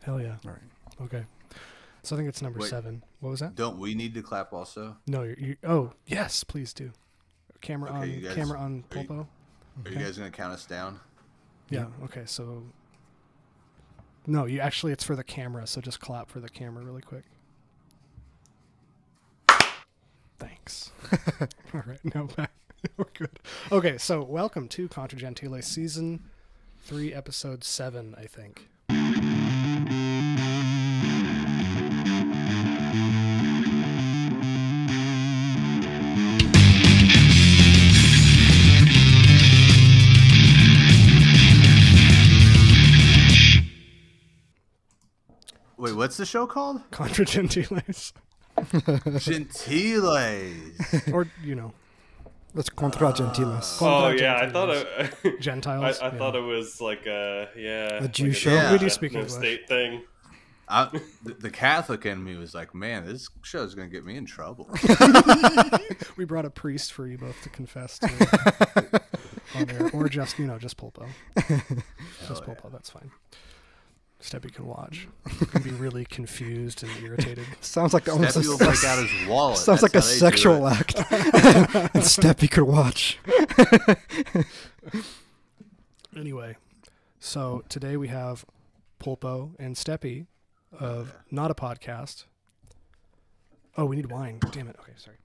Hell yeah. All right. Okay. So I think it's number 7. What was that? Don't we need to clap also? No, oh, yes, please do. Camera Okay, on, you guys- camera on Pulpo. Are you guys going to count us down? Yeah, okay, so... No, actually, it's for the camera, so just clap for the camera really quick. Thanks. All right, now back. We're good. Okay, so welcome to Contra Gentile, Season 3, Episode 7, I think. Wait, what's the show called? Contra Gentiles. Gentiles. Or, you know. Let's contra gentiles. Oh yeah, I thought it. Gentiles. I thought it was like a A Jew like show? Yeah. We do speak no English. state thing. The Catholic in me was like, man, this show's going to get me in trouble. We brought a priest for you both to confess to on air. Or just, just Pulpo. Just Pulpo, that's fine. Steppy can watch. He can be really confused and irritated. Sounds like almost Steppy will break out his wallet. sounds like a That's how they do sexual it. act. And Steppy could watch. Anyway, so today we have Pulpo and Steppy of Not a Podcast. Oh, we need wine. Damn it. Okay, sorry.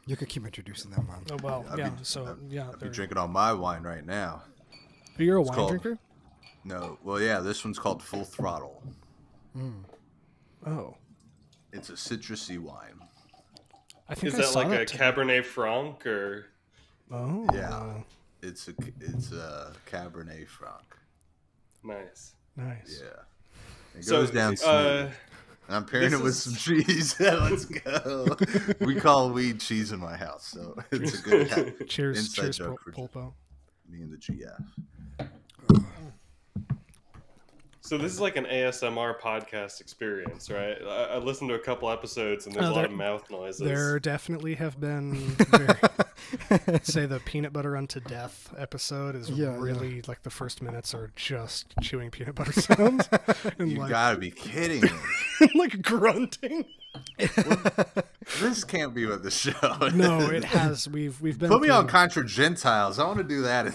You could keep introducing them, man. Oh, well, I'd yeah. be- So, yeah. I'd be drinking on my wine right now. You're a wine called- drinker? No, well, yeah, this one's called Full Throttle. Oh. It's a citrusy wine. I think Is I that saw like a that today. Cabernet Franc or? Oh. Yeah. It's a Cabernet Franc. Nice. Nice. Yeah. It So, goes down smooth. I'm pairing this it with is- some cheese. Let's go. We call weed cheese in my house, so it's a good Cheers, inside cheers, joke for Pulpo. me and the GF. So this is like an ASMR podcast experience, right? I listened to a couple episodes and there's Oh, a lot there- of mouth noises. There definitely have been, say, the peanut butter unto death episode is Yeah, really like the first minutes are just chewing peanut butter sounds and You like, gotta be kidding me. like grunting. This can't be what the show is. No, it has. We've been. Put me on through- Contra Gentiles. I want to do that.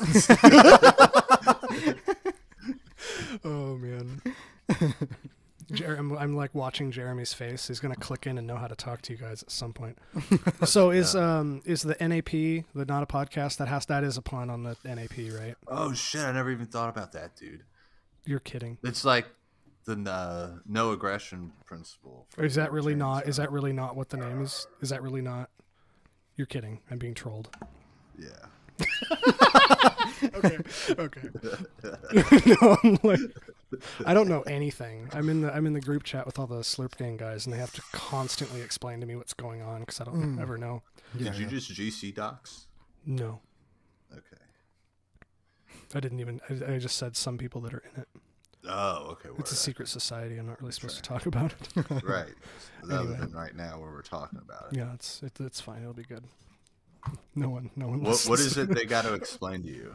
Oh man. I'm like watching Jeremy's face. He's gonna click in and know how to talk to you guys at some point. So is the NAP, the Not a Podcast, that is a pun on the NAP, right? Oh shit! I never even thought about that, dude. You're kidding. It's like the no aggression principle. Or is that really not? Is that really not what the name is? Is that really not? You're kidding. I'm being trolled. Yeah. Okay. No, I'm like, I don't know anything. I'm in the group chat with all the Slurp Gang guys, and they have to constantly explain to me what's going on because I don't ever know. Did you just GC docs? No, Okay. I didn't even. I just said some people that are in it. Oh, okay. It's a secret society. I'm not really supposed to talk about it. Right. Other Anyway. than right now where we're talking about it. Yeah, it's fine. It'll be good. No one. What listens is to it they got to explain to you?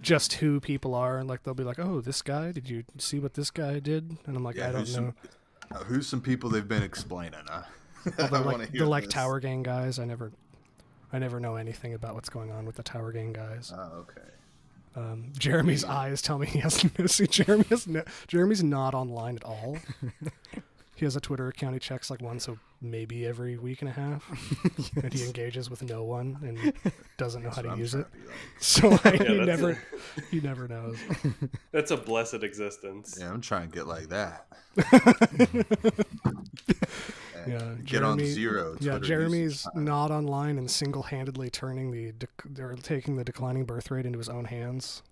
Just who people are, and like they'll be like, "Oh, this guy. Did you see what this guy did?" And I'm like, Yeah, "I don't who's know." Who's some people they've been explaining? Huh? All the, I wanna like, hear the like this. Tower Gang guys. I never know anything about what's going on with the Tower Gang guys. Oh, okay. Jeremy's eyes tell me he has no. See, Jeremy's not online at all. He has a Twitter account he checks like once, so maybe every week and a half, and he engages with no one and doesn't know how to I'm use trying it. to be like. So Yeah, he never knows. That's a blessed existence. Yeah, I'm trying to get like that. Yeah, Get on zero. Yeah, Twitter Jeremy's usage time. not online and single-handedly they're taking the declining birth rate into his own hands.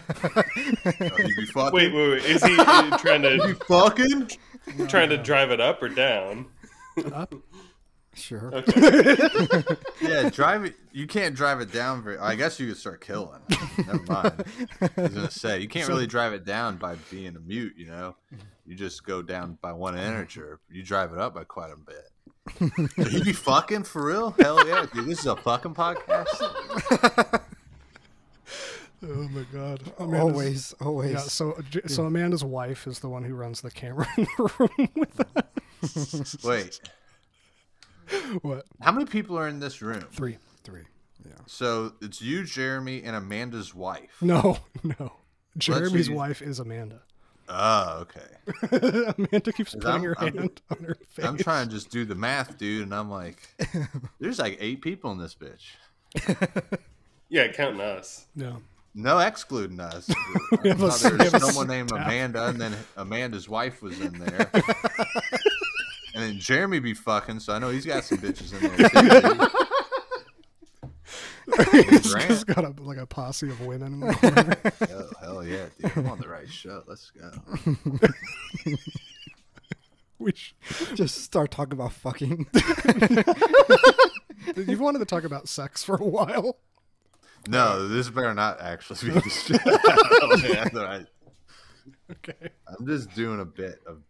Oh, you be fucking? Wait. Is he trying You to fucking? drive it up or down? Up. Sure. Yeah, drive it. You can't drive it down very. I guess you could start killing. Never mind. I was gonna say you can't really drive it down by being a mute. You know, you just go down by one integer. You drive it up by quite a bit. So he be fucking for real? Hell yeah, dude! This is a fucking podcast. Oh my god. Always. Yeah, so Amanda's wife is the one who runs the camera in the room with us. Wait, What? how many people are in this room? 3. Yeah. So it's you, Jeremy, and Amanda's wife. No. Jeremy's see. wife is Amanda. Oh, okay. Amanda keeps putting I'm- her I'm- hand on her face. I'm trying to just do the math, dude, and I'm like, there's like 8 people in this bitch. Yeah, counting us. Yeah. No, excluding us. We I have a- thought there we have was a someone named staff. Amanda, and then Amanda's wife was in there. And then Jeremy be fucking, so I know he's got some bitches in there too. He's Grant. just got a posse of women in the corner. Oh, hell yeah, dude. I'm on the right show. Let's go. We Just start talking about fucking. You've wanted to talk about sex for a while. No, this better not actually be the show. Oh, man, Okay. I'm just doing a bit of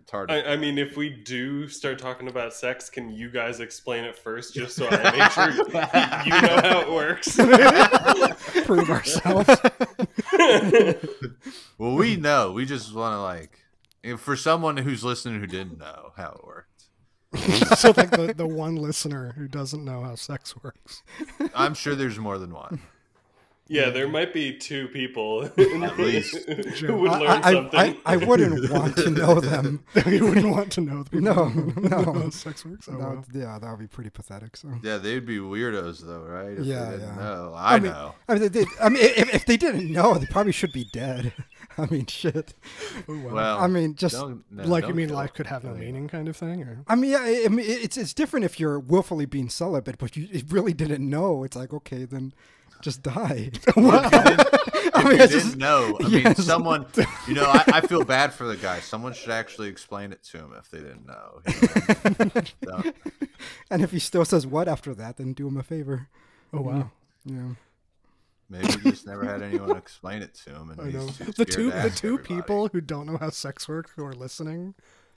retarded. I mean, if we do start talking about sex, can you guys explain it first, just so I make sure you know how it works? Prove ourselves. Well, we know. We just want to for someone who's listening who didn't know how it worked. So like the one listener who doesn't know how sex works. I'm sure there's more than one. Yeah, there might be 2 people At least. who would learn something. I wouldn't want to know them. You wouldn't want to know the people No, who don't know no. how sex works. Oh, That wow. would- yeah, that would be pretty pathetic. So. Yeah, they'd be weirdos though, right? If Yeah, they didn't yeah. know. I mean, know. I mean, if they didn't know, they probably should be dead. I mean, shit. Oh, wow. Well, I mean, just don't you mean kill life them. could have no meaning kind of thing? Or? I mean, yeah, I mean, it's different if you're willfully being celibate, but you really didn't know. It's like, okay, then just die. I mean, You it's didn't just, know. I mean, Yes. someone. I feel bad for the guy. Someone should actually explain it to him if they didn't know. Don't- and if he still says what after that, then do him a favor. Oh, wow. Yeah. Maybe he just never had anyone explain it to him, and I know. he's too The scared two to ask people everybody. who don't know how sex works who are listening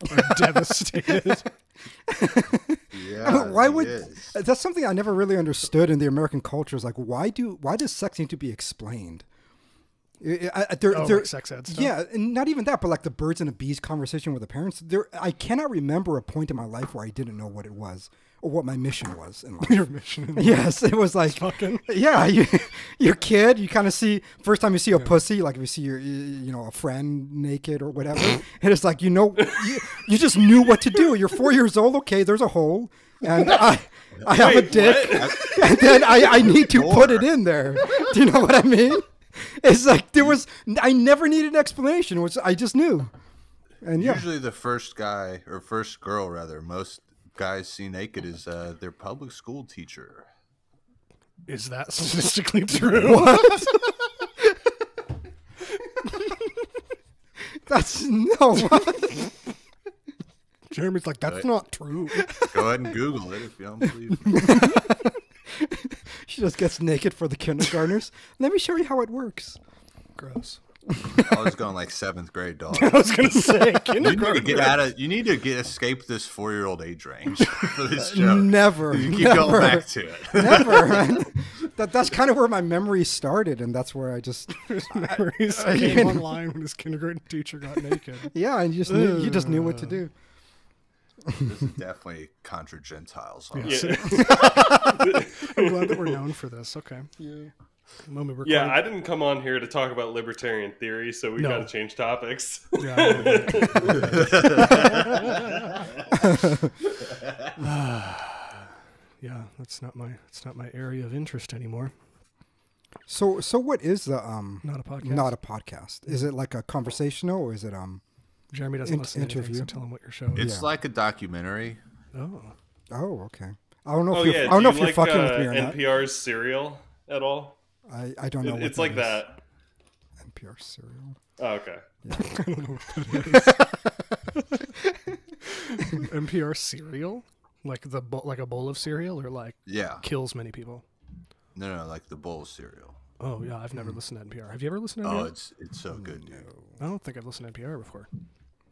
are devastated. Yeah, Why he would is. that's something I never really understood in the American culture? Is like, why does sex need to be explained? Like sex ed stuff? Yeah, and not even that, but like the birds and the bees conversation with the parents. I cannot remember a point in my life where I didn't know what it was or what my mission was in life. Your mission. Yes, it was like Fucking. yeah, your kid. You kind of see first time you see a pussy, like if you see a friend naked or whatever, and it's like you just knew what to do. You're 4 years old. Okay, there's a hole, and I have a Wait, dick, what? and then I need to put it in there. Do you know what I mean? It's like I never needed an explanation. I just knew, and yeah. Usually, the first guy or first girl, rather, most guys see naked is their public school teacher. Is that statistically true? What? That's no. What? Jeremy's like, that's not true. Go ahead and Google it if you don't believe me. She just gets naked for the kindergartners. Let me show you how it works. Gross. I was going like 7th grade, dog. I was gonna say You need to kindergarten. get out of. You need to escape this 4-year-old age range for this show. Never. You keep never, going back to it. Never. Man. That's kind of where my memory started, and that's where I just His memories you came know. online when his kindergarten teacher got naked. yeah, and you just knew what to do. This is definitely contra Gentiles. Yeah. Yeah. I'm glad that we're known for this. Okay. Yeah. Moment we're Yeah, I didn't come on here to talk about libertarian theory, so we No. gotta change topics. Yeah, that's not my area of interest anymore. So what is the Not a podcast. Not a podcast. Is it like a conversational or is it Jeremy doesn't listen to anything, so interview. tell him what your show is. It's like a documentary. Oh. Oh, okay. I don't know Oh if yeah, I don't know if do you're you fucking like with me or not. NPR's Serial at all? I don't know. what It's like is. that. NPR cereal. Oh, okay. I don't know what that is. NPR cereal? Like like a bowl of cereal or like Yeah. kills many people? No, like the bowl cereal. Oh, yeah, I've never listened to NPR. Have you ever listened to NPR? Oh, it's so good, dude. I don't think I've listened to NPR before.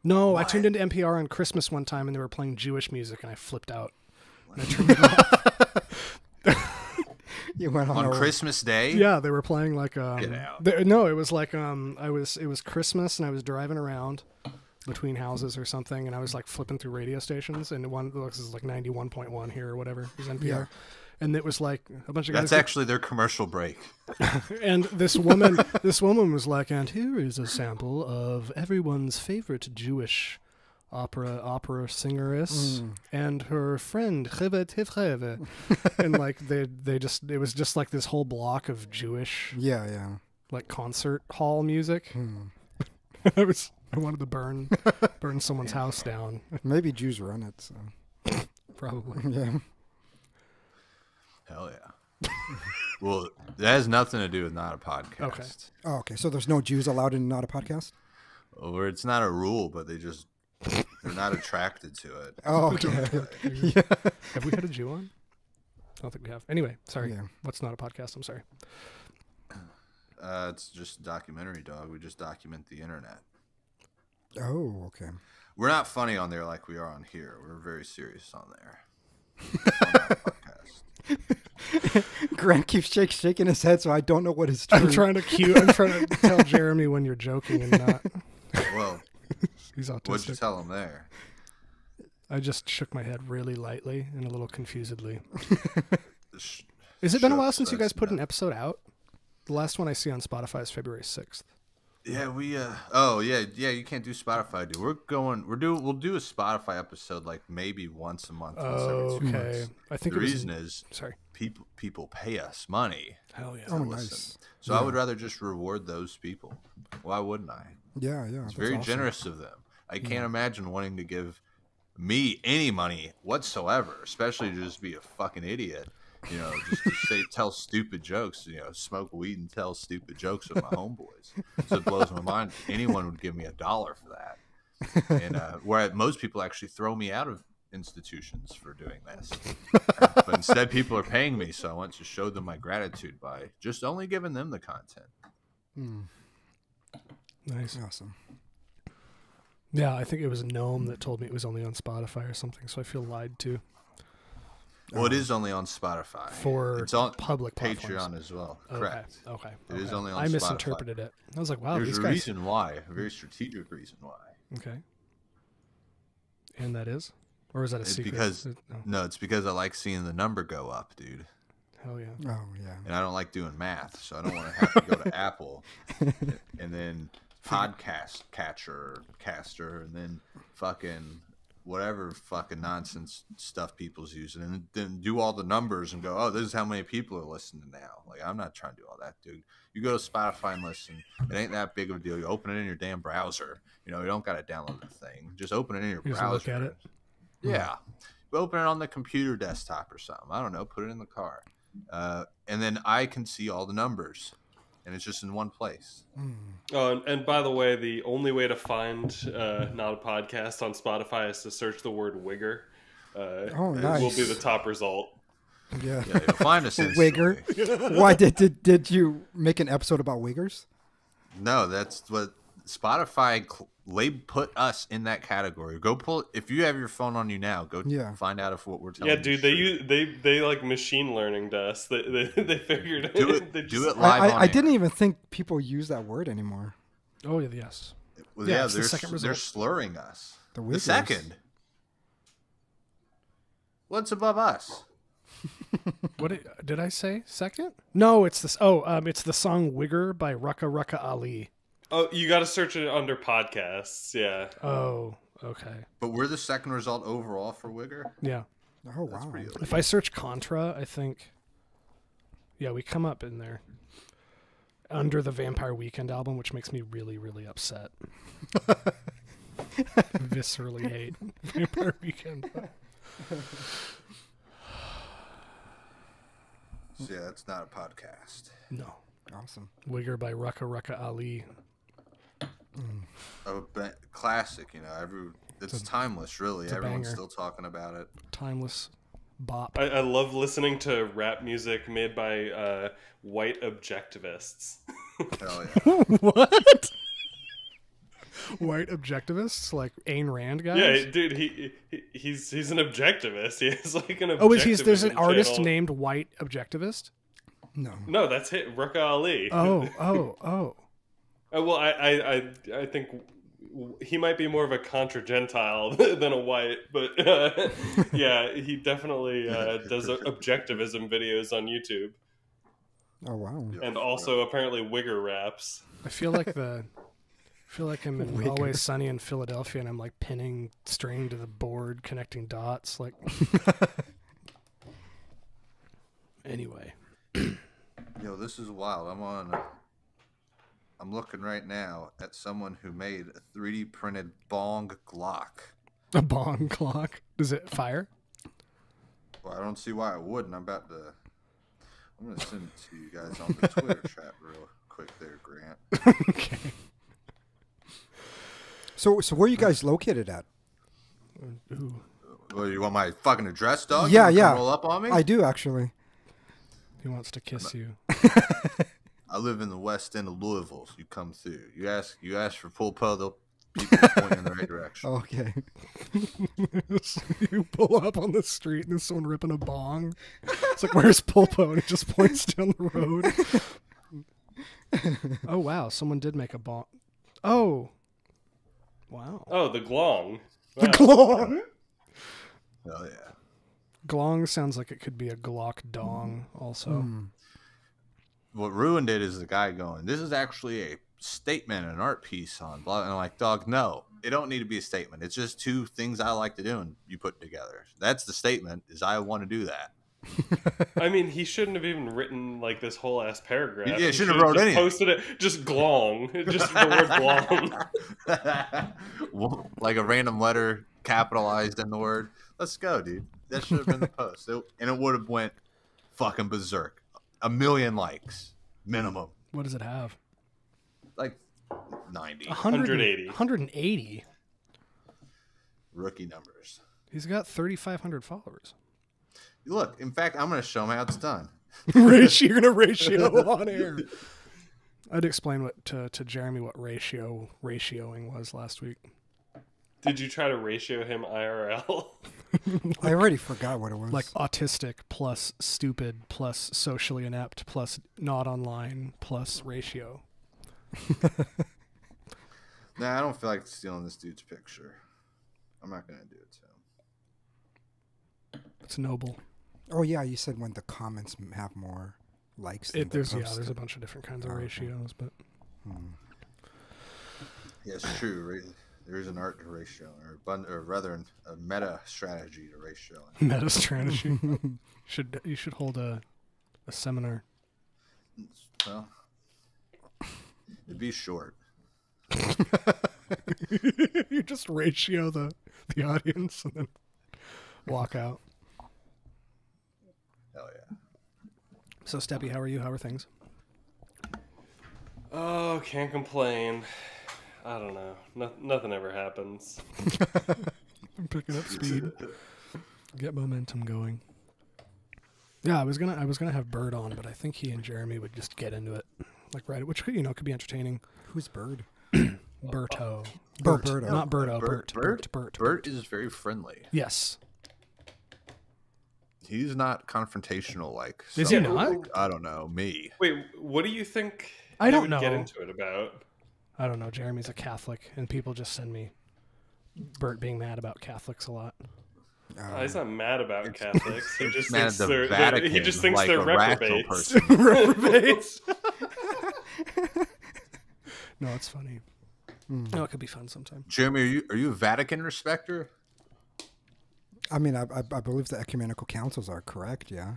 No, I tuned into NPR on Christmas one time and they were playing Jewish music and I flipped out. And I turned it off. You went on On a Christmas Day? Yeah, they were playing like Get out. no, it was like it was Christmas and I was driving around between houses or something and I was like flipping through radio stations and one this is like 91.1 here or whatever. It was NPR. Yeah. And it was like a bunch of guys. That's actually their commercial break. And this woman was like, and here is a sample of everyone's favorite Jewish opera singeress and her friend and like it was just like this whole block of Jewish like concert hall music. I wanted to burn someone's house down. Maybe Jews run it, so Probably. yeah. Hell yeah. Well, that has nothing to do with not a podcast. Okay. Oh, okay. So there's no Jews allowed in not a podcast? Or it's not a rule, but they're not attracted to it. Oh, okay. Have we had a Jew on? I don't think we have. Anyway, sorry. Yeah. What's not a podcast? I'm sorry. It's just a documentary, dog. We just document the internet. Oh, okay. We're not funny on there like we are on here. We're very serious on there. On our podcast. Grant keeps shaking his head, so I don't know what is true. I'm trying to tell Jeremy when you're joking and not. Well, He's autistic. what'd you tell him there? I just shook my head really lightly and a little confusedly. Sh- Has it been a while shucks, since you that's guys put an nuts. episode out? The last one I see on Spotify is February 6th. Yeah, we oh yeah, you can't do Spotify, dude. We'll do a Spotify episode like maybe once a month, once every 2 Okay. months. I think The it was reason is sorry. people pay us money Hell yeah. to Oh, listen. nice. So I would rather just reward those people. Why wouldn't I? Yeah. It's That's very awesome. generous of them. I can't imagine wanting to give me any money whatsoever, especially to just be a fucking idiot. You know, just to tell stupid jokes, you know, smoke weed and tell stupid jokes with my homeboys. So it blows my mind. Anyone would give me $1 for that. And where most people actually throw me out of institutions for doing this. But instead, people are paying me, so I want to show them my gratitude by just only giving them the content. Nice. Awesome. Yeah, I think it was Gnome that told me it was only on Spotify or something, so I feel lied to. Well, it is only on Spotify. For it's on public Patreon platforms. as well. Okay. Correct. Okay. It is okay. only on I Spotify. misinterpreted it. I was like, wow, There's these a guys. reason why, a very strategic reason why. Okay. And that is? Or is that a It's secret? because Oh, no, it's because I like seeing the number go up, dude. hell yeah. Oh, yeah. And I don't like doing math, so I don't want to have to go to Apple and then podcast catcher, caster, and then fucking whatever fucking nonsense stuff people's using, and then do all the numbers and go, oh, this is how many people are listening now. Like, I'm not trying to do all that, dude. You go to Spotify and listen. It ain't that big of a deal. You open it in your damn browser. You know, you don't got to download the thing. Just open it in your You just browser. look at it? Yeah. Open it on the computer desktop or something. I don't know. Put it in the car. And then I can see all the numbers. And it's just in one place. Oh, and by the way, the only way to find not a podcast on Spotify is to search the word wigger. Oh, It nice. will be the top result. Yeah. Yeah, you'll find us instantly. Wigger. Why did you make an episode about wiggers? No, that's what Spotify put us in that category. Go pull if you have your phone on you now. Go find out if what we're telling. Yeah, dude, they like machine learning to us. They figured Do it. They Do it live. I didn't even think people use that word anymore. Oh, yeah, yes. Well, Yeah, yeah, it's the second they're result. slurring us. The The wiggers. second. What's above us? What did I say? Second? No, it's this. Oh, it's the song "Wigger" by Rucka Rucka Ali. Oh, you got to search it under podcasts. Yeah. Oh, okay. But we're the second result overall for Wigger. Yeah. Oh, That's wow. pretty elite. If I search Contra, I think. Yeah, we come up in there under the Vampire Weekend album, which makes me really, really upset. Viscerally hate Vampire Weekend. So yeah, that's not a podcast. No. Awesome. Wigger by Rucka Rucka Ali. Classic, you know. It's timeless, really. it's a Everyone's banger. still talking about it. Timeless bop. I love listening to rap music made by white objectivists. Hell yeah. What? White objectivists? Like Ayn Rand guys? Yeah, dude, he's an objectivist. He has like an objectivist Oh, there's an artist channel. named White Objectivist? No, that's it. Ruka Ali. Oh. Well, I think he might be more of a contra-gentile than a white, but yeah, he definitely does objectivism videos on YouTube. Oh wow! And also apparently wigger raps. I feel like I'm in Always Sunny in Philadelphia, and I'm like pinning string to the board, connecting dots. Like, anyway. Yo, this is wild. I'm looking right now at someone who made a 3D printed bong Glock. A bong clock? Does it fire? Well, I don't see why it wouldn't. I'm going to send it to you guys on the Twitter chat real quick there, Grant. Okay. So where are you guys located at? Ooh. Well, you want my fucking address, dog? Yeah, you yeah. Roll up on me? I do, actually. He wants to kiss you. I live in the west end of Louisville. So you come through. You ask for Pulpo, they'll people point in the right direction. Okay. You pull up on the street and there's someone ripping a bong. It's like, where's Pulpo? And it just points down the road. Oh, wow. Someone did make a bong. Oh. Wow. Oh, the glong. The glong. Oh, yeah. Glong sounds like it could be a Glock dong also. What ruined it is the guy going, this is actually a statement, an art piece on blah. And I'm like, dog, no, it don't need to be a statement. It's just two things I like to do and you put together. That's the statement, is I want to do that. I mean, he shouldn't have even written like this whole ass paragraph. Yeah, He shouldn't have wrote anything. Posted it, just glong, just the word glong. Well, like a random letter capitalized in the word. Let's go, dude. That should have been the post. And it would have went fucking berserk. 1 million likes minimum. What does it have? Like 90. 180. 180? Rookie numbers. He's got 3,500 followers. Look, in fact, I'm going to show him how it's done. You're going to ratio on air. I'd explain to Jeremy what ratioing was last week. Did you try to ratio him IRL? I already forgot what it was. Like autistic plus stupid plus socially inept plus not online plus ratio. Nah, I don't feel like stealing this dude's picture. I'm not going to do it to him. It's noble. Oh yeah, you said when the comments have more likes than the There's post. a bunch of different kinds of ratios, but Yeah, it's true. Right? There is an art to ratio, or rather a meta strategy to ratio. meta strategy. You should hold a seminar. Well, it'd be short. You just ratio the audience and then walk out. Hell yeah. So Steppy, how are you? How are things? Oh, can't complain. I don't know. Nothing ever happens. I'm picking up speed. Get momentum going. Yeah, I was gonna have Bird on, but I think he and Jeremy would just get into it, like right, which could be entertaining. Who's Bird? Berto. Bert. Berto. Not Berto. Bert. Bert is very friendly. Yes. He's not confrontational like. Is he someone not? like, I don't know, me. Wait, what do you think? I don't would know. Get into it about. I don't know. Jeremy's a Catholic, and people just send me Bert being mad about Catholics a lot. He's not mad about Catholics. He just mad thinks at the Vatican, he just thinks like they're a rational reprobates. person. Reprobates. No, it's funny. No, it could be fun sometime. Jeremy, are you a Vatican respecter? I mean, I believe the ecumenical councils are correct. Yeah.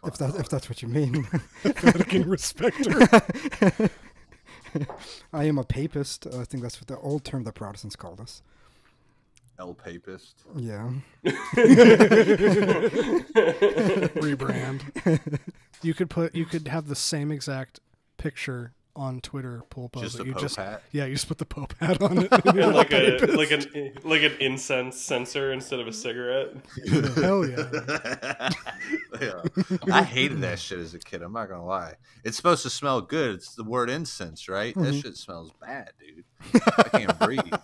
If that's what you mean. Vatican respecter. I am a papist. I think that's what the old term the Protestants called us. El Papist. Yeah. Rebrand. You could have the same exact picture on Twitter, Pulpo. Just but a you Pope hat? Yeah, you just put the Pope hat on it. And you're And a papist. like an incense censer instead of a cigarette. Hell yeah. Yeah. I hated that shit as a kid. I'm not gonna lie. It's supposed to smell good. It's the word incense, right? That shit smells bad, dude. I can't breathe.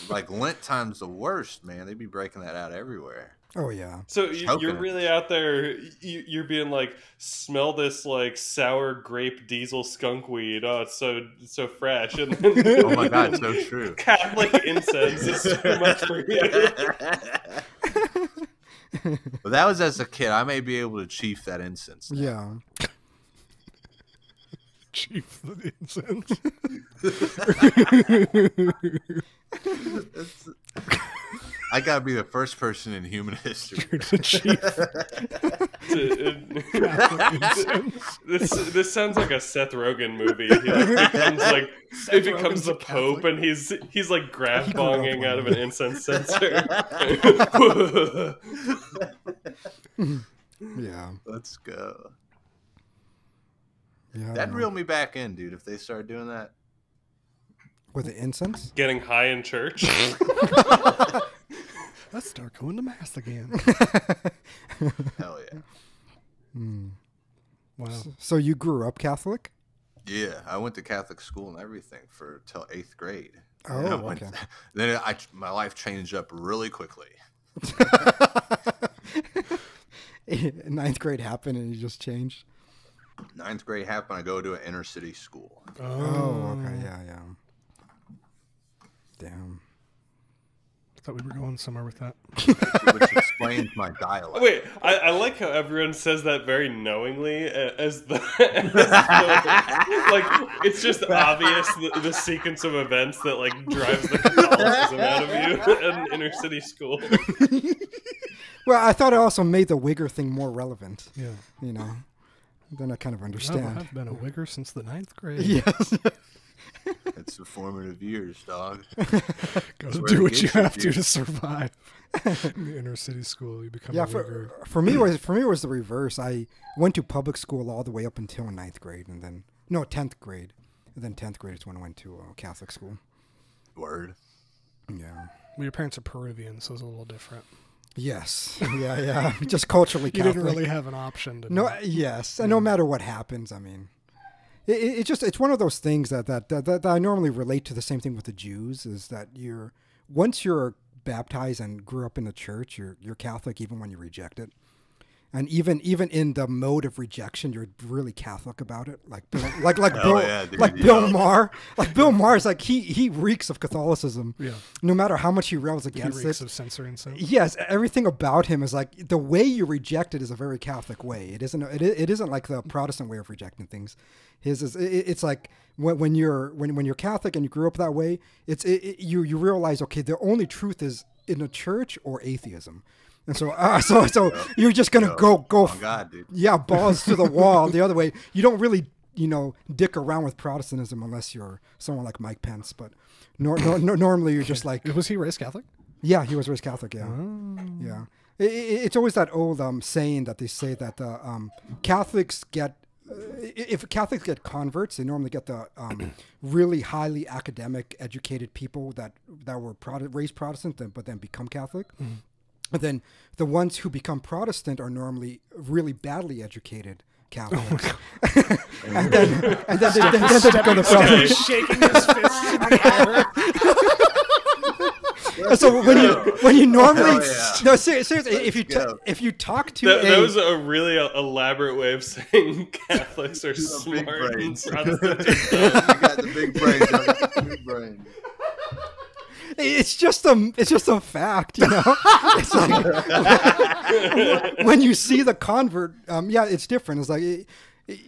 Like Lent time's the worst, man. They'd be breaking that out everywhere. Oh yeah. So Choking you're it. really out there. You're being like, smell this like sour grape diesel skunk weed. Oh, it's so fresh. And then, Oh my god, so true. Catholic incense is too much for you. But that was as a kid. I may be able to chief that incense now. Yeah. Chief the incense. I gotta be the first person in human history. You're the chief. This sounds like a Seth Rogen movie. He becomes the Pope, and he's like grab bonging out of an incense censer. Yeah. Let's go. Yeah. That'd reel me back in, dude, if they started doing that. With the incense? Getting high in church. Let's start going to mass again. Hell yeah. Wow. So you grew up Catholic? Yeah, I went to Catholic school and everything till 8th grade. Oh, And I went- okay. Then my life changed up really quickly. 9th grade happened and you just changed? 9th grade happened. I go to an inner city school. Oh, okay. Yeah. Damn. I thought we were going somewhere with that. Which explains my dialect. Wait, I like how everyone says that very knowingly, as the like it's just obvious the sequence of events that like drives the Catholicism out of you in inner city school. Well, I thought it also made the wigger thing more relevant. Yeah. You know, then I kind of No, understand. I've been a wigger since the 9th grade. Yes. It's the formative years, dog. Gotta where do it what you gets you, have to dude. survive. In the inner city school, you become Yeah, a wigger. for me it was the reverse. I went to public school all the way up until 9th grade, and then 10th grade, and then 10th grade is when I went to Catholic school. Word. Yeah. Well, your parents are Peruvian, so it's a little different. Yes. Yeah. Just culturally You Catholic. didn't really have an option to No. not- Yes, and no matter what happens, I mean, it's one of those things that I normally relate to. The same thing with the Jews is that once you're baptized and grew up in the church, you're Catholic even when you reject it. And even in the mode of rejection, you're really Catholic about it. Like Bill, yeah, dude, Bill yeah. Maher, like Bill Maher's like he reeks of Catholicism. Yeah. No matter how much he rails He against reeks it. of censoring stuff. Yes, everything about him is like the way you reject it is a very Catholic way. It isn't like the Protestant way of rejecting things. It's like when you're Catholic and you grew up that way. You realize, okay, the only truth is in the church or atheism. And so you're just gonna go Oh God, dude. yeah, balls to the wall the other way. You don't really dick around with Protestantism unless you're someone like Mike Pence. But normally you're just like, Was he raised Catholic? yeah, he was raised Catholic. Yeah, yeah. It's always that old saying that they say that the Catholics get. If Catholics get converts, they normally get the really highly academic, educated people that were raised Protestant, but then become Catholic. Mm-hmm. And then the ones who become Protestant are normally really badly educated Catholics. and then they become the Protestant. Shaking his fist in the air. And so when you normally Hell yeah. no seriously go. if you talk to That was a really elaborate way of saying Catholics are big smart and brains. Protestants You got the big brain. I got the big brain. it's just a fact, It's like when you see the convert, yeah, it's different. It's like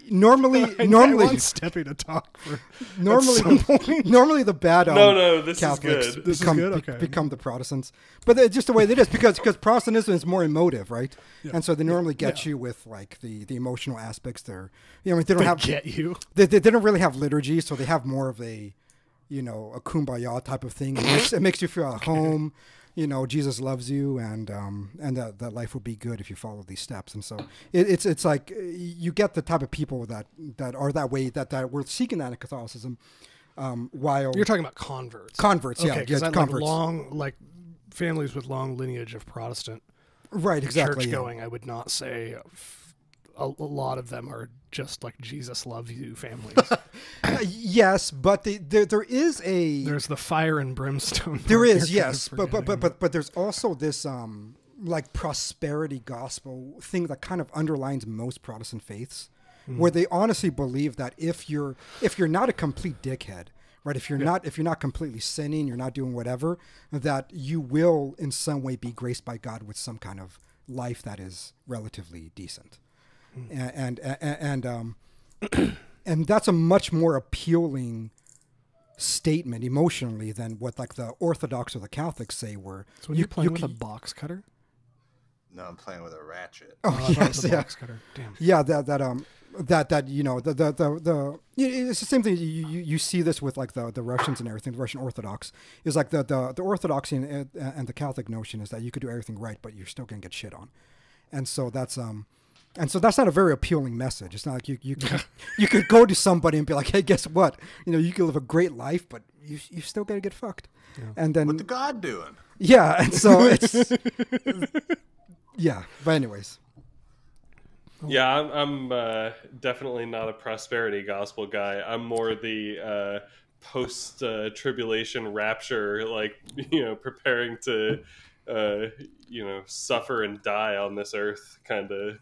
normally I want Steppy to talk for normally the bad No, this is Catholics good. This is become, good? Okay. become the Protestants, but it's just the way it is because Protestantism is more emotive, right? And so they normally get you with like the emotional aspects. They don't have get you. they don't really have liturgy, so they have more of a a kumbaya type of thing. It makes you feel at home. Jesus loves you, and that life will be good if you follow these steps. And so it's like you get the type of people that are that way that we're seeking that in Catholicism. While You're talking about converts. converts, Okay, because converts, like families with long lineage of Protestant right? Exactly. church Yeah. going. I would not say a lot of them are just like Jesus loves you families. Yes, but there is a There's the fire and brimstone. there is, you're yes, kind of forgetting. but there's also this like prosperity gospel thing that kind of underlines most Protestant faiths, where they honestly believe that if you're not a complete dickhead, right? If you're not completely sinning, you're not doing whatever, that you will in some way be graced by God with some kind of life that is relatively decent, and that's a much more appealing statement emotionally than what like the Orthodox or the Catholics say. Where So when you're playing with a box cutter? No, I'm playing with a ratchet. Oh, I thought it yes, was a yeah. box cutter. Damn. Yeah, that you know the it's the same thing. You see this with like the Russians and everything. The Russian Orthodox is like the Orthodoxy and the Catholic notion is that you could do everything right, but you're still gonna get shit on, and so that's not a very appealing message. It's not like you could go to somebody and be like, hey, guess what? You know, you can live a great life, but you still gotta get fucked. Yeah. And then What the God doing? yeah, and so it's yeah. But anyways. Yeah, I'm definitely not a prosperity gospel guy. I'm more the post tribulation rapture, like, you know, preparing to suffer and die on this earth kind of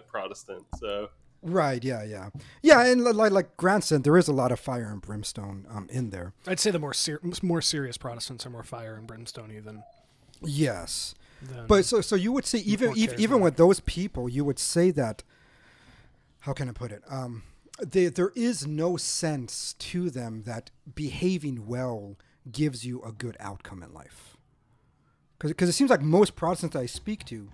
Protestant. So Right, yeah, and like Grant said, there is a lot of fire and brimstone in there. I'd say the more serious Protestants are more fire and brimstone-y than. Yes, than but so you would say even with those people, you would say that. How can I put it? There is no sense to them that behaving well gives you a good outcome in life. Because it seems like most Protestants I speak to,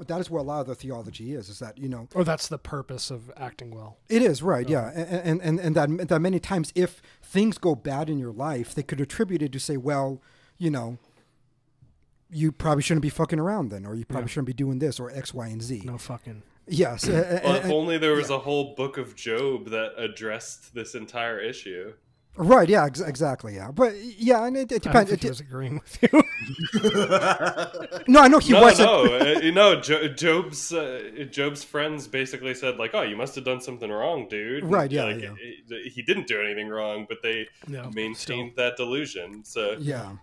that is where a lot of the theology is that, you know. Or that's the purpose of acting well. It is, right, yeah. And that many times if things go bad in your life, they could attribute it to say, well, you know, you probably shouldn't be fucking around then, or you probably shouldn't be doing this, or X, Y, and Z. No fucking. Yes. well, if only there was a whole book of Job that addressed this entire issue. Right, yeah, exactly, yeah. But, yeah, and it depends. I don't think he was agreeing with you. No, I know he wasn't. Job's friends basically said, like, oh, you must have done something wrong, dude. Right, yeah, like, yeah. He didn't do anything wrong, but they maintained that delusion. So, Yeah.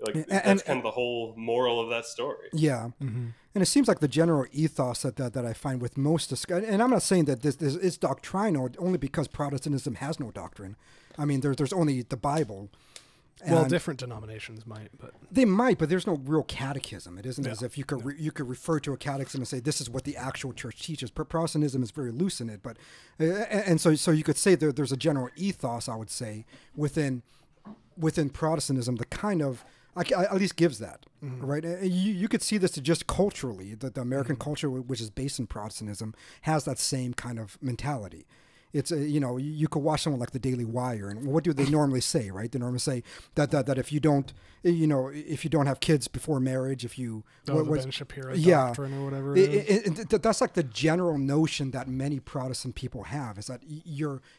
That's kind of the whole moral of that story. Yeah. Mm-hmm. And it seems like the general ethos that I find with most and I'm not saying that this is doctrinal only because Protestantism has no doctrine. I mean, there's only the Bible. Well, different denominations might, but they might, but there's no real catechism. It isn't as if you could refer to a catechism and say this is what the actual church teaches. But Protestantism is very loose in it. But and so you could say there's a general ethos, I would say, within Protestantism, the kind of at least gives that, right? You could see this just culturally, that the American culture, which is based in Protestantism, has that same kind of mentality. It's you could watch someone like the Daily Wire, and what do they normally say, right? They normally say that if you don't, if you don't have kids before marriage, if you Ben Shapiro doctrine or whatever. That's like the general notion that many Protestant people have, is that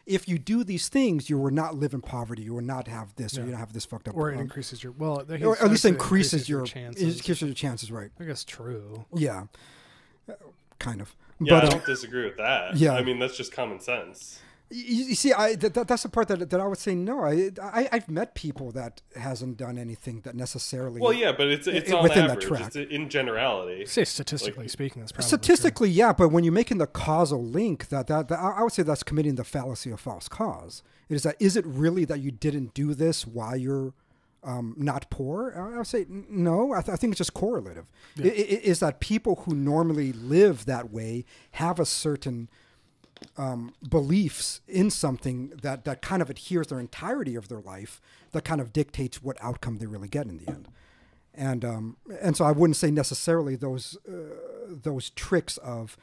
if you do these things, you will not live in poverty, you will not have this, or you don't have this fucked up. Or it increases your or at least increases your chances. Right? I guess true. Yeah, kind of. Yeah, I don't disagree with that. Yeah. I mean, that's just common sense. You see, that's the part that I would say no. I've met people that hasn't done anything that necessarily. Well, yeah, but it's on within average. that track. It's in generality. Say statistically speaking, that's probably statistically, yeah. But when you're making the causal link, that I would say that's committing the fallacy of false cause. Is it really that you didn't do this while you're not poor? I would say no. I think it's just correlative. Yeah. It is that people who normally live that way have a certain beliefs in something that kind of adheres their entirety of their life, that kind of dictates what outcome they really get in the end. And so I wouldn't say necessarily those tricks of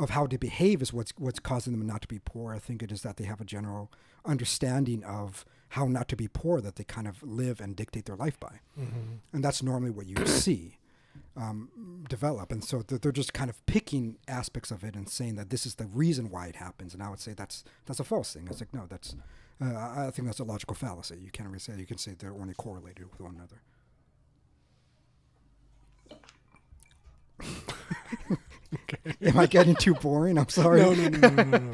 how to behave is what's causing them not to be poor. I think it is that they have a general understanding of how not to be poor that they kind of live and dictate their life by. Mm-hmm. And that's normally what you see develop. And so they're just kind of picking aspects of it and saying that this is the reason why it happens. And I would say that's a false thing. It's like, no, that's I think that's a logical fallacy. You can't really say, you can say they're only correlated with one another. Am I getting too boring? I'm sorry. No.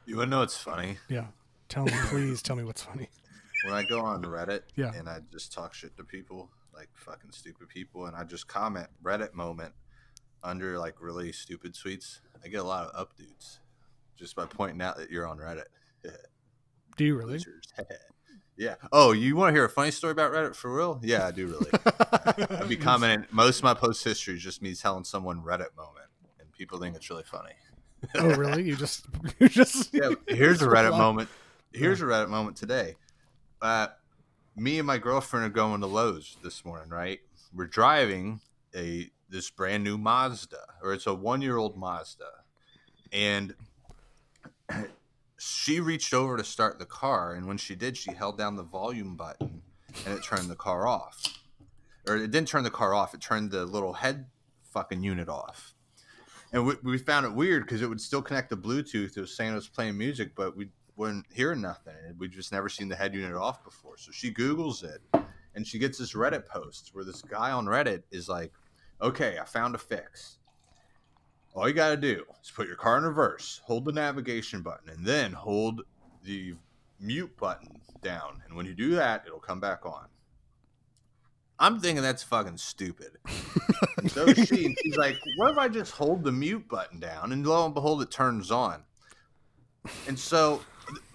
You wanna know what's funny? Yeah. Tell me, please tell me what's funny. When I go on Reddit Yeah. and I just talk shit to people, like fucking stupid people, and I just comment Reddit moment under like really stupid tweets, I get a lot of updudes just by pointing out that you're on Reddit. Do you really? Losers. Yeah. Oh, you want to hear a funny story about Reddit for real? Yeah, I do really. I'd be commenting. Most of my post history is just me telling someone Reddit moment, and people think it's really funny. Oh, really? You just Yeah. Here's a Reddit moment. Here's a Reddit moment today. Me and my girlfriend are going to Lowe's this morning, right? We're driving this brand new Mazda, or it's a 1-year-old Mazda, and she reached over to start the car, and when she did, she held down the volume button, and it turned the car off. Or it didn't turn the car off; it turned the little head fucking unit off. And we found it weird because it would still connect to Bluetooth. It was saying it was playing music, but we weren't hearing nothing. We just never seen the head unit off before. So she Googles it, and she gets this Reddit post where this guy on Reddit is like, "Okay, I found a fix. All you got to do is put your car in reverse, hold the navigation button, and then hold the mute button down. And when you do that, it'll come back on." I'm thinking that's fucking stupid. And so is she. And she's like, what if I just hold the mute button down? And lo and behold, it turns on. And so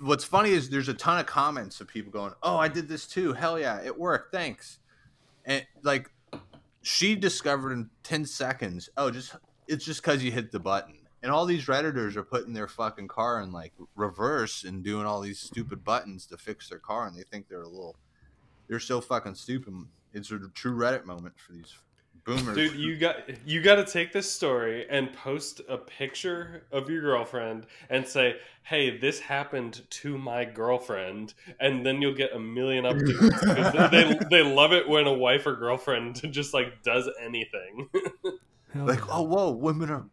what's funny is there's a ton of comments of people going, oh, I did this too. Hell yeah, it worked. Thanks. And like, she discovered in 10 seconds, it's just because you hit the button. And all these Redditors are putting their fucking car in like reverse and doing all these stupid buttons to fix their car. And they think they're so fucking stupid. It's a true Reddit moment for these boomers. Dude, you got to take this story and post a picture of your girlfriend and say, "Hey, this happened to my girlfriend," and then you'll get a million updates. they love it when a wife or girlfriend just like does anything. Like, oh, whoa, women are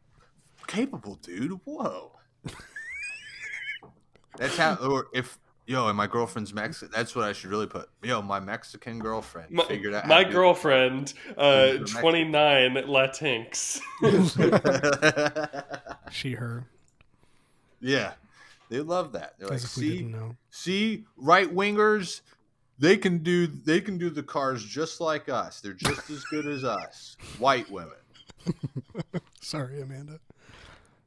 capable, dude. Whoa. That's how. Or if. Yo, and my girlfriend's Mexican. That's what I should really put. Yo, my Mexican girlfriend figured out. My girlfriend, 29, Latinx. She, her. Yeah, they love that. They're like, As if we didn't know. see, right wingers, they can do the cars just like us. They're just as good as us. White women. Sorry, Amanda.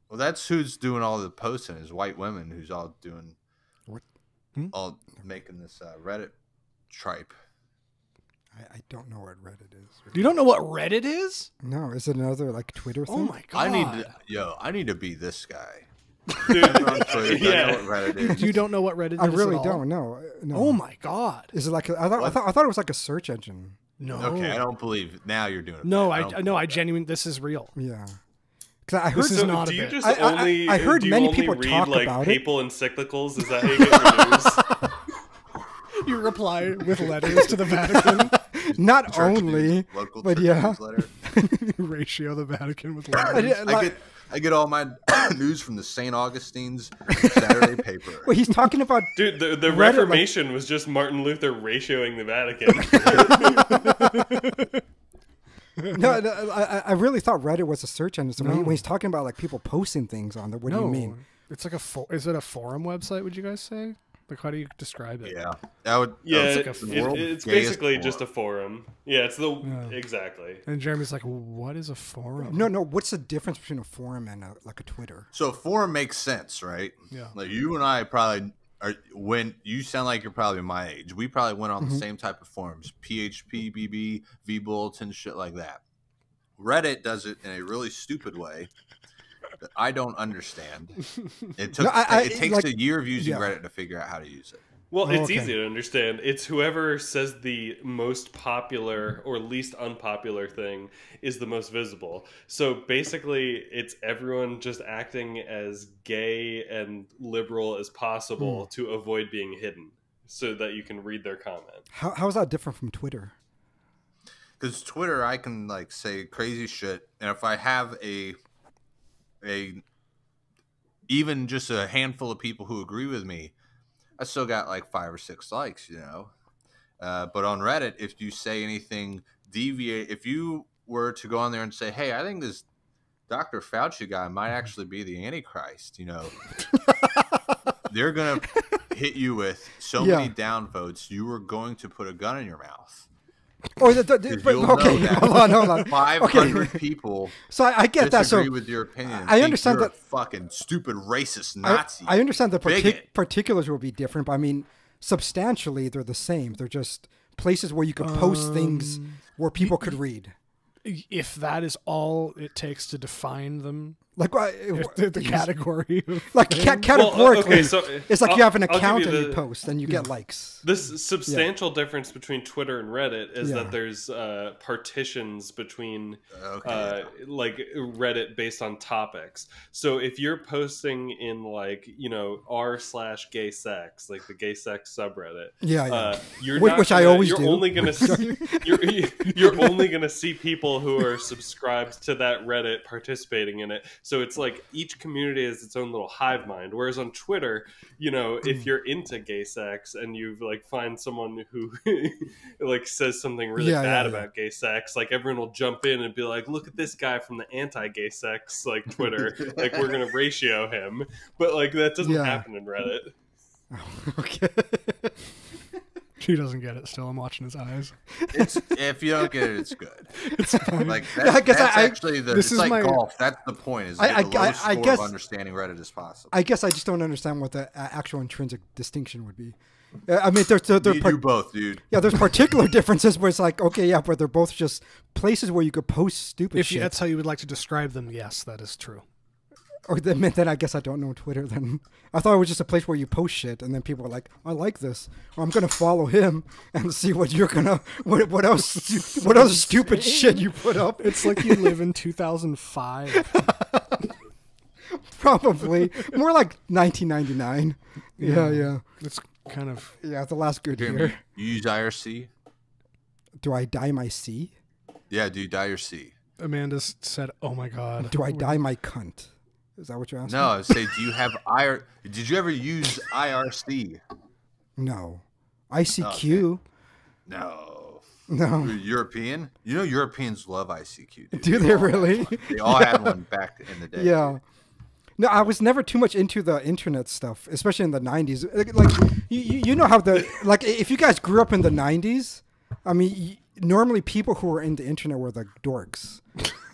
Well, that's who's doing all the posting is white women. Who's all doing. All making this Reddit tripe. I don't know what Reddit is. You don't know what Reddit is? No, is it another like Twitter thing? Oh my god! I need to be this guy. Dude, I know what Reddit is. You don't know what Reddit is? I really at all? don't know. No. Oh my god! Is it like I thought it was like a search engine. No. Okay, I don't believe now you're doing it. No, I genuinely. This is real. Yeah. Because I heard This is not a do you bit. just I heard many people read talk like about papal encyclicals? Is that how you get your news? You reply with letters to the Vatican. Not Church only, news, local but church yeah. newsletter. Ratio the Vatican with I letters. did- I get all my news from the St. Augustine's Saturday paper. Wait, he's talking about Dude, the Reddit, Reformation was just Martin Luther ratioing the Vatican. no. I really thought Reddit was a search engine. So No. when he's talking about like people posting things on there, what do you mean? It's like is it a forum website? Would you guys say? Like, how do you describe it? Yeah, that would. Yeah, like a it's gayest basically forum. just a forum. Yeah, it's exactly. And Jeremy's like, what is a forum? No. What's the difference between a forum and like a Twitter? So a forum makes sense, right? Yeah. Like you and I probably are. When you sound like you're probably my age, we probably went on the same type of forums: PHP, BB, VBulletin, shit like that. Reddit does it in a really stupid way that I don't understand. It took. It takes like, a year of using yeah. Reddit to figure out how to use it. Well, it's okay. easy to understand. It's whoever says the most popular or least unpopular thing is the most visible. So basically, it's everyone just acting as gay and liberal as possible to avoid being hidden so that you can read their comment. How is that different from Twitter? Because Twitter, I can like say crazy shit, and if I have even just a handful of people who agree with me, I still got like 5 or 6 likes, you know. But on Reddit, if you say anything deviate, if you were to go on there and say, "Hey, I think this Dr. Fauci guy might actually be the Antichrist. You know, they're gonna hit you with so many downvotes. You are going to put a gun in your mouth. Or okay, hold on. 500 people. So I get that. So with your opinion. I understand you're that. A fucking stupid racist Nazi. I understand the particulars will be different, but I mean, substantially they're the same. They're just places where you could post things where people could read. If that is all it takes to define them, like the category, like categorically, so it's like you have an account and you you post and you get likes. This substantial difference between Twitter and Reddit is that there's partitions between like Reddit based on topics. So if you're posting in like r/gay sex, like the gay sex subreddit, you're only gonna see, you're only gonna see people who are subscribed to that Reddit participating in it. So it's like each community has its own little hive mind. Whereas on Twitter, if you're into gay sex and you like find someone who like says something really bad about gay sex, like everyone will jump in and be like, look at this guy from the anti-gay sex like Twitter, like we're gonna ratio him. But like that doesn't happen in Reddit. Okay. He doesn't get it still. I'm watching his eyes. If you don't get it, it's good. It's fine. Like that's actually it's like golf. That's the point. Is the lowest score of understanding Reddit as possible. I guess I just don't understand what the actual intrinsic distinction would be. I mean, you do both, dude. Yeah, there's particular differences where it's like, okay, but they're both just places where you could post stupid shit. If that's how you would like to describe them, yes, that is true. Or then I guess I don't know Twitter then. I thought it was just a place where you post shit and then people are like, I like this. Or I'm going to follow him and see what you're going to, what else stupid shit you put up. It's like you live in 2005. Probably. More like 1999. Yeah. It's kind of... Yeah, the last good year. You use IRC? Do I dye my C? Yeah, do you dye your C? Amanda said, oh my God. Do I dye my cunt? Is that what you're asking? No, I say, do you have Did you ever use IRC? No. ICQ? Okay. No. No. You're European? You know Europeans love ICQ, dude. Do they really? They all had one back in the day. Yeah. Dude. No, I was never too much into the internet stuff, especially in the 90s. Like, you know how if you guys grew up in the 90s, I mean, normally people who were in the internet were the dorks,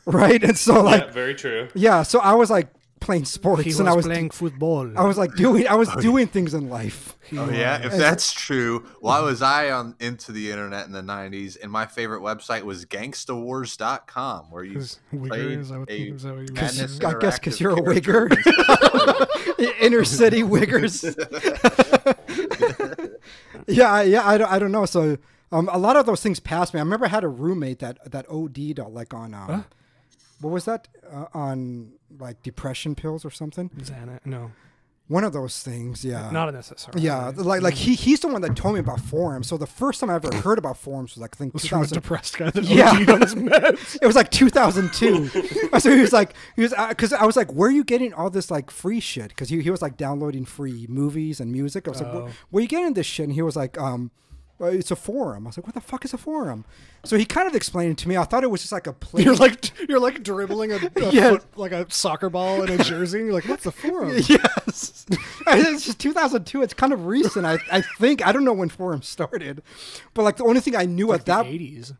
right? And so like, very true. Yeah, so I was like playing sports and I was playing football. I was like doing things in life. Oh yeah, if that's true. Why was I into the internet in the 90s? And my favorite website was gangstawars.com, where you played I guess because you're a wigger. Inner city wiggers. Yeah, I don't know. So a lot of those things passed me. I remember I had a roommate that OD'd like on what was that on like depression pills or something? Xanax? No. One of those things, yeah. Not an SSRI. Yeah, like he's the one that told me about forums. So the first time I ever heard about forums was like I think 2000. A depressed guy that OD'd on his meds. It was like 2002. So he was because I was like, where are you getting all this like free shit? Because he was like downloading free movies and music. I was like, where are you getting this shit? And he was like, it's a forum. I was like, what the fuck is a forum? So he kind of explained it to me. I thought it was just like a place. You're like dribbling a foot, like a soccer ball in a jersey. And you're like, what's a forum? Yes. It's just 2002. It's kind of recent. I think. I don't know when forums started. But like the only thing I knew at that... 80s.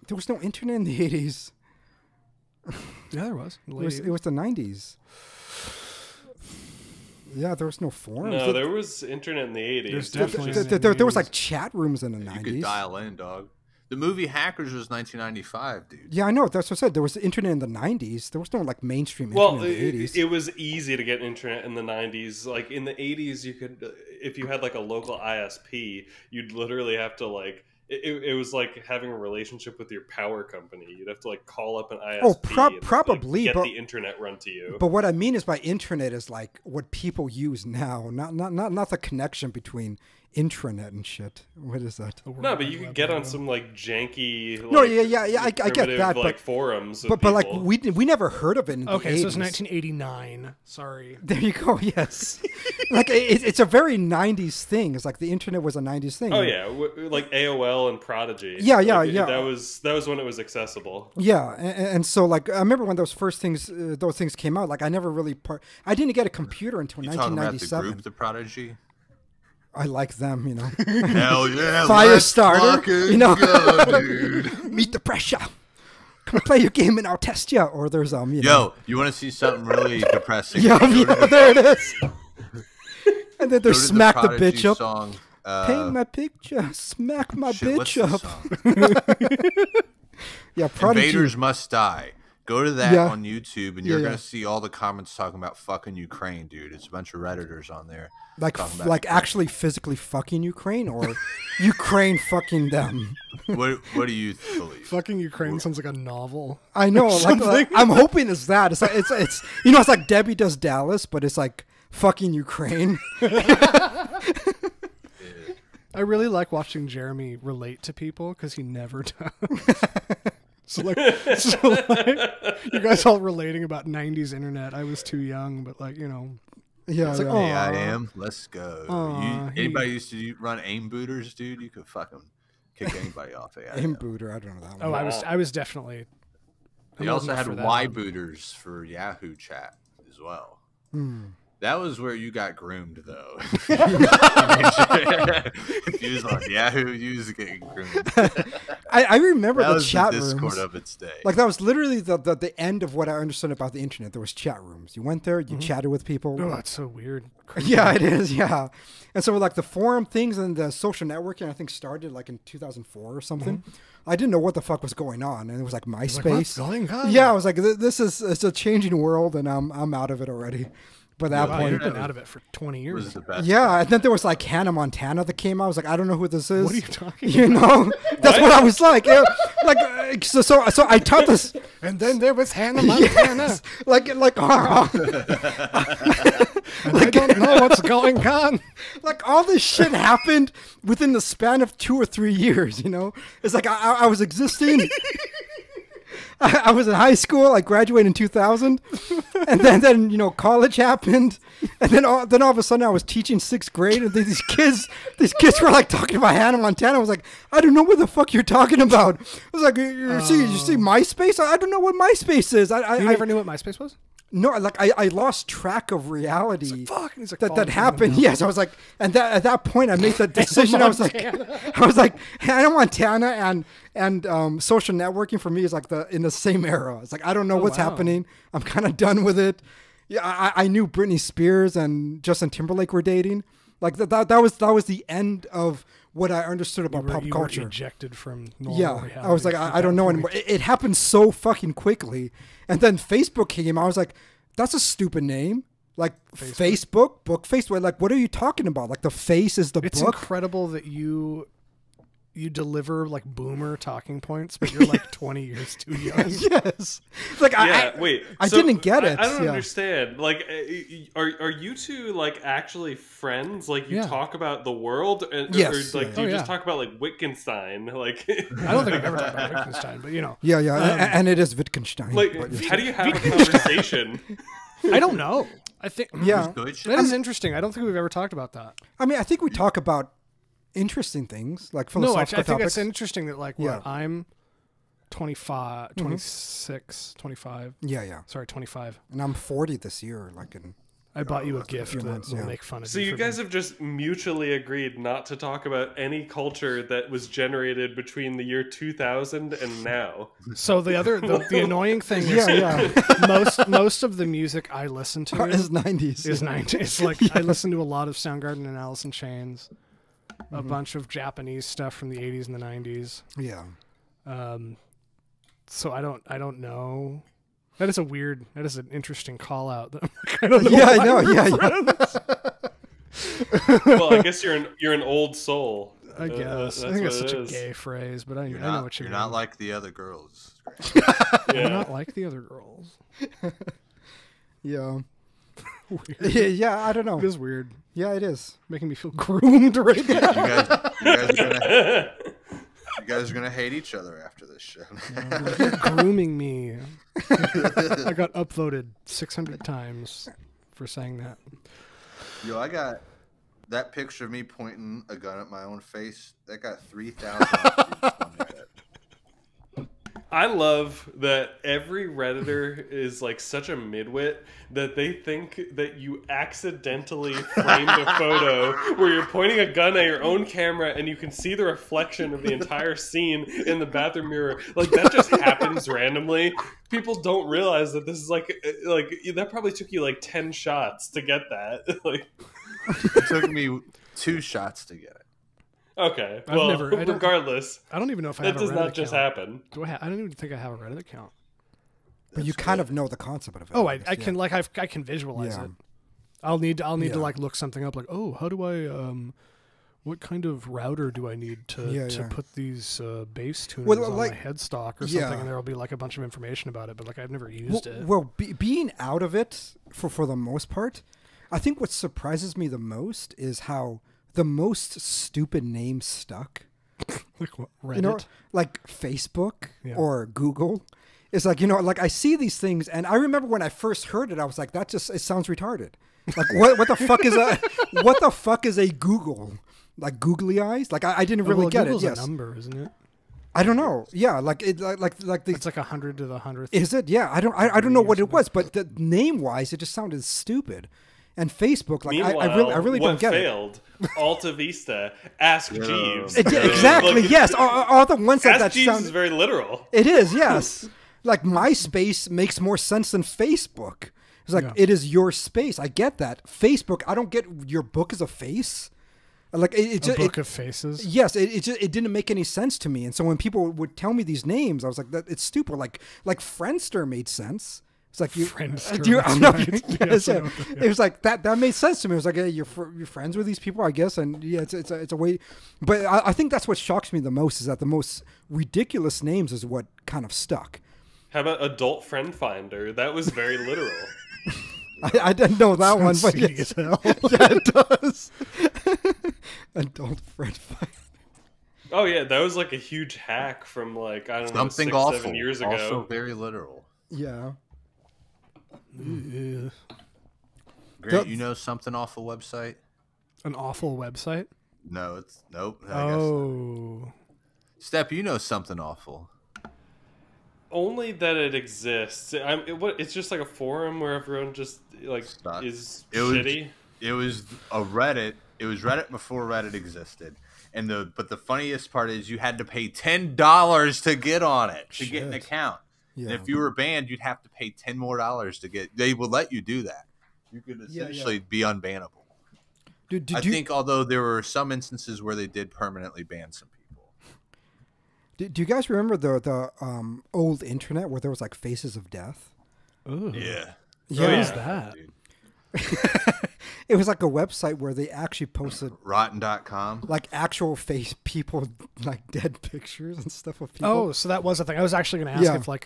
There was no internet in the 80s. Yeah, there was. It was the 90s. Yeah, there was no forums. No, there was internet in the 80s. There's definitely there was like chat rooms in the 90s. You could dial in, dog. The movie Hackers was 1995, dude. Yeah, I know. That's what I said. There was internet in the 90s. There was no like mainstream internet in the 80s. It was easy to get internet in the 90s. Like in the 80s, you could, if you had like a local ISP, you'd literally have to like, it was like having a relationship with your power company. You'd have to like call up an ISP probably get the internet run to you. But what I mean is by internet is like what people use now, not the connection between intranet and shit. What is that? No, but you could get on some like janky. Like, No, yeah. I get that, like but forums. but like we never heard of it in the 80s. So it's 1989. Sorry. There you go. Yes, like it's a very 90s thing. It's like the internet was a 90s thing. Oh yeah, like AOL and Prodigy. Yeah. That was when it was accessible. Yeah, and so like I remember when those things came out. Like I never really I didn't get a computer until You talking about the 1997. group, the Prodigy? I like them, you know. Hell yeah! Firestarter, you know. Go, dude. Meet the pressure. Come play your game and I'll test you. Or there's you know. You want to see something really depressing? Yeah, there it is. And then there's smack the Prodigy bitch up. Song, Paint my picture, smack my shit, what's bitch the up. Yeah, Prodigy. Invaders Must Die. Go to that on YouTube, and you're Yeah. gonna see all the comments talking about fucking Ukraine, dude. It's a bunch of Redditors on there. Like talking about like Ukraine. actually physically fucking Ukraine or Ukraine fucking them. What do you believe? Fucking Ukraine sounds like a novel. I know. Like, I'm hoping it's that. It's like it's you know, it's like Debbie Does Dallas, but it's like fucking Ukraine. I really like watching Jeremy relate to people because he never does. So like, you guys all relating about 90s internet. I was too young, but like, you know. Yeah, It's like, yeah. oh, Hey, I am. Let's go. Aw, Anybody used to run aim booters, dude? You could fucking kick anybody off. Aim booter, I don't know that one. Oh, I was definitely. They I'm also old enough had for that Y one. booters for Yahoo chat as well. Hmm. That was where you got groomed, though. If you was on Yahoo, you was getting groomed. I remember That the was chat the Discord rooms. of its day. Like that was literally the end of what I understood about the internet. There was chat rooms. You went there, you chatted with people. Oh, that's so weird. Yeah, it is. Yeah, and so like the forum things and the social networking, I think started like in 2004 or something. I didn't know what the fuck was going on, and it was like MySpace. Like, what's going on? Yeah, I was like, this is it's a changing world, and I'm out of it already. By that Wow, point, you've been out of it for 20 It was years. the best. yeah, and then there was like Hannah Montana that came out. I was like, I don't know who this is. What are you talking You know, that's what I was like. Yeah, like so I taught this. And then there was Hannah Montana. Yes, like I don't know what's going on. like all this shit happened within the span of 2 or 3 years. You know, it's like I was existing. I was in high school. I graduated in 2000, and then you know college happened, and then all of a sudden I was teaching 6th grade, and these kids were like talking about Hannah Montana. I was like, I don't know what the fuck you're talking about. I was like, you see MySpace? I don't know what MySpace is. You never knew what MySpace was? No, like I lost track of reality. Fuck. And he's like, that falling happened. from Yes, I was like, and at that point I made the decision. I was like Hannah Montana and social networking for me is like in the same era. It's like I don't know what's wow. happening. I'm kind of done with it. Yeah, I knew Britney Spears and Justin Timberlake were dating. Like that was the end of what I understood about pop you culture. were ejected from normal Yeah, reality I was like, at I don't that know point. anymore. It happened so fucking quickly, and then Facebook came. I was like, that's a stupid name. Like Facebook, book Facebook. Like, what are you talking about? Like the face is the It's book. incredible that you deliver like boomer talking points, but you're like 20 years too young. Yes. Like Wait. I so didn't get it. I don't Yeah. understand. Like, are you two like actually friends? Like, you Yeah. talk about the world, Yes, or like yeah, do you yeah. just talk about like Wittgenstein? Like, I don't think I've ever talked about Wittgenstein, but you know, Yeah, and it is Wittgenstein. like, but yes. how do you have a conversation? I don't know. I think Yeah. Deutsch? that is interesting. I don't think we've ever talked about that. I mean, I think we talk about interesting things, like No, I philosophical think topics. it's interesting that like Yeah. what, I'm 25, 26, 25. Yeah. Sorry, 25. And I'm 40 this year. Like, I bought you a gift few that months, will yeah. make fun of So you. you for guys being- have just mutually agreed not to talk about any culture that was generated between the year 2000 and now. So the annoying thing is yeah. most of the music I listen to It's 90s. is 90s. It's like I listen to a lot of Soundgarden and Alice in Chains, a bunch of Japanese stuff from the 80s and the 90s. Yeah. So I don't know. That is an interesting call out. I don't know Yeah, why I know. we're Yeah. friends. Well, I guess you're an old soul. I guess. I That's think it's what such it a is. gay phrase, but I You're know not, what you you're mean. not like the other girls. You're Yeah. not like the other girls. Yeah. Weird. Yeah, I don't know. It is weird. Yeah, it is. Making me feel groomed right now. You guys are gonna hate each other after this show. You're grooming me. I got upvoted 600 times for saying that. Yo, I got that picture of me pointing a gun at my own face. That got 3,000. I love that every Redditor is like such a midwit that they think that you accidentally framed a photo where you're pointing a gun at your own camera and you can see the reflection of the entire scene in the bathroom mirror. Like, that just happens randomly. People don't realize that this is like that probably took you like 10 shots to get that. Like, it took me 2 shots to get it. Okay, well, regardless, I don't even know if I have a Reddit account. That does not just happen. Do I? I don't even think I have a Reddit account. But you kind of know the concept of it. Oh, I can like I can visualize it. I'll need to like look something up. Like, oh, how do I what kind of router do I need to put these bass tuners on my headstock or something? And there'll be like a bunch of information about it. But like I've never used it. Well, being out of it for the most part, I think what surprises me the most is how the most stupid names stuck. Like what? Reddit? You know, like Facebook or Google. It's like, you know, like I see these things and I remember when I first heard it, I was like, it sounds retarded. Like what the fuck is a Google? Like googly eyes? Like I didn't really get Google's it. Yes. A number, isn't it? I don't know. Yeah, like it's like 100 to the 100th. Is it? Yeah, I don't know what it was, but the name wise, it just sounded stupid. And Facebook, like I really don't get failed? It. Alta Vista, Ask Jeeves. Exactly. Yes, all the ones that Ask Jeeves sound is very literal. It is. Yes. Like MySpace makes more sense than Facebook. It's like it is your space. I get that. Facebook, I don't get your book as a face. Like a book of faces. Yes, it didn't make any sense to me. And so when people would tell me these names, I was like, it's stupid. Like Friendster made sense. It's like it was like that made sense to me. It was like, hey, you're friends with these people, I guess, and it's a way. But I think that's what shocks me the most is that the most ridiculous names is what kind of stuck. How about Adult Friend Finder? That was very literal. I didn't know that one, but as hell. Yeah, it does. Adult Friend Finder. Oh yeah, that was like a huge hack from like I don't know 6-7 years ago. Also very literal. Yeah. Grant, you know something awful website? An awful website? No, it's nope. Oh. Step, you know something awful. Only that it exists. It's just like a forum where everyone just like is shitty. It was a Reddit. It was Reddit before Reddit existed. But the funniest part is you had to pay $10 to get on it to get an account. Yeah. And if you were banned, you'd have to pay $10 more to get. They would let you do that. You could essentially be unbannable. I think, although there were some instances where they did permanently ban some people. Do you guys remember the old internet where there was like Faces of Death? Ooh. Yeah. What is that? It was like a website where they actually posted rotten.com, like actual face people, like dead pictures and stuff of people. Oh, so that was a thing. I was actually going to ask if like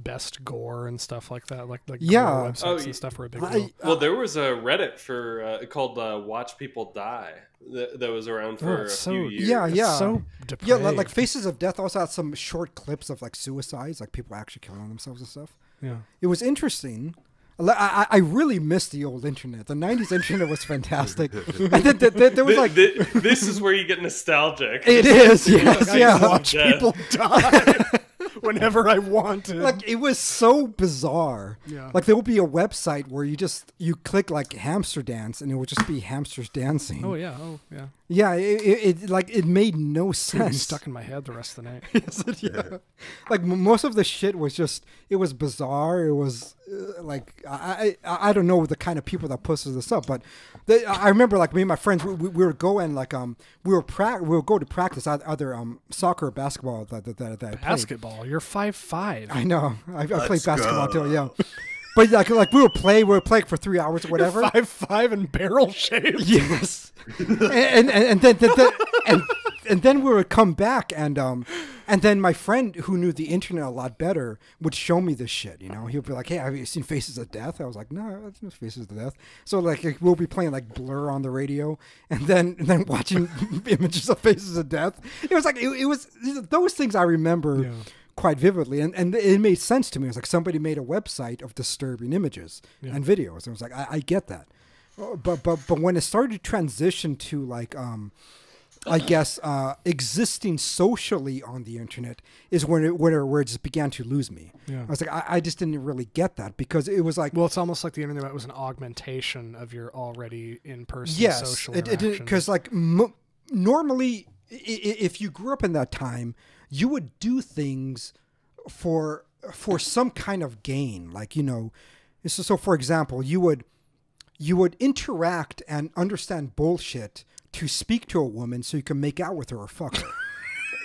best gore and stuff like that, like gore websites and stuff were a big deal. Well, there was a Reddit for called Watch People Die that was around for a few years. Yeah, it's so depraved. Yeah, like Faces of Death also had some short clips of like suicides, like people actually killing themselves and stuff. Yeah, it was interesting. I really missed the old internet. The 90s internet was fantastic. There was like this is where you get nostalgic. It is, yes, yeah. Watch people die whenever I want to. Like it was so bizarre. Yeah. Like there would be a website where you click like hamster dance and it would just be hamsters dancing. Oh yeah. Yeah, it made no sense. Stuck in my head the rest of the night. Yes, yeah. Like most of the shit was just it was bizarre. It was like I don't know the kind of people that posted this up, but I remember like me and my friends we would go and like we would go to practice either soccer or basketball that I played. Basketball, you're 5'5". I know. I played basketball too. Yeah. But like we would play for 3 hours or whatever. You're 5'5" and barrel shaped. Yes. and then we would come back and And then my friend who knew the internet a lot better would show me this shit. You know, he would be like, "Hey, have you seen Faces of Death?" I was like, "No, that's no Faces of Death." So like we'll be playing like Blur on the radio, and then watching images of Faces of Death. It was like it was those things I remember quite vividly, and it made sense to me. It was like somebody made a website of disturbing images and videos. And I was like, I get that. But when it started to transition to like I guess existing socially on the internet is where it just began to lose me. I was like, I just didn't really get that, because it was like, well, it's almost like the internet was an augmentation of your already in-person social interaction. interaction. Because like normally, if you grew up in that time, you would do things for some kind of gain, like, you know. So for example, you would interact and understand bullshit to speak to a woman so you can make out with her or fuck her.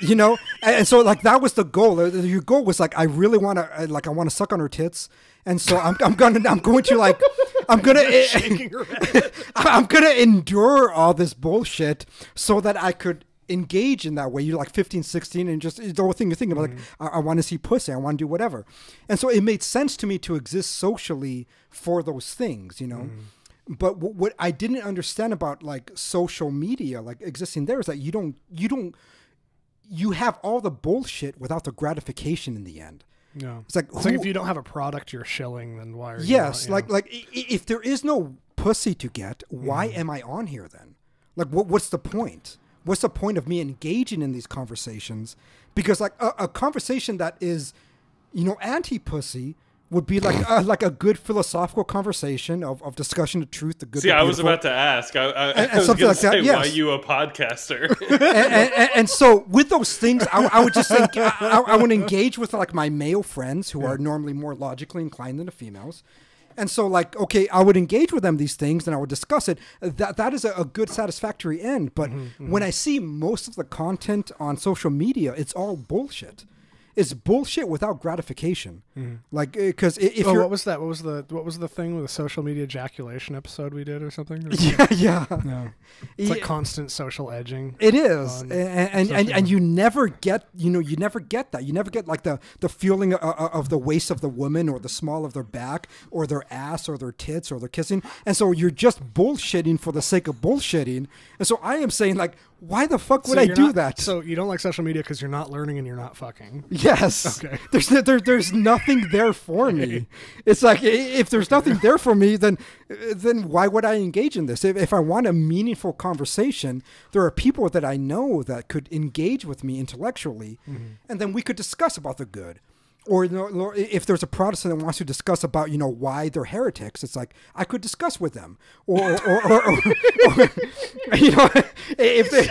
You know? And so like that was the goal. Your goal was like, I really want to, like, I want to suck on her tits. And so I'm going to endure all this bullshit so that I could engage in that way. You're like 15, 16, and just the whole thing you're thinking about, like, I want to see pussy, I want to do whatever. And so it made sense to me to exist socially for those things, you know? But what I didn't understand about like social media, like existing there, is that you have all the bullshit without the gratification in the end. No, it's like if you don't have a product you're shilling, then why are you? Yes, like if there is no pussy to get, why am I on here then? Like, what's the point? What's the point of me engaging in these conversations? Because like a conversation that is, you know, anti-pussy would be like a good philosophical conversation of discussion of truth, the good. See, I was about to ask. I was going to say, why are you a podcaster? and so with those things, I would just think I would engage with like my male friends who are normally more logically inclined than the females. And so like, okay, I would engage with them these things and I would discuss it. That is a good satisfactory end. But when I see most of the content on social media, it's all bullshit. It's bullshit without gratification. Like, because if you're... What was that? What was the thing with the social media ejaculation episode we did or something? Yeah. It's like constant social edging. It is. And you never get, you never get that. You never get like the feeling of the waist of the woman or the small of their back or their ass or their tits or their kissing. And so you're just bullshitting for the sake of bullshitting. And so I am saying, like, why the fuck would I do that? So you don't like social media because you're not learning and you're not fucking. Yes. Okay. There's nothing there for me. It's like, if there's nothing there for me, then why would I engage in this? If I want a meaningful conversation, there are people that I know that could engage with me intellectually, and then we could discuss about the good. Or if there's a Protestant that wants to discuss about, why they're heretics, it's like I could discuss with them. Or if they,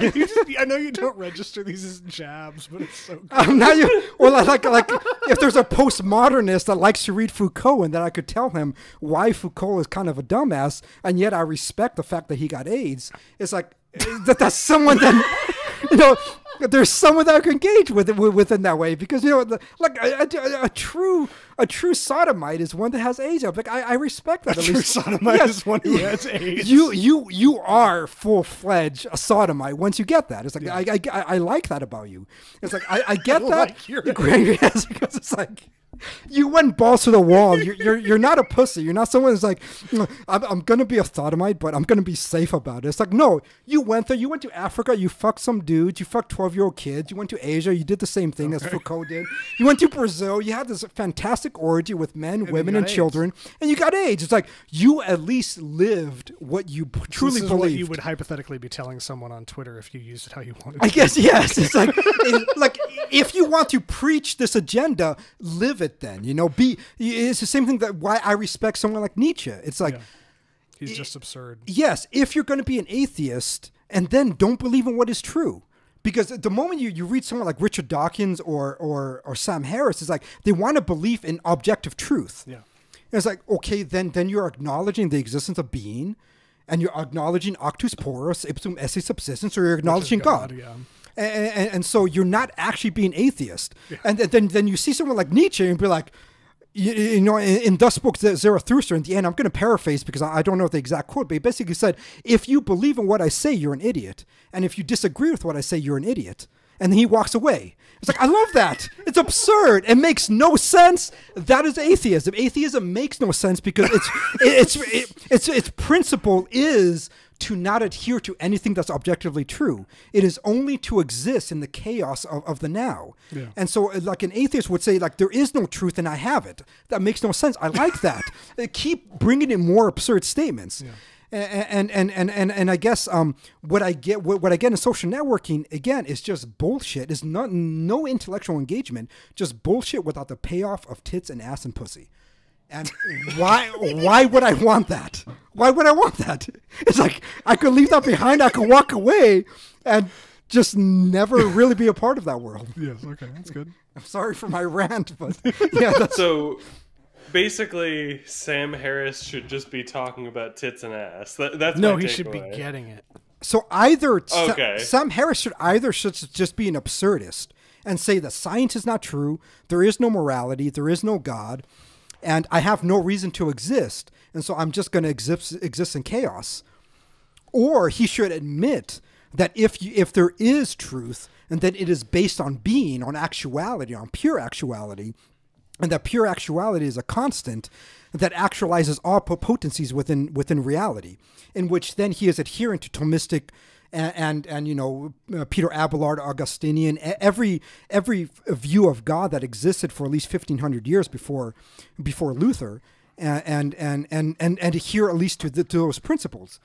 I know you don't register these as jabs, but it's so good. Or like if there's a postmodernist that likes to read Foucault, and that I could tell him why Foucault is kind of a dumbass, and yet I respect the fact that he got AIDS. It's like that's someone that there's someone that I can engage with in that way, because like a true sodomite is one that has AIDS. Like I respect that. A true sodomite is one who has AIDS. You are full-fledged a sodomite once you get that. It's like I like that about you. It's like I get that. Yes, because it's like, you went balls to the wall. You're not a pussy. You're not someone who's like, I'm gonna be a sodomite, but I'm gonna be safe about it. It's like, no, you went there. You went to Africa. You fucked some dudes. You fucked 12-year-old kids. You went to Asia. You did the same thing as Foucault did. You went to Brazil. You had this fantastic orgy with men, women, and children, and you got AIDS. It's like, you at least lived what you truly believed. What you would hypothetically be telling someone on Twitter if you used it how you wanted. I guess yes. It's like, if you want to preach this agenda, live it. Then it's the same thing that why I respect someone like Nietzsche. It's like, he's just absurd. Yes, if you're going to be an atheist and then don't believe in what is true, because the moment you read someone like Richard Dawkins or Sam Harris, it's like they want to believe in objective truth. Yeah, and it's like, okay, then you're acknowledging the existence of being, and you're acknowledging actus porus ipsum esse subsistens, or you're acknowledging God. Yeah. And so you're not actually being atheist. Yeah. And then you see someone like Nietzsche and be like, in Thus Spoke Zarathustra, in the end, I'm going to paraphrase because I don't know the exact quote, but he basically said, if you believe in what I say, you're an idiot. And if you disagree with what I say, you're an idiot. And then he walks away. It's like, I love that. It's absurd. It makes no sense. That is atheism. Atheism makes no sense because its principle is to not adhere to anything that's objectively true. It is only to exist in the chaos of the now. Yeah. And so like an atheist would say, like, there is no truth and I have it. That makes no sense. I like that. Keep bringing in more absurd statements. Yeah. And I guess what I get in social networking again is just bullshit. It's no intellectual engagement, just bullshit without the payoff of tits and ass and pussy. And why would I want that? Why would I want that? It's like I could leave that behind. I could walk away and just never really be a part of that world. Yes, okay, that's good. I'm sorry for my rant, but yeah. So basically, Sam Harris should just be talking about tits and ass. That's no, my he should be takeaway. getting it. So either okay. Sam Harris should just be an absurdist and say that science is not true, there is no morality, there is no God, and I have no reason to exist, and so I'm just going to exist in chaos. Or he should admit that if there is truth, and that it is based on being, on actuality, on pure actuality, and that pure actuality is a constant that actualizes all potencies within reality, in which then he is adherent to Thomistic and Peter Abelard, Augustinian, every view of God that existed for at least 1,500 years before Luther, and adhere at least to those principles.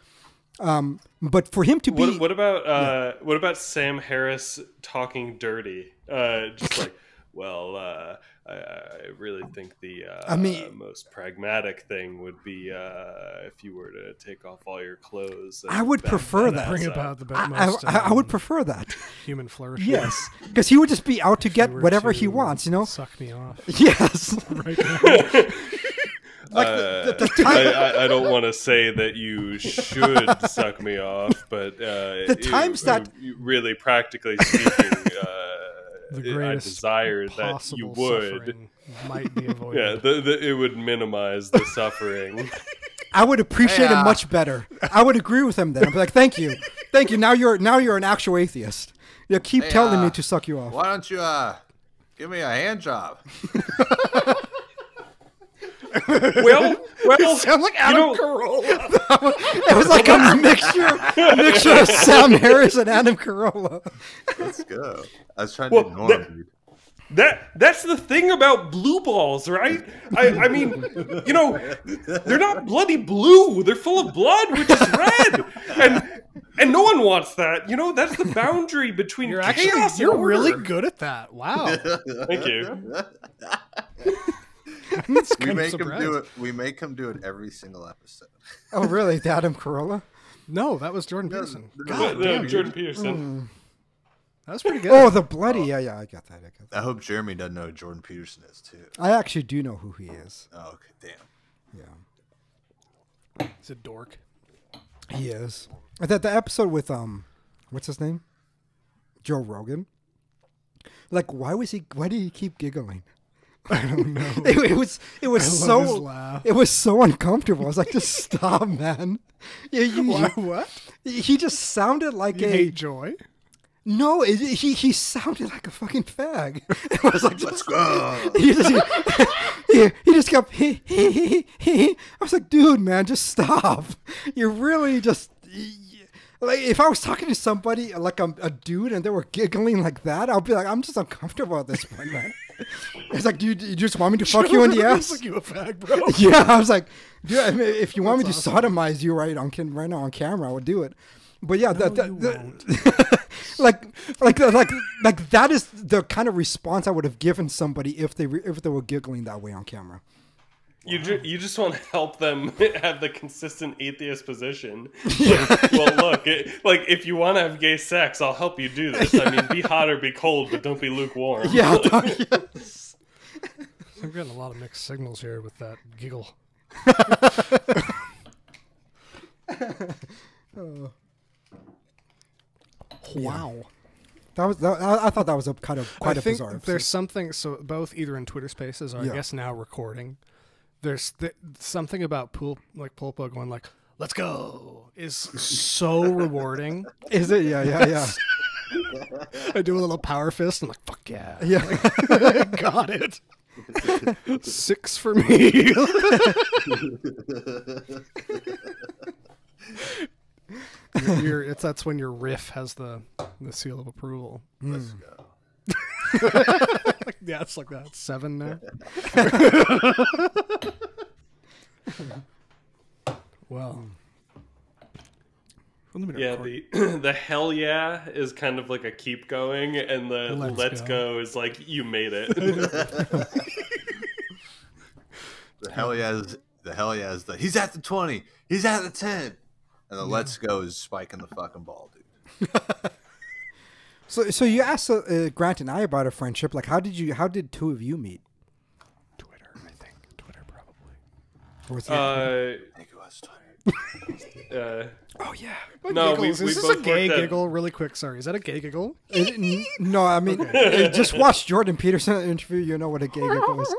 But for him to be what about Sam Harris talking dirty? Just like, well, I really think the most pragmatic thing would be if you were to take off all your clothes. I would prefer that. Bring about the most. I would prefer that. Human flourish. Yes, because he would just be out to get whatever he wants. Suck me off. Yes. Right now. Like the time I don't want to say that you should suck me off, but the times that really practically speaking, the greatest I desire that you would might be avoided. Yeah, it would minimize the suffering. I would appreciate it much better. I would agree with him then. I'd be like, thank you. Now you're an actual atheist. You keep telling me to suck you off. Why don't you give me a hand job? Well, sound like Adam Carolla. It was like a mixture of Sam Harris and Adam Carolla. Let's go. I was trying to ignore him. That's the thing about blue balls, right? I mean, they're not bloody blue. They're full of blood, which is red. And no one wants that. That's the boundary between chaos You're and order. really good at that. Wow. Thank you. We make him do it every single episode. Oh, really? The Adam Carolla? No, that was Jordan Peterson. God, damn, Jordan Peterson. That was pretty good. Oh, the bloody. Yeah, I got that. I hope Jeremy doesn't know who Jordan Peterson is, too. I actually do know who he is. Oh, okay. Damn. Yeah. He's a dork. He is. The episode with, what's his name? Joe Rogan. Like, why did he keep giggling? I don't know. It was so uncomfortable. I was like, just stop, man. What? He just sounded like you hate joy. No, he sounded like a fucking fag. It was like, let's go. He just kept he. I was like, dude, man, just stop. You're really just. Like, if I was talking to somebody like a dude and they were giggling like that, I'll be like, I'm just uncomfortable at this point, man. It's like, dude, you just want me to fuck you in the ass? Like you a fag, bro. Yeah, I was like, dude, I mean, if you want me to sodomize you right now on camera, I would do it. But yeah, like that is the kind of response I would have given somebody if they were giggling that way on camera. You just want to help them have the consistent atheist position. Well, look, if you want to have gay sex, I'll help you do this. I mean, be hot or be cold, but don't be lukewarm. Yeah. Yes. I'm getting a lot of mixed signals here with that giggle. Wow. I thought that was quite a bizarre episode. There's something, so both either in Twitter Spaces or I guess now recording, there's something about Pulpo going like, let's go, is so rewarding. Is it? Yeah. I do a little power fist. I'm like, fuck yeah. Yeah. Got it. 6 for me. That's when your riff has the seal of approval. Let's go. Yeah, it's like that. 7 now. Well. Yeah, the hell yeah is kind of like a keep going, and the let's go is like you made it. The hell yeah is the he's at the 20, he's at the 10, and the let's go is spiking the fucking ball, dude. So you asked Grant and I about a friendship. Like, how did 2 of you meet? Twitter, I think. Twitter, probably. Or was I think it was Twitter. oh yeah. No, Is this both a gay worked at- giggle? Really quick, sorry. Is that a gay giggle? No, I mean, just watch Jordan Peterson interview. You know what a gay giggle is.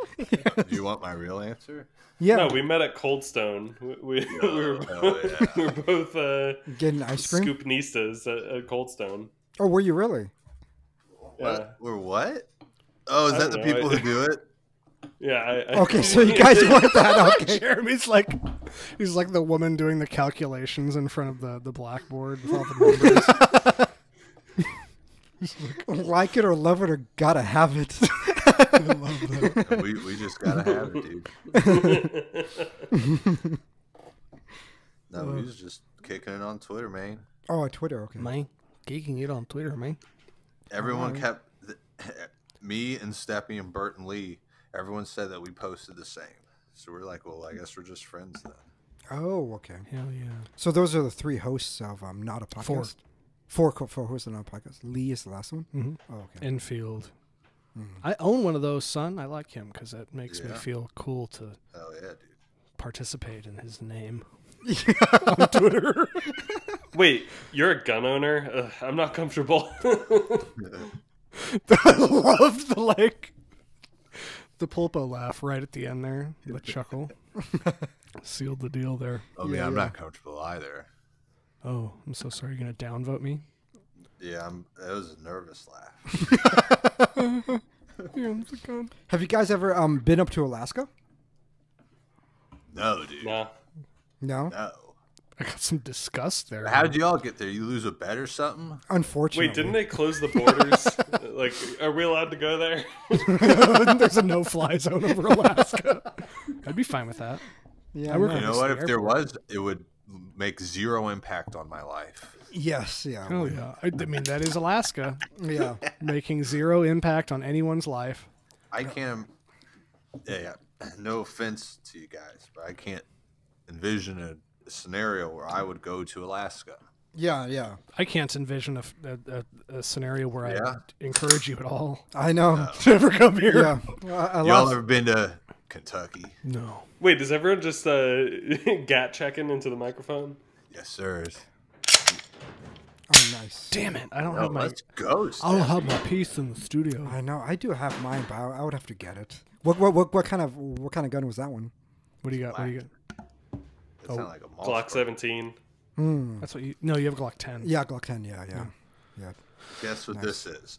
Do you want my real answer? Yeah. No, we met at Cold Stone. We were both Getting ice cream. scoopnistas at Cold Stone. Oh, were you really? Yeah. What? We're what? Oh, is I that the don't know. people who do it? Yeah. Okay, so you guys weren't that okay. Jeremy's like, he's like the woman doing the calculations in front of the blackboard with all the numbers. Like it or love it or gotta have it. I love that. We just gotta have it, dude. No, we was just kicking it on Twitter, man. Oh, on Twitter. Okay. Man, geeking it on Twitter, man. Everyone kept me and Steppy and Bert and Lee. Everyone said that we posted the same, so we're like, well, I guess we're just friends then. Oh, okay. Hell yeah. So those are the 3 hosts of Not a Podcast. 4 hosts of Not a Podcast. Lee is the last one. Mm-hmm. Oh, okay. Infield. I own one of those, son. I like him because it makes me Yeah. feel cool to Hell yeah, dude. participate in his name on Twitter. Wait, you're a gun owner? Ugh, I'm not comfortable. I love the Pulpo laugh right at the end there. The chuckle. Sealed the deal there. I mean, I'm not comfortable either. Oh, I'm so sorry. You're going to downvote me? Yeah, it was a nervous laugh. Have you guys ever been up to Alaska? No, dude. Nah. No. No. I got some disgust there. How did y'all get there? You lose a bet or something? Unfortunately. Wait, didn't they close the borders? Like, are we allowed to go there? There's a no-fly zone over Alaska. I'd be fine with that. Yeah. I work no. You know what? If there was, it would make 0 impact on my life. Yes. Yeah. Oh, yeah. I mean, that is Alaska. Yeah. Making 0 impact on anyone's life. I can't. Yeah. No offense to you guys, but I can't envision a scenario where I would go to Alaska. Yeah. Yeah. I can't envision a scenario where I would encourage you at all I know. to ever come here. Yeah. Y'all ever been to Kentucky? No. Wait, does everyone just gat checking into the microphone? Yes, sir. Oh, nice. Damn it. I don't No, have my... let's go. I don't Steph. have my piece in the studio. I know. I do have mine, but I would have to get it. What kind of gun was that one? What do you got? What do you got? That sound like a Glock Mossberg. 17. That's what you... No, you have a Glock 10. Yeah, Glock 10. Yeah. Guess what this is?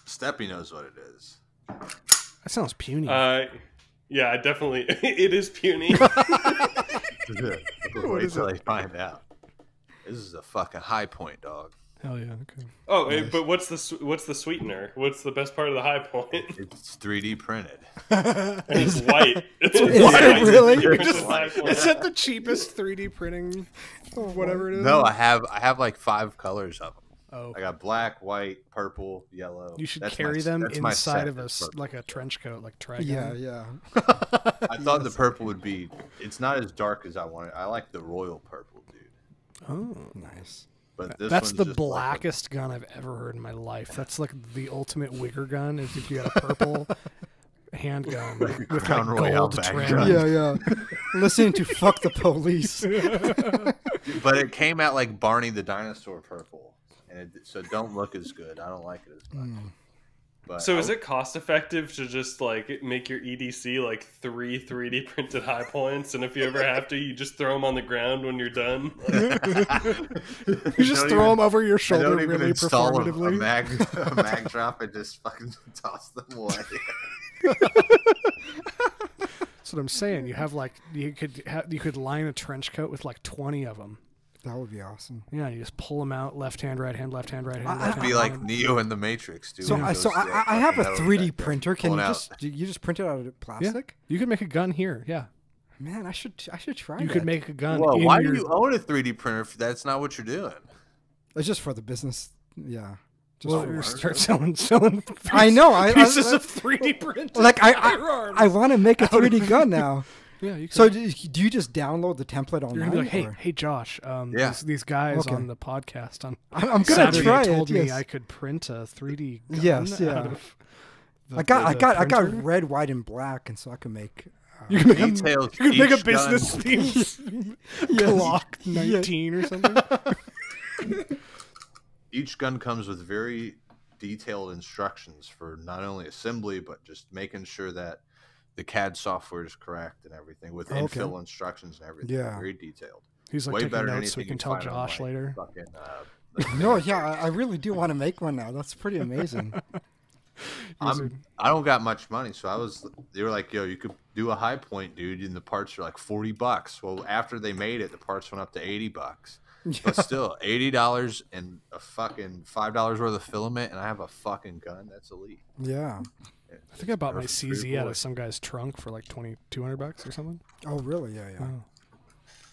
Steppy knows what it is. That sounds puny. Yeah, I definitely... It is puny. Wait till they find out. This is a fucking high point, dog. Hell yeah. Okay. Oh, but what's the sweetener? What's the best part of the high point? It's 3D printed. It's white. It's white. Really? Is that the cheapest 3D printing, whatever it is? No, I have like 5 colors of them. Oh. I got black, white, purple, yellow. You should That's carry my- them that's my inside set of is purple. like a trench coat, like Trigon. Yeah. I thought the purple would be. It's not as dark as I wanted. I like the royal purple, dude. Oh. Nice. But this That's one's the just blackest gun I've ever heard in my life. That's like the ultimate wigger gun. Is if you got a purple handgun with Crown like Royale gold bag trim. gun. Yeah. Listening to "Fuck the Police." Like, but it came out like Barney the dinosaur purple, and so it don't look as good. I don't like it as much. But So is it cost effective to just like make your EDC like 3 3D printed high points, and if you ever have to, you just throw them on the ground when you're done? You just throw them over your I shoulder don't even really install a performatively. mag drop and just fucking toss them away. That's what I'm saying. You have like you could line a trench coat with like 20 of them. That would be awesome. Yeah, you just pull them out, left hand, right hand, left hand, right hand. I- left It'd hand, be right like hand. Neo in the Matrix, dude. So He I goes to that I have a fucking 3D metal printer. Can you pulling just print it out of plastic? You could make a gun here. Yeah, Man, I should try. you that. could make a gun. Well, in why your... do you own a 3D printer if that's not what you're doing? It's just for the business. Yeah. Just Well, for- you start selling. I know. Pieces of 3D printed. like firearms. I want to make a 3D gun now. Yeah, you could. So do you just download the template online? You're gonna be like, hey, or- hey, Josh. Yeah. These guys Okay. on the podcast on I'm gonna Saturday try told it. me Yes. I could print a 3D gun Yes, yeah. out of the, I got printer. red, white, and black, and so I can make. You can make Details. you can make a each gun. business theme Glock 19 or something. Each gun comes with very detailed instructions for not only assembly but just making sure that the CAD software is correct and everything with Okay. infill instructions and everything. Yeah. Very detailed. He's like Way taking better than notes so we anything can you tell find on, Josh like, later. Fucking, No, yeah, I really do want to make one now. That's pretty amazing. These are- I don't got much money, so they were like, yo, you could do a high point, dude, and the parts are like $40. Well, after they made it, the parts went up to $80. But still, $80 and a fucking $5 worth of filament, and I have a fucking gun. That's elite. Yeah. I think I bought my That's pretty CZ out cool. of some guy's trunk for like $200 or something. Oh, really? Yeah, yeah. Oh.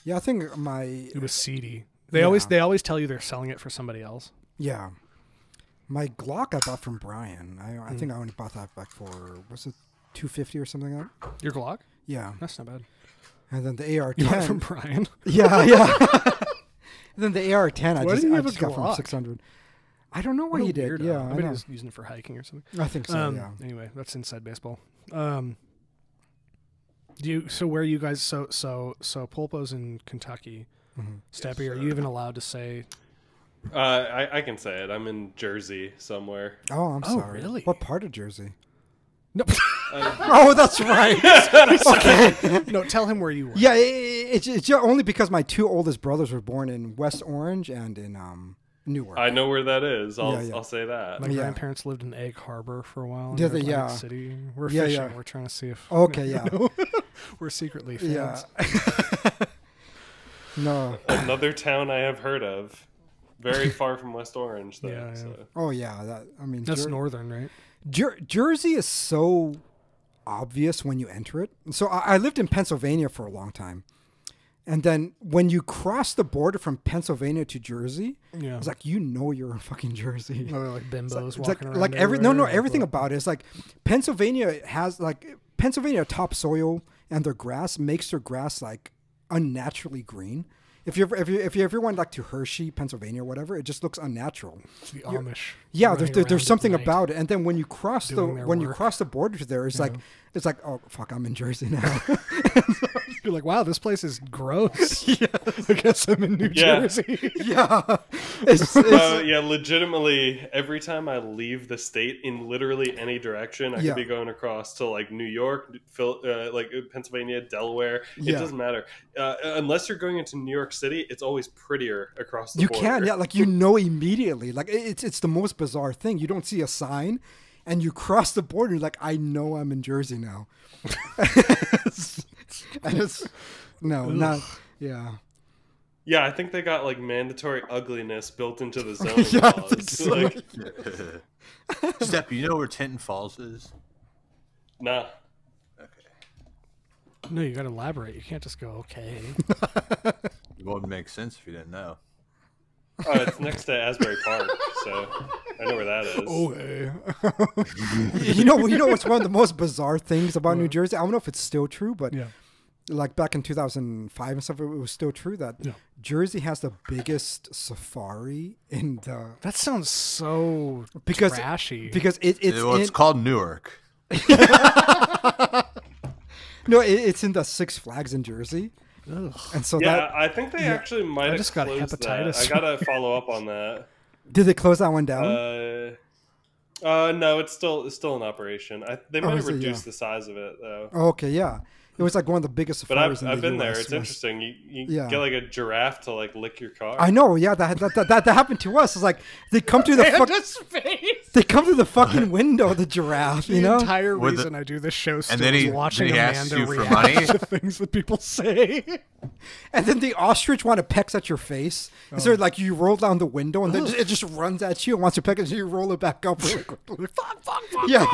Yeah, I think my It was seedy. They Yeah. always tell you they're selling it for somebody else. yeah, my Glock I bought from Brian. I Hmm. think I only bought that back for was it $250 or something like that? Your Glock? Yeah, That's not bad. and then the You bought it from AR-10. Brian. Yeah, yeah. And then the AR-10 Why did he I have a just got from Glock? 600. I don't know what What a he did. weirdo. Yeah, I I bet he know. was using it for hiking or something. I think so. Yeah. Anyway, that's inside baseball. So where you guys? So Pulpo's in Kentucky. Mhm. Steppy, are you even allowed to say? I can say it. I'm in Jersey somewhere. Oh, I'm Oh, sorry. really? What part of Jersey? No, Oh, that's right. Okay. no. Tell him where you were. Yeah, it's only because my two oldest brothers were born in West Orange and in Newark. I know where that is. Yeah, yeah. I'll say that. My Yeah. grandparents lived in Egg Harbor for a while. Yeah, in they- Atlantic yeah. City. We're Yeah, fishing. yeah. We're trying to see if. Okay, yeah. We're secretly Yeah. fans. No. Another town I have heard of. Very far from West Orange, though. Yeah, yeah. So. Oh yeah, That's northern, right? Jersey is so obvious when you enter it. So I lived in Pennsylvania for a long time, and then when you cross the border from Pennsylvania to Jersey, Yeah. it's like you're in fucking Jersey. Oh, like bimbos It's walking around. like everywhere, everything like, about it is like Pennsylvania has like Pennsylvania topsoil and their grass makes their grass like unnaturally green. If you ever went like to Hershey, Pennsylvania, or whatever, it just looks unnatural. It's the Amish. Yeah, running there's around something at night. about it. And then when you cross doing their work. the border to there, it's like oh fuck, I'm in Jersey now. You're like, wow, this place is gross. I guess I'm in New Yeah. Jersey. yeah, it's Yeah, legitimately, every time I leave the state in literally any direction, I Yeah. could be going across to like New York, like Pennsylvania, Delaware. It Yeah. doesn't matter. Unless you're going into New York City, it's always prettier across the you border. can, yeah, like you know immediately. Like it's the most bizarre thing. You don't see a sign, and you cross the border. You're like, I know I'm in Jersey now. And it's not. Yeah. Yeah, I think they got like mandatory ugliness built into the zone Yeah, I laws. think so. Like, Step, you know where Tinton Falls is? nah. Okay. No, you got to elaborate. You can't just go, okay. It wouldn't make sense if you didn't know. Oh, it's next to Asbury Park, so I know where that is. Oh, hey. You know what's one of the most bizarre things about New Jersey? I don't know if it's still true, but Yeah. like back in 2005 and stuff, it was still true that Yeah. Jersey has the biggest safari in the That sounds so because trashy. because it's called Newark. it's in the Six Flags in Jersey, Ugh. and so Yeah, that I think they actually might I have just got closed hepatitis. that. I gotta follow up on that. did they close that one down? No, it's still in operation. They might have is it? reduced Yeah. the size of it though. Oh, okay, yeah. It was like one of the biggest But safaris I've in the been there. US. It's interesting. You Yeah. get like a giraffe to like lick your car. I know, yeah, that happened to us. It's like they come through the they come through the fucking window, the giraffe, you The know? entire With the- reason I do this show still then is he- watching then he asks Amanda you for react money? to things that people say. And then the ostrich want to peck at your face. And so like you roll down the window and then it just runs at you and wants to peck at you, you roll it back up really quickly. fuck. Yeah.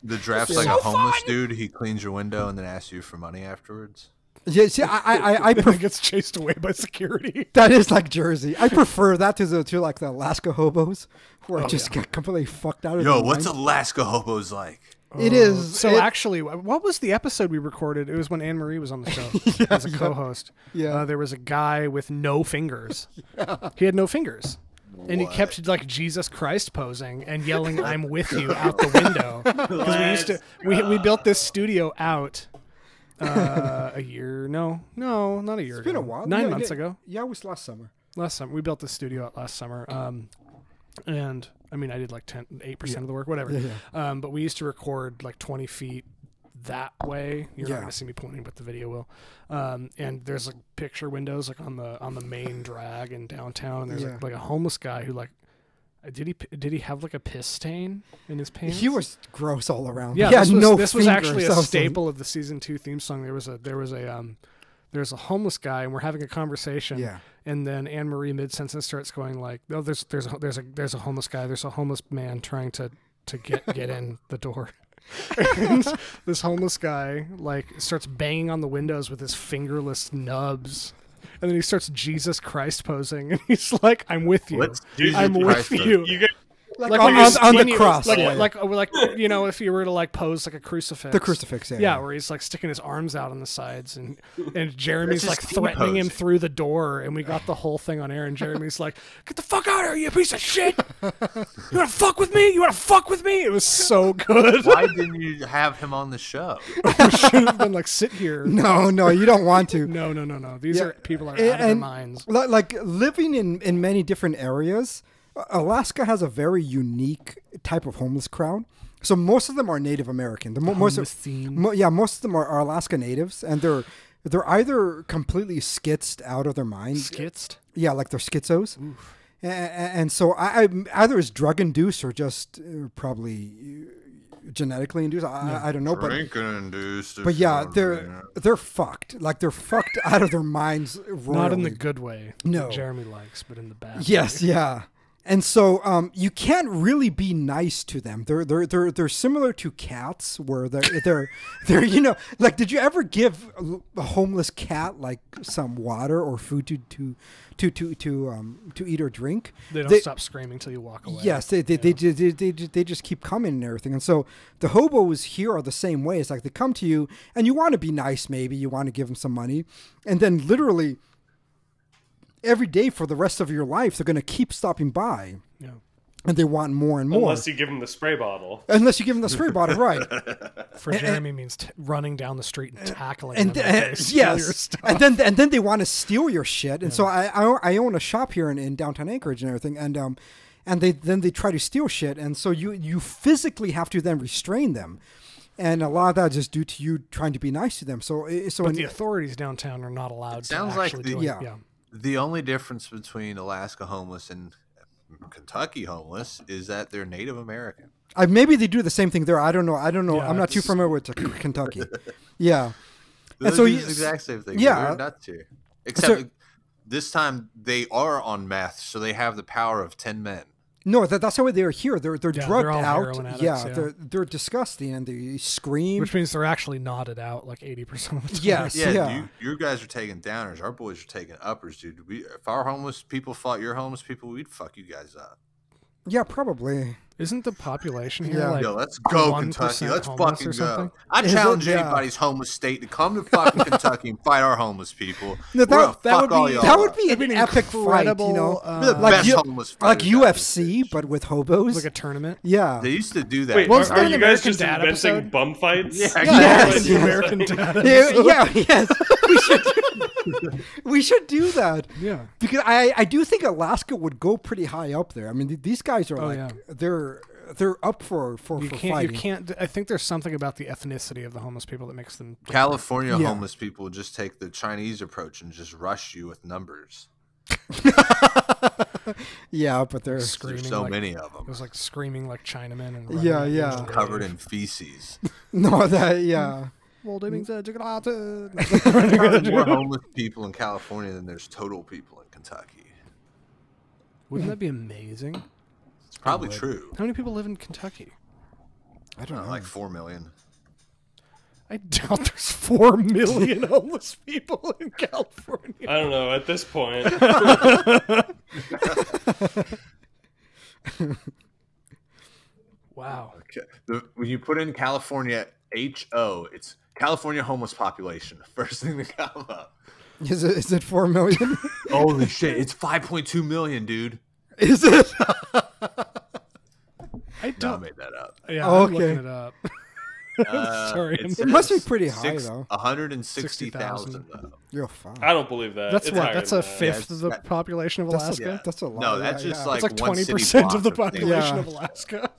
The giraffe's like a homeless dude. He cleans your window and then asks you for money afterwards. Yeah, see, I Then gets chased away by security. that is like Jersey. I prefer that to like the Alaska hobos, where it just yeah. get completely fucked out of Yo, their what's mind. Alaska hobos like? It is So it- actually, what was the episode we recorded? It was when Anne Marie was on the show as a co-host. Yeah. There was a guy with no fingers. He had no fingers. And he kept like Jesus Christ posing and yelling, "I'm with you" out the window. Because we built this studio out a year. No, not a year. It's been ago. a while. 9 Yeah, months yeah. ago. Yeah, it was last summer. Last summer we built this studio out last summer. And I mean, I did like 8% of the work, whatever. Yeah. But we used to record like 20 feet that way. You're not Yeah. going to see me pointing, but the video will. And there's like picture windows like on the main drag in downtown. And there's Yeah. like a homeless guy who like, did he have like a piss stain in his pants? He was gross all around. Yeah, He had this was actually a fingers. staple of the season 2 theme song. There's a homeless guy, and we're having a conversation. Yeah. And then Anne Marie mid sentence starts going like, "Oh, there's a homeless guy. There's a homeless man trying to get in the door." And this homeless guy like starts banging on the windows with his fingerless nubs. And then he starts Jesus Christ posing, and he's like, "I'm with you. What's I'm Jesus with Christ you." You get Like when on you're the cross. like, yeah. like you know, if you were to like pose like a crucifix, The crucifix, yeah. yeah, where he's like sticking his arms out on the sides, and Jeremy's That's like just team threatening him posing. through the door, and we got the whole thing on air, and Jeremy's like, "Get the fuck out of here, you piece of shit! You wanna fuck with me? You wanna fuck with me?" It was so good. Why didn't you have him on the show? We should have been like, sit here. No, you don't want to. No. These Yeah, are people are out of their and minds. like living in many different areas, Alaska has a very unique type of homeless crowd. So most of them are Native American. Most Homeless theme. most of them are Alaska natives, and they're either completely skitzed out of their minds. Skitzed. Yeah, like they're schizos. And so I either it's drug induced or just probably genetically induced. I don't know, Drinking induced. but yeah, they're fucked. Like they're fucked out of their minds. Not in the royally. good way No. that Jeremy likes, but in the bad. Yes, yeah. And so you can't really be nice to them. They're similar to cats, where they're you know, like, did you ever give a homeless cat like some water or food to eat or drink? They don't stop screaming till you walk away. Yes, they just keep coming and everything. And so the hobos here are the same way. It's like they come to you and you want to be nice, maybe you want to give them some money, and then literally every day for the rest of your life they're going to keep stopping by. Yeah. And they want more and more. unless you give them the spray bottle. Unless you give them the spray bottle, right? For Jeremy means running down the street and tackling And them as they steal your yes, stuff. and then they want to steal your shit. And so I own a shop here in downtown Anchorage and everything, and they try to steal shit, and so you physically have to then restrain them. And a lot of that is just due to you trying to be nice to them. So But the authorities downtown are not allowed sounds to like actually the- do it. yeah. Yeah. The only difference between Alaska homeless and Kentucky homeless is that they're Native American. Maybe they do the same thing there. I don't know. Yeah, I'm not too it's- familiar with Kentucky. Yeah. They And so do you- the exact same thing. yeah. We're nuts here. Except this time they are on meth, so they have the power of 10 men. No, that's how they're here. They're drugged they're all out. heroin addicts, yeah, yeah. they're disgusting and they scream. Which means they're actually nodded out like 80% of the time. Yes. Yeah, Yeah. You guys are taking downers. Our boys are taking uppers, dude. If our homeless people fought your homeless people, we'd fuck you guys up. Yeah, probably. Isn't the population here Yeah. like Yo, let's go, 1% Kentucky. Let's homeless fucking or go. something? I Is it? challenge Yeah. anybody's homeless state to come to fucking Kentucky and fight our homeless people. No, We're gonna that fuck would all be- y'all That up. would be That'd an be epic fight, you incredible, know, We're the like best you- homeless like fighters out there. UFC, but with hobos. like a tournament. Yeah. They used to do that. Wait, Wasn't are that you an guys American just Dad inventing episode? bum fights? Yeah, Yes. Like the American Dad. Yeah, episode. yes. We should do that. Yeah. Because I do think Alaska would go pretty high up there. I mean, these guys are Oh, like yeah. they're up for You fighting. can't. I think there's something about the ethnicity of the homeless people that makes them. California Yeah. homeless people just take the Chinese approach and just rush you with numbers. Yeah, but they're There's Screaming so like, many of It them. was like screaming like Chinamen and Yeah, running yeah. into the Covered wave. in feces. no that yeah. Well, they mean that There's probably more homeless people in California than there's total people in Kentucky. Wouldn't that be amazing? It's probably true. How many people live in Kentucky? I don't know. Like 4 million. I doubt there's 4 million homeless people in California. I don't know. At this point, Wow. Okay. When you put in California HO, it's California homeless population. First thing to come up. Is it 4 million? Holy shit! It's 5.2 million, dude. Is it? I No, I don't. made that up. Yeah, Oh, I'm okay. looking it up. Sorry. It must be says pretty high, though. 160,000 though. You're fine. I don't believe that. That's It's what? higher That's than a that. fifth Yeah, of the that- population of That's Alaska. that's a lot. No, that's yeah, just yeah. like It's like one city 20% of the block thing. population Yeah. of Alaska.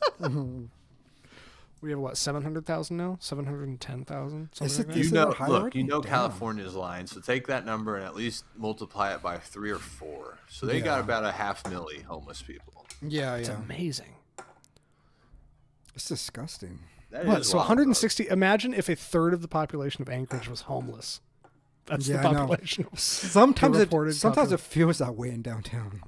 We have what, 700,000 now? 710,000? Is Something it like the- that? You that know, high look, already? you know Damn. California's lying, so take that number and at least multiply it by 3 or 4. So they got Yeah. about 500,000 homeless people. Yeah, It's yeah. amazing. It's disgusting. That What? is So wild, 160. Imagine if a third of the population of Anchorage was homeless. That's Yeah, the I know. population. Sometimes reported sometimes population. it feels that way in downtown.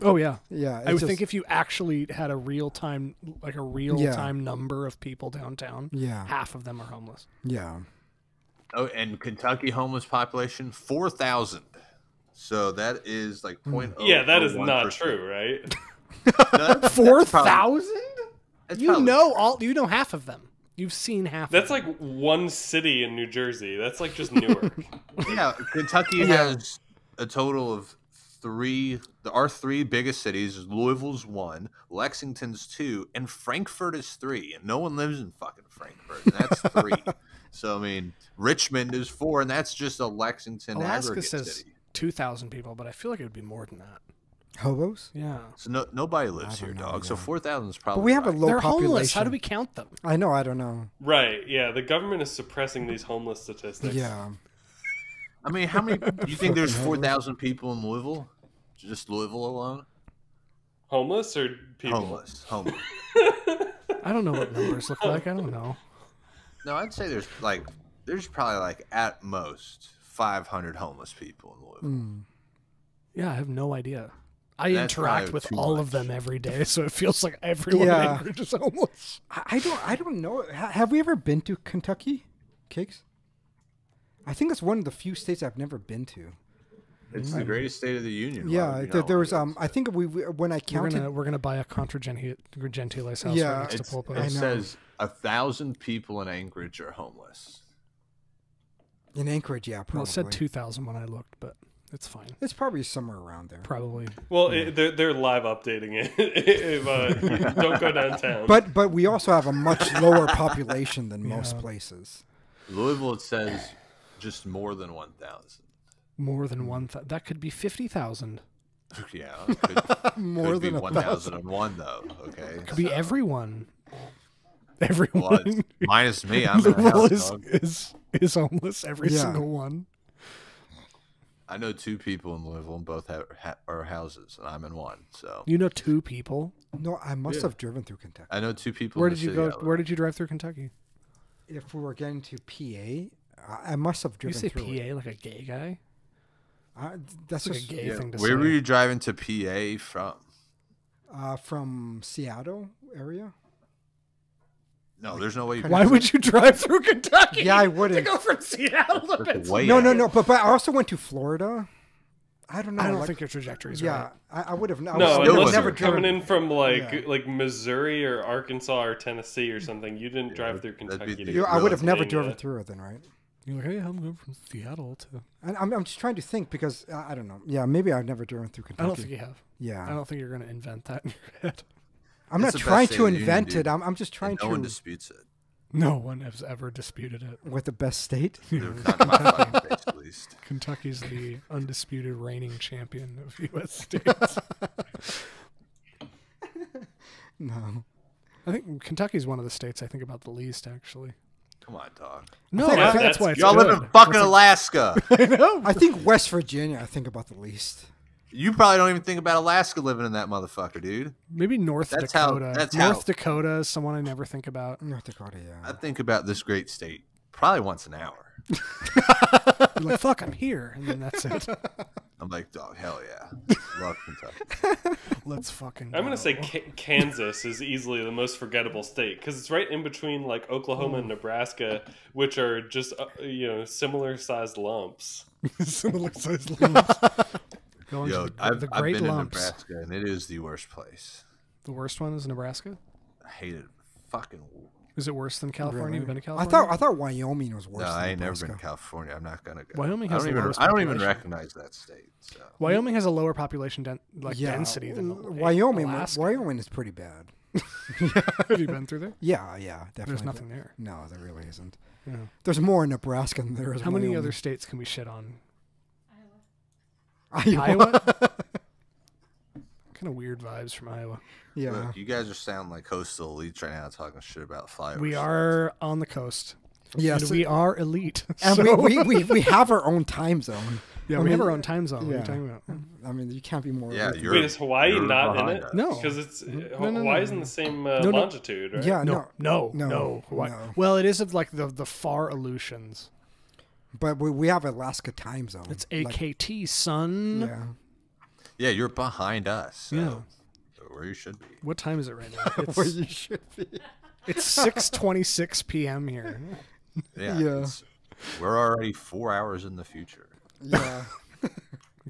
Oh yeah. Yeah, I would think if you actually had a real time, Yeah. number of people downtown, Yeah. half of them are homeless. Yeah. though. Oh, and Kentucky homeless population 4,000. So that is like Hmm. 0.001%. Yeah, that is not true, right? No, that's 4,000? that's You probably know true. You know half of them. You've seen half. That's of like them. one city in New Jersey. That's like just Newark. Yeah, Kentucky has a total of 3. Our 3 biggest cities is Louisville's 1, Lexington's 2, and Frankfurt is 3. And no one lives in fucking Frankfurt. And that's 3. So I mean, Richmond is 4, and that's just a Lexington Alaska aggregate says city. 2,000 people, but I feel like it would be more than that. Hobos. Yeah. So nobody lives I here, don't know, dog. So yeah. 4,000 is probably. But we have a right. low They're population. homeless. How do we count them? I know. I don't know. Right, yeah. The government is suppressing these homeless statistics. Yeah. I mean, how many? You think there's Fucking 4,000 people in Louisville? Just Louisville alone? Homeless or people? Homeless. Homeless. I don't know what numbers look like. I don't know. No, I'd say there's probably like at most 500 homeless people in Louisville. Mm. Yeah, I have no idea. I That's interact probably with too all much. of them every day, so it feels like everyone in Yeah. Anchorage is homeless. I don't know. Have we ever been to Kentucky, Cakes? I think it's one of the few states I've never been to. It's the greatest state of the union. Why Yeah, would you there, not there want was to go? I think when I We're counted. gonna buy a Contra Gentiles house Yeah, right next to It's, Pulpo. I it know. says 1,000 people in Anchorage are homeless. In Anchorage, yeah, Well, probably. it said 2,000 when I looked, but it's fine. It's probably somewhere around there. Probably. Well, they're live updating it. If, don't go downtown. But we also have a much lower population than most Yeah. places. Louisville, it says just more than 1,000. More than 1,000. That could be 50,000. Yeah, could, More could be than 1,001 though. Okay, Could be everyone. Well, Everyone. it's minus me. I'm in a Louisville house, dog. is homeless. Every Yeah. single one. I know 2 people in Louisville, and both are houses, and I'm in one. So You know 2 people. No, I must Yeah. have driven through Kentucky. I know 2 people. Where in did the you city go? I live Where in. did you drive through Kentucky? If we were getting to PA, I must have You driven say through PA it. like a gay guy? That's It's like a just gay Yeah, thing to where say. were you driving to PA from? from Seattle area. No, there's no way. You Why would you drive through Kentucky? Yeah, I To wouldn't. go from Seattle to That's Pennsylvania. way No, out. no, but I also went to Florida. I don't know. I don't like- think your trajectory is Yeah, right. I would have. no, still unless wouldn't. you're never coming driven. in from Yeah. like Missouri or Arkansas or Tennessee or something. You didn't drive through that'd be Kentucky. the- to I would have never Pennsylvania. driven through it then, right? You're like, hey, I'm going from Seattle to. And I'm just trying to think because I don't know. Yeah, maybe I've never driven through Kentucky. I don't think you have. Yeah, I don't think you're going to invent that in your head. I'm It's not the best trying state to of the union, invent it. dude. I'm just trying And no one to disputes it. No one has ever disputed it. with the best state. They're not in my fucking face, at least. Kentucky's the undisputed reigning champion of U.S. states. No, I think Kentucky's one of the states I think about the least, actually. Come on, dog. No, think I think that's- that's why it's Y'all live good. in fucking Alaska. I know. I think West Virginia. I think about the least. You probably don't even think about Alaska living in that motherfucker, dude. Maybe North That's how- Dakota. that's North how- Dakota is someone I never think about. North Dakota, I yeah. think about this great state probably once an hour. You're like, fuck, I'm here, and then that's it. I'm like, dog, hell yeah. Love Kentucky. Let's fucking. I'm gonna go. say Kansas is easily the most forgettable state because it's right in between like Oklahoma and Nebraska, which are just similar sized lumps. Similar sized lumps. Going Yo, to I've great been lumps. in Nebraska, and it is the worst place. The worst one is Nebraska. I hate it. Fucking. Is it worse than California? Really? You've been to I California? thought Wyoming was worse. No, than I ain't never Nebraska. been to California. I'm not gonna go. Wyoming has the lowest I don't even population. recognize that state. So. Wyoming has a lower population Yeah, density than Wyoming. Alaska. Wyoming is pretty bad. Have you been through there? Yeah, definitely. There's nothing there. No, there really isn't. Yeah. There's more in Nebraska than there is. How many Wyoming. other states can we shit on? Iowa. Iowa? Kind of weird vibes from Iowa. Yeah. Look, you guys are sounding like coastal elites right now, talking shit about flyovers. We are on the coast. Yes. And we are elite. And so- we have our own time zone. yeah, I we have mean, our own time zone. What are yeah. you talking about? I mean, you can't be more. Yeah, elite. you're. Wait, is Hawaii you're not in behind it? us. No. Because it's no, Hawaii's no. in the same no. longitude, right? Yeah, No, no, no. Hawaii. no. Well, it is of like the far Aleutians. But we have Alaska time zone. It's Like, AKT, son. yeah. Yeah, you're behind us. So Yeah. where you should be. What time is it right now? Where It's, you should be. it's 6:26 p.m. here. Yeah. Yeah. We're already 4 hours in the future. Yeah.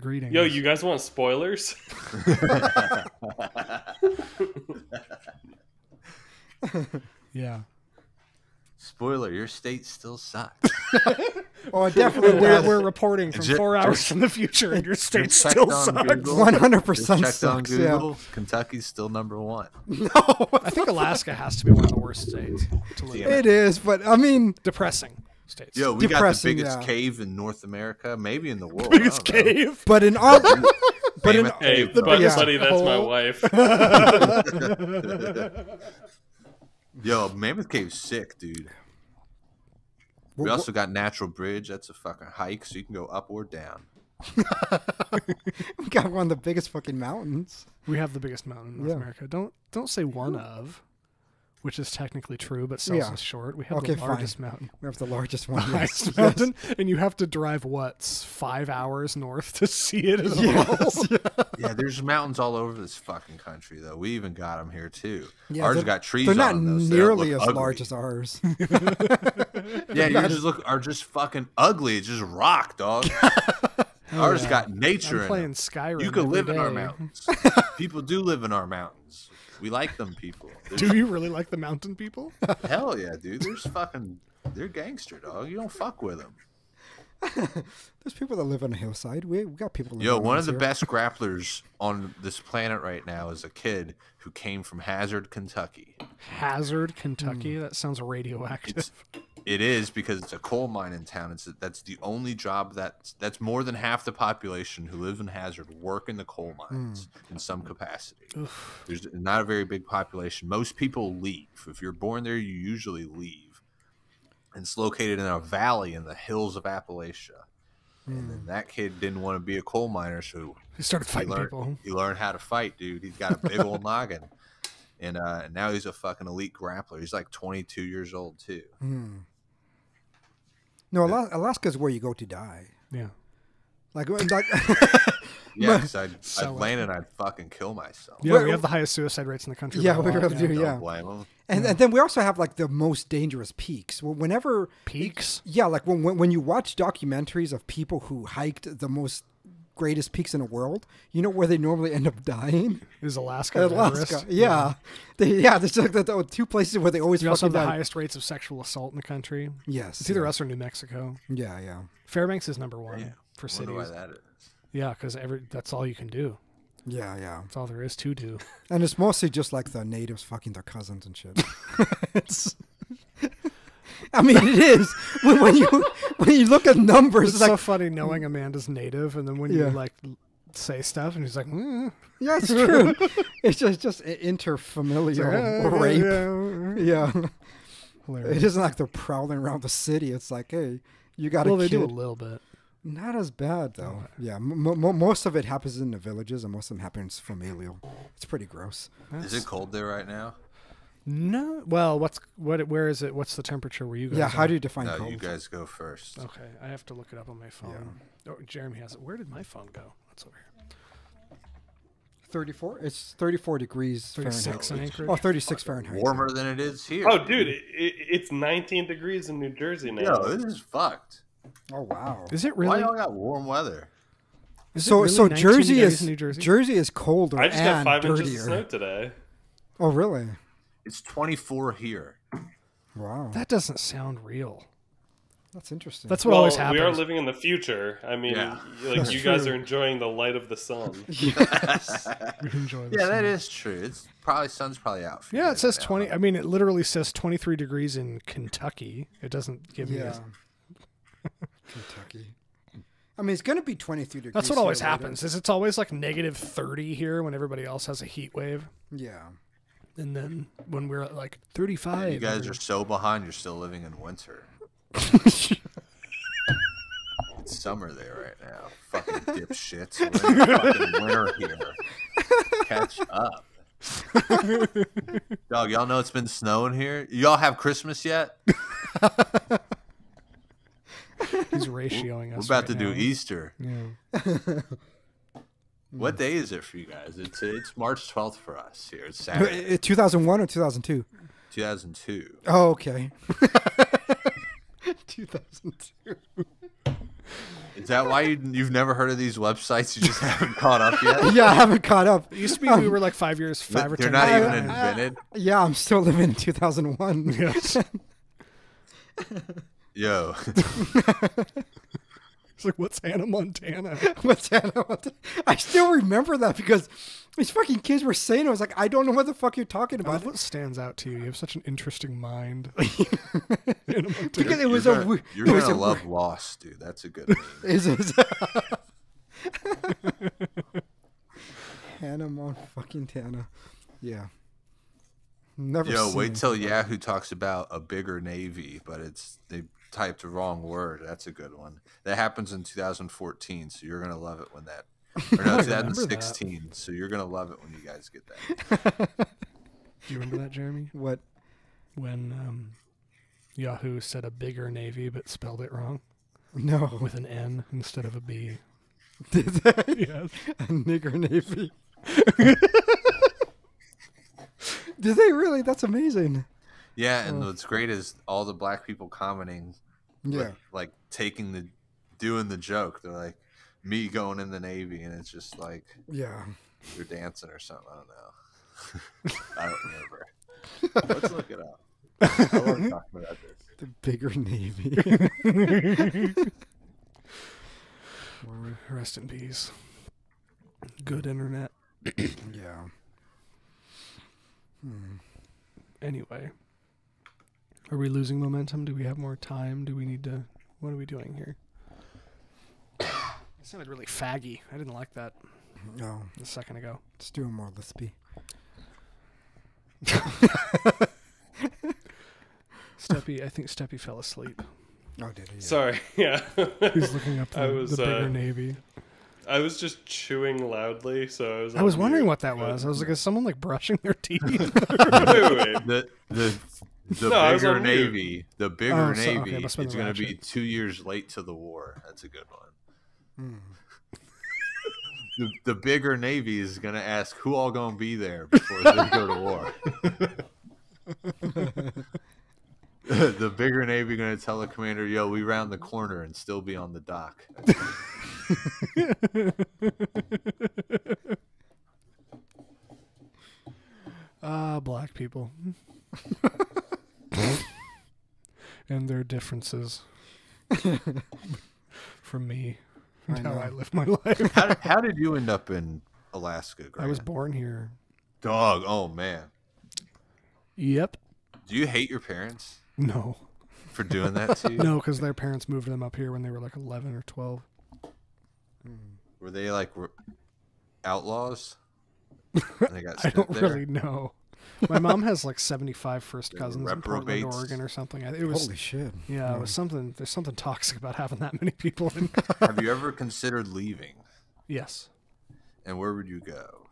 Greetings. Yo, you guys want spoilers? Yeah. Spoiler: your state still sucks. Oh, it definitely We're, does. we're reporting from Just- 4 hours just- from the future, and your state Just checked still on sucks. Google. 100% Just checked on sucks. Yeah. Google. Kentucky's still #1. I think Alaska has to be one of the worst states to live in. It is, but I mean, Depressing states. Yo, we got the Depressing, biggest yeah. cave in North America, maybe in the world. biggest I don't know. cave. but in all, but in Mammoth Hey, cave, the bro. biggest buddy, that's my hole. wife. Yo, Mammoth Cave's sick, dude. We Wh- also got Natural Bridge. That's a fucking hike, so you can go up or down. we got one of the biggest fucking mountains. We have the biggest mountain in North Yeah. America. Don't say one of, which is technically true, but sells Yeah. us short. We have Okay, the fine. largest mountain. We have the largest one. The Yes. highest mountain, and you have to drive 5 hours north to see it as Yes. well. Yeah, there's mountains all over this fucking country, though. We even got them here too. Yeah, Ours they're- got trees. They're not on them, though, so they don't nearly look as ugly. large as ours. Yeah, yours are just fucking ugly. It's just rock, dog. Ours yeah. got nature I'm in playing them. Skyrim. You can every live in our day. mountains. People do live in our mountains. We like them people. Do you really like the mountain people? Hell yeah, dude. They're gangster, dog. You don't fuck with them. There's people that live on a hillside. We got people. Yo, living one on of the here. best grapplers on this planet right now is a kid who came from Hazard, Kentucky. Hazard, Kentucky. That sounds radioactive. It is because it's a coal mine in town. That's the only job that's more than half the population who live in Hazard work in the coal mines in some capacity. There's not a very big population. Most people leave. If you're born there, you usually leave. And it's located in a valley in the hills of Appalachia. And then that kid didn't want to be a coal miner, so He started fighting people. he learned how to fight, dude. He's got a big old noggin. And now he's a fucking elite grappler. He's like 22 years old, too. No, Alaska is where you go to die. Yeah. Like Yeah, because I'd So- land and I'd fucking kill myself. Yeah, Where- we have the highest suicide rates in the country. Yeah, by a we lot, really do. Don't Yeah. blame him. and then we also have like the most dangerous peaks. Whenever Peaks? Yeah, like when you watch documentaries of people who hiked the most greatest peaks in the world, you know where they normally end up dying? Is Alaska and Alaska. Everest. Yeah. There's like the two places where they always We also have fucking the die. highest rates of sexual assault in the country. Yes. It's either us or New Mexico. Yeah. Fairbanks is number one Yeah. for Wonder why cities. that is. Yeah, because that's all you can do. Yeah. That's all there is to do. And it's mostly just like the natives fucking their cousins and shit. It's, I mean, it is when you look at numbers. It's It's like so funny knowing Amanda's native, and then when Yeah. you like say stuff, and he's like, Yeah, it's true. It's just interfamilial rape. Yeah. Hilarious. It isn't like they're prowling around the city. It's like, hey, you got a Well, they kid. do a little bit. Not as bad though. Yeah, most of it happens in the villages, and most of them happens familial. It's pretty gross. Is it cold there right now? No. Well, where is it? What's the temperature where you guys? Yeah, how are? do you define No, cold? you guys go first. Okay, I have to look it up on my phone. Oh, Jeremy has it. Where did my phone go? That's over here. 34? It's 34 degrees 36 in Fahrenheit. Anchorage. Oh, 36 Fahrenheit. Warmer than it is here. Oh, dude, it's 19 degrees in New Jersey now. Yo, this is fucked. Oh, wow. Is it Why really? y'all got warm weather? Is it So really so 19 Jersey degrees is in New Jersey? Jersey is colder I just got and 5 inches dirtier. of snow today. Oh, really? It's 24 here. Wow. That doesn't sound real. That's interesting. That's what always We happens. are living in the future. I mean, Yeah. like you guys are enjoying the light of the sun. We enjoy this. Yeah, that is true. It's probably sun's probably out. For you Yeah, it guys says now. 20. I mean, it literally says 23 degrees in Kentucky. It doesn't give me. Yeah. Kentucky. I mean, it's going to be 23 degrees. That's what always here later. happens. Is it's always like negative 30 here when everybody else has a heat wave, Yeah. and then when we're at like 35, You guys are so behind. You're still living in winter. It's summer there right now. Fucking dipshits. We're in fucking winter here. Catch up. Dog, y'all know it's been snowing here? Y'all have Christmas yet? He's ratioing We're us. about to right do now. Easter. Yeah. What day is it for you guys? It's March 12th for us here. It's Saturday. 2001 or 2002? 2002. Oh, okay. 2002. Is that why you've never heard of these websites? You just haven't caught up yet? Yeah, I haven't caught up. It used to be we were like 5 years, 5 or They're 10 not years even behind. invented. Yeah, I'm still living in 2001. Yes. Yo. It's like, what's Hannah Montana? What's that? I still remember that because these fucking kids were saying it. I was like, I don't know what the fuck you're talking I about. love what stands out to you. You have such an interesting mind. Because it was You're a gonna, you're it was gonna a- love Lost, dude. That's a good name. Is Hannah Mon fucking Tana. Yeah. Never Yo, seen wait it. till Yahoo talks about a bigger navy, but they typed the wrong word. That's a good one. That happens in 2014, so you're gonna love it when that. Or no, remember 2016. So you're gonna love it when you guys get that. Do you remember that, Jeremy? What? When Yahoo said a bigger navy but spelled it wrong No. with an N instead of a B. Did they? Yes. A nigger navy. Did they really? That's amazing. Yeah, and what's great is all the black people commenting, Yeah. like doing the joke. They're like, me going in the Navy, and it's just like Yeah. you're dancing or something. I don't know. I don't remember. Let's look it up. I want to talk about this. The bigger navy. Rest in peace. Good internet. Yeah. Anyway. Are we losing momentum? Do we have more time? Do we need to... What are we doing here? It sounded really faggy. I didn't like that No. a second ago. Let's do a more lispy. Steppy, I think Steppy fell asleep. Oh, did he? Yeah. Sorry, yeah. He's looking up I the was, bigger navy. I was just chewing loudly, so I was. I was on wondering mute, what that but- was. I was like, is someone like brushing their teeth? wait, wait. The No, I was bigger on mute. Navy, the bigger Oh, so- Navy okay, must have is been going the to be ratchet. 2 years late to the war. That's a good one. Hmm. The bigger Navy is going to ask who all going to be there before they go to war. The bigger Navy going to tell the commander, yo, we round the corner and still be on the dock. Black people. And their differences from me and how know. I live my life. How did you end up in Alaska, Grant? I was born here. Dog, oh man. Yep. Do you hate your parents No. for doing that to you? No, because their parents moved them up here when they were like 11 or 12. Were they like outlaws? They got I sent don't there? really know. My mom has like 75 first cousins in Portland, reprobates. Oregon, or something. It was Holy shit. yeah, it was something. There's something toxic about having that many people in. Have you ever considered leaving? Yes, And where would you go?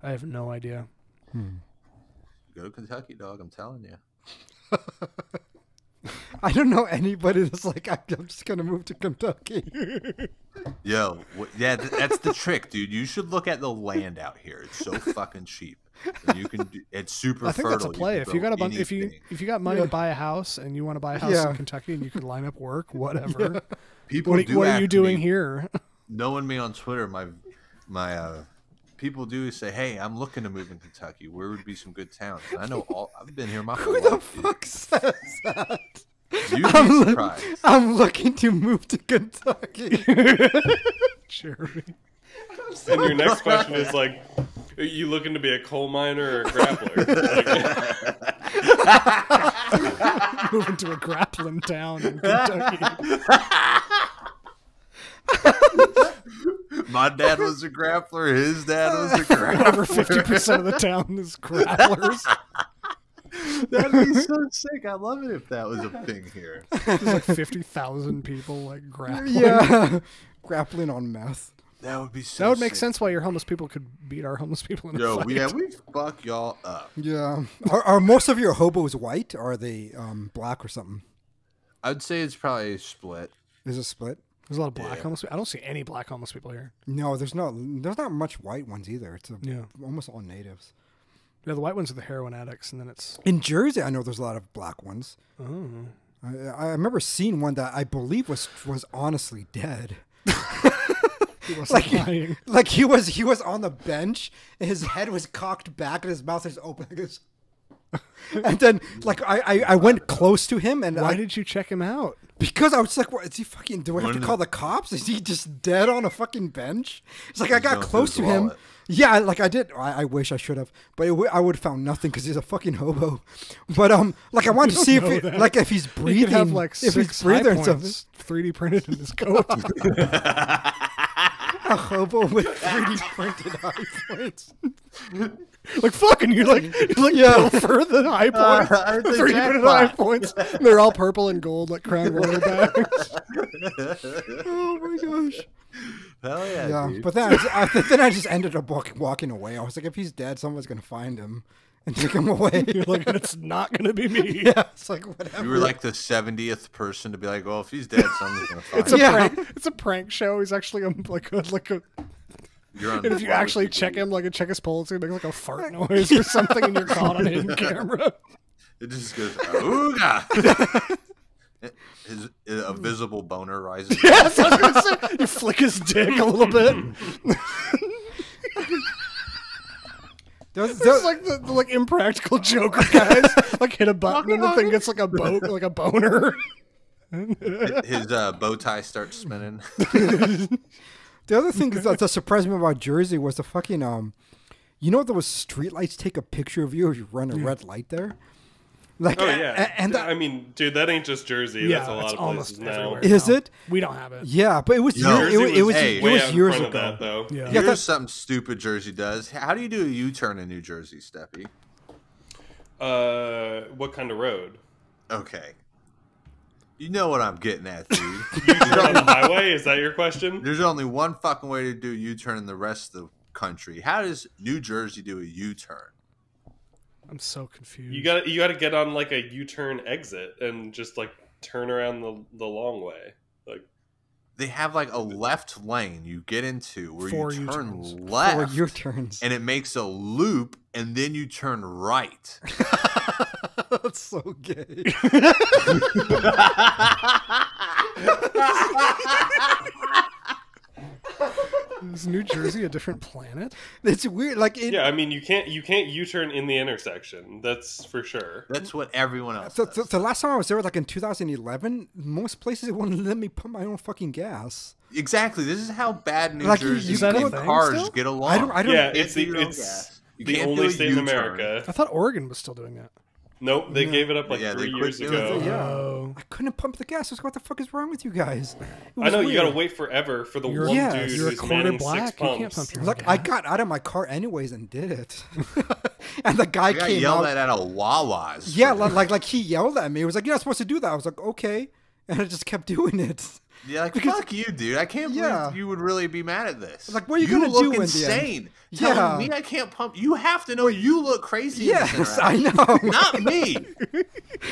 I have no idea. Go to Kentucky, dog. I'm telling you. I don't know anybody that's like, I'm just going to move to Kentucky. Yo, that's the trick, dude. You should look at the land out here. It's so fucking cheap. And you can. It's super I think fertile. that's a play. If you got a bunch, if you got money Yeah. to buy a house and you want to buy a house Yeah. in Kentucky and you can line up work, whatever. people What, do what are you ask doing me- here? Knowing me on Twitter, my people do say, "Hey, I'm looking to move in Kentucky. Where would be some good towns?" And I know all. I've been here my whole Who the life. dude. fuck says that? You'd be surprised. I'm looking to move to Kentucky. Jeremy. And your next question is like, are you looking to be a coal miner or a grappler? Like, Moving to a grappling town in Kentucky. My dad was a grappler. His dad was a grappler. Over 50% of the town is grapplers. That'd be so sick. I love it if that was a thing here. There's like 50,000 people like grappling. Yeah. Grappling on meth. That would be so. That would make sick. sense why your homeless people could beat our homeless people in a Yo, fight. we fuck y'all up. Yeah. Are most of your hobos white or are they black or something? I'd say it's probably split. Is it split? There's a lot of black Yeah. homeless people. I don't see any black homeless people here. No, there's not much white ones either. It's Yeah. almost all natives. Yeah, the white ones are the heroin addicts, and then it's... In Jersey, I know there's a lot of black ones. Oh. I remember seeing one that I believe was honestly dead. He wasn't lying. Like he was on the bench, and his head was cocked back, and his mouth is open like this. And then, like I went close to him, and Why did you check him out? because I was like, "What is he fucking? Do I have to call the cops? Is he just dead on a fucking bench?" It's like I got going close through to his him. wallet. Yeah, like I did. I wish I should have, but I would have found nothing because he's a fucking hobo. But like I wanted to see know that. like if he's He breathing, could have like if 6 he's high breathing and stuff. points 3D printed in his coat. A hobo with 3D printed eye points. Like fucking, you're like Yeah. for the high points, it's a 3D printed jackpot. high points. They're all purple and gold like Crown Royal bags. Oh my gosh. Hell yeah, Yeah, dude. but then I just ended up walking away. I was like, if he's dead, someone's gonna find him and take him away. You're like, it's not gonna be me. Yeah, it's like whatever. You were like the 70th person to be like, well, if he's dead, someone's gonna find It's a him. Yeah. prank. It's a prank show. He's actually like a. You're on And the if you floor actually with check people. him, like and check his pulse, he makes like a fart noise or something, and you're caught on hidden camera. It just goes, ooga. A visible boner rises. Yes, I was gonna say. You flick his dick a little bit. There's- This is like the like impractical Joker guys. Like hit a button and the thing gets like a boner. His bow tie starts spinning. the other thing that surprised me about Jersey was the fucking you know those streetlights take a picture of you if you run a red light there. Like oh yeah, and I mean, dude, that ain't just Jersey. Yeah, That's a lot it's of almost places now. everywhere. is it? We don't have it. Yeah, but it was No. years, Jersey it was hey, it way was out in years front ago. of that, though. Yeah. Yeah, Here's that- something stupid Jersey does. How do you do a U-turn in New Jersey, Steppy? What kind of road? Okay. You know what I'm getting at, dude. You're on the highway? Is that your question? There's only one fucking way to do a U-turn in the rest of the country. How does New Jersey do a U-turn? I'm so confused. You got to get on like a U-turn exit and just like turn around the long way. Like They have like a left lane you get into where 4 you turn U-turns. left. Or your turns. And it makes a loop, and then you turn right. That's so gay. Is New Jersey a different planet? It's weird. Like it, yeah, I mean you can't U-turn in the intersection. That's for sure. That's what everyone else the, does. the last time I was there, like in 2011, most places wouldn't let me put my own fucking gas. Exactly. This is how bad New Like, Jersey is that a and thing cars still? get along. I don't. Yeah, You it's can't do your own it's gas. You the can't do only a state in U-turn. America. I thought Oregon was still doing that. Nope, they gave it up like Yeah, they 3 quit years doing ago. it. Yeah. Oh. I couldn't pump the gas. I was like, what the fuck is wrong with you guys? It I was know, you gotta weird. wait forever for the You're, one yeah, dude you're a who's quarter manning black. 6 You can't pumps. pump your Like, own I gas. got out of my car anyways and did it. And the guy I got came yelled out. at a Wawa's. Yeah, for- like he yelled at me. He was like, "You're not supposed to do that." I was like, "Okay," and I just kept doing it. Yeah, like fuck you, dude. I can't Yeah. believe you would really be mad at this. Like, what are you gonna look do in the end? insane. Yeah. Telling me I can't pump. You have to know you look crazy. in this Yes, I interaction. know. Not me.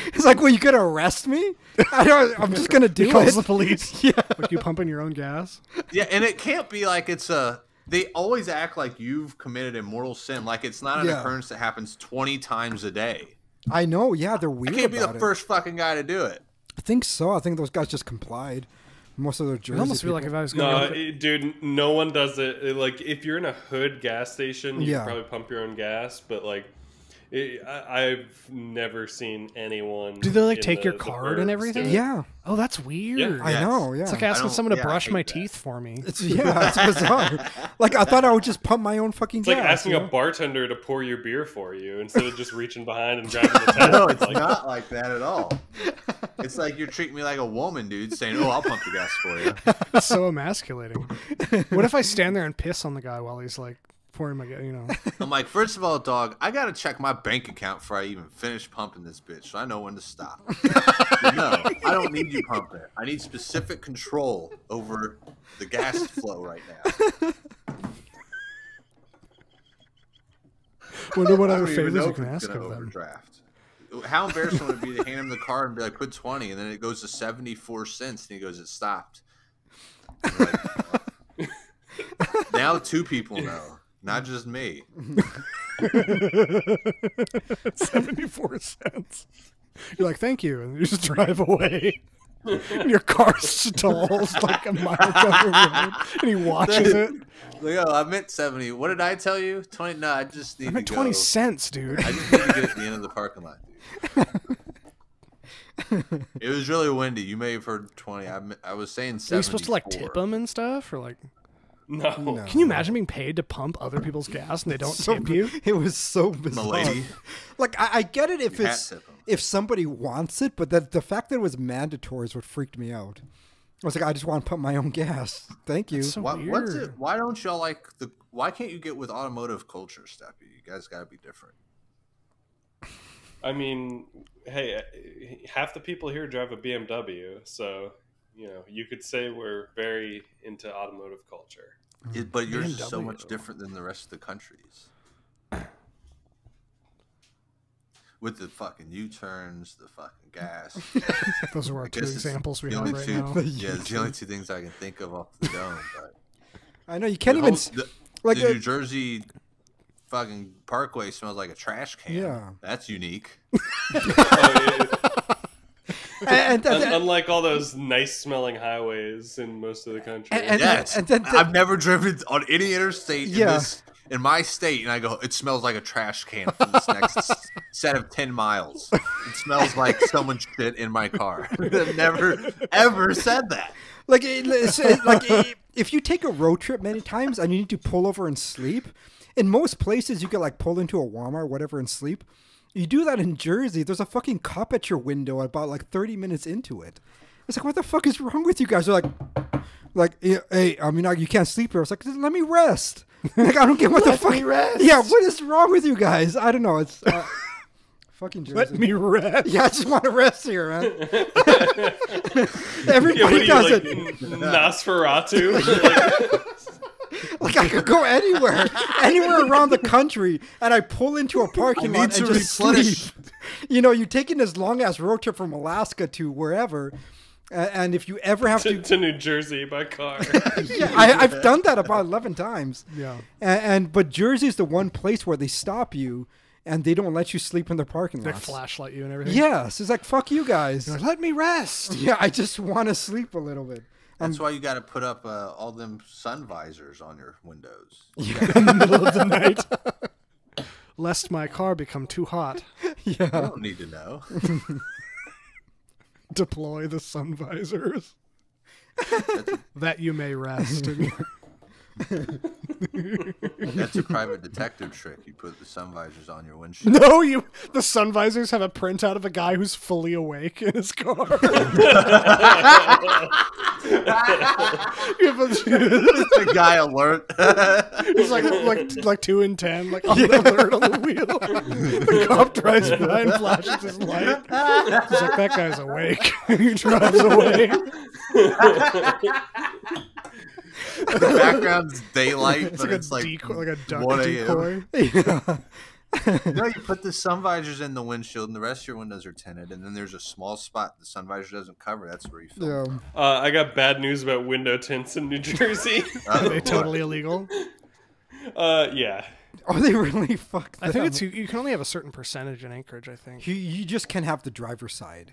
It's like, well, you gonna arrest me? I'm just gonna do He calls it. the police. Yeah. Like you pumping your own gas. Yeah, and it can't be like it's a. They always act like you've committed a mortal sin. Like it's not an Yeah. occurrence that happens 20 times a day. I know. Yeah, they're I weird. can't be the about it. first fucking guy to do it. I think so. I think those guys just complied. Most of their I Jersey almost feel like if people. I was No, going to dude, no one does it. Like, if you're in a hood gas station, you Yeah. can probably pump your own gas, but like, I've never seen anyone. do they like in take your the card and burbs everything? do it. Yeah, Oh, that's weird. Yeah. I know. Yeah, It's like I asking don't- someone to yeah, I brush hate my that. teeth for me. it's bizarre. Like I thought I would just pump my own fucking It's like gas. asking you a know? bartender to pour your beer for you instead of just reaching behind and grabbing the tap. No, it's like, not like that at all. It's like you're treating me like a woman, dude, saying, "Oh, I'll pump the gas for you." It's so emasculating. What if I stand there and piss on the guy while he's like pouring my gas? You know, I'm like, first of all, dog, I gotta check my bank account before I even finish pumping this bitch, so I know when to stop. No, I don't need you pumping it. I need specific control over the gas flow right now. wonder what I other don't even favors know you if can it's ask gonna of them. overdraft. How embarrassing would it be to hand him the card and be like, "Put 20," and then it goes to 74 cents, and he goes, "It stopped." Like, now 2 people know, not just me. 74 cents. You're like, thank you, and you just drive away. And your car stalls like a mile down the road, and he watches it. Like, oh, I meant 70. What did I tell you? 20? No, I just need I meant to 20 go. cents, dude. I just need to get at the end of the parking lot, dude. It was really windy. You may have heard 20. I was saying 74. Are you supposed to like tip them and stuff, or like? no. Can you imagine being paid to pump other people's gas and they don't So- tip you? It was so bizarre. Milady. Like I get it if You hat it's tip 'em. if somebody wants it, but the fact that it was mandatory is what freaked me out. I was like, I just want to put my own gas. Thank you. That's so What's weird. it? Why don't y'all like the? Why can't you get with automotive culture, Steppy? You guys got to be different. I mean, hey, half the people here drive a BMW, so you could say we're very into automotive culture. But yours is so BMW. much different than the rest of the countries. With the fucking U-turns, the fucking gas. Those are our I two guess it's examples we the have only right two- now. Yeah, it's the only 2 things I can think of off the dome. But I know you can't the even whole- like the New Jersey fucking parkway smells like a trash can. Yeah. That's unique. and Unlike all those nice smelling highways in most of the country. And- Yes. then- I've never driven on any interstate Yeah. in my state, and I go, it smells like a trash can for this next set of 10 miles. It smells like someone shit in my car. I've never, ever said that. like if you take a road trip many times and you need to pull over and sleep, in most places you can like pull into a Walmart or whatever and sleep. You do that in Jersey, there's a fucking cop at your window about like 30 minutes into it. It's like, what the fuck is wrong with you guys? They're like, hey, I mean, you can't sleep here. I was like, let me rest. Like, I don't get what the fuck. Yeah, what is wrong with you guys? I don't know. It's fucking Jersey. Let me rest. Yeah, I just want to rest here, man. Yeah, Everybody what are you, does like, it. Nosferatu? Like I could go anywhere around the country, and I pull into a parking lot and just sleep. You know, you're taking this long ass road trip from Alaska to wherever, and if you ever have to New Jersey by car. yeah, I've done that about 11 times. Yeah. But Jersey's the one place where they stop you and they don't let you sleep in the parking They lot. flashlight you and everything. Yes, it's like fuck you guys. You're like, let me rest. Yeah, I just want to sleep a little bit. That's why you got to put up all them sun visors on your windows. In the middle of the night. Lest my car become too hot. You don't need to know. Deploy the sun visors. That you may rest. That's a private detective trick. You put the sun visors on your windshield. No, the sun visors have a printout of a guy who's fully awake in his car. The guy alert. He's like 2 in 10, like on the alert on the wheel. The cop drives by and flashes his light. He's like, that guy's awake. He drives away. The background's daylight, but it's like a decoy, like a duck 1 decoy. No, you put the sun visors in the windshield, and the rest of your windows are tinted, and then there's a small spot the sun visor doesn't cover. That's where you film. Yeah. I got bad news about window tints in New Jersey. Are they totally illegal? Yeah. Are they really? Fuck them. I think it's you can only have a certain percentage in Anchorage, I think. You just can't have the driver's side.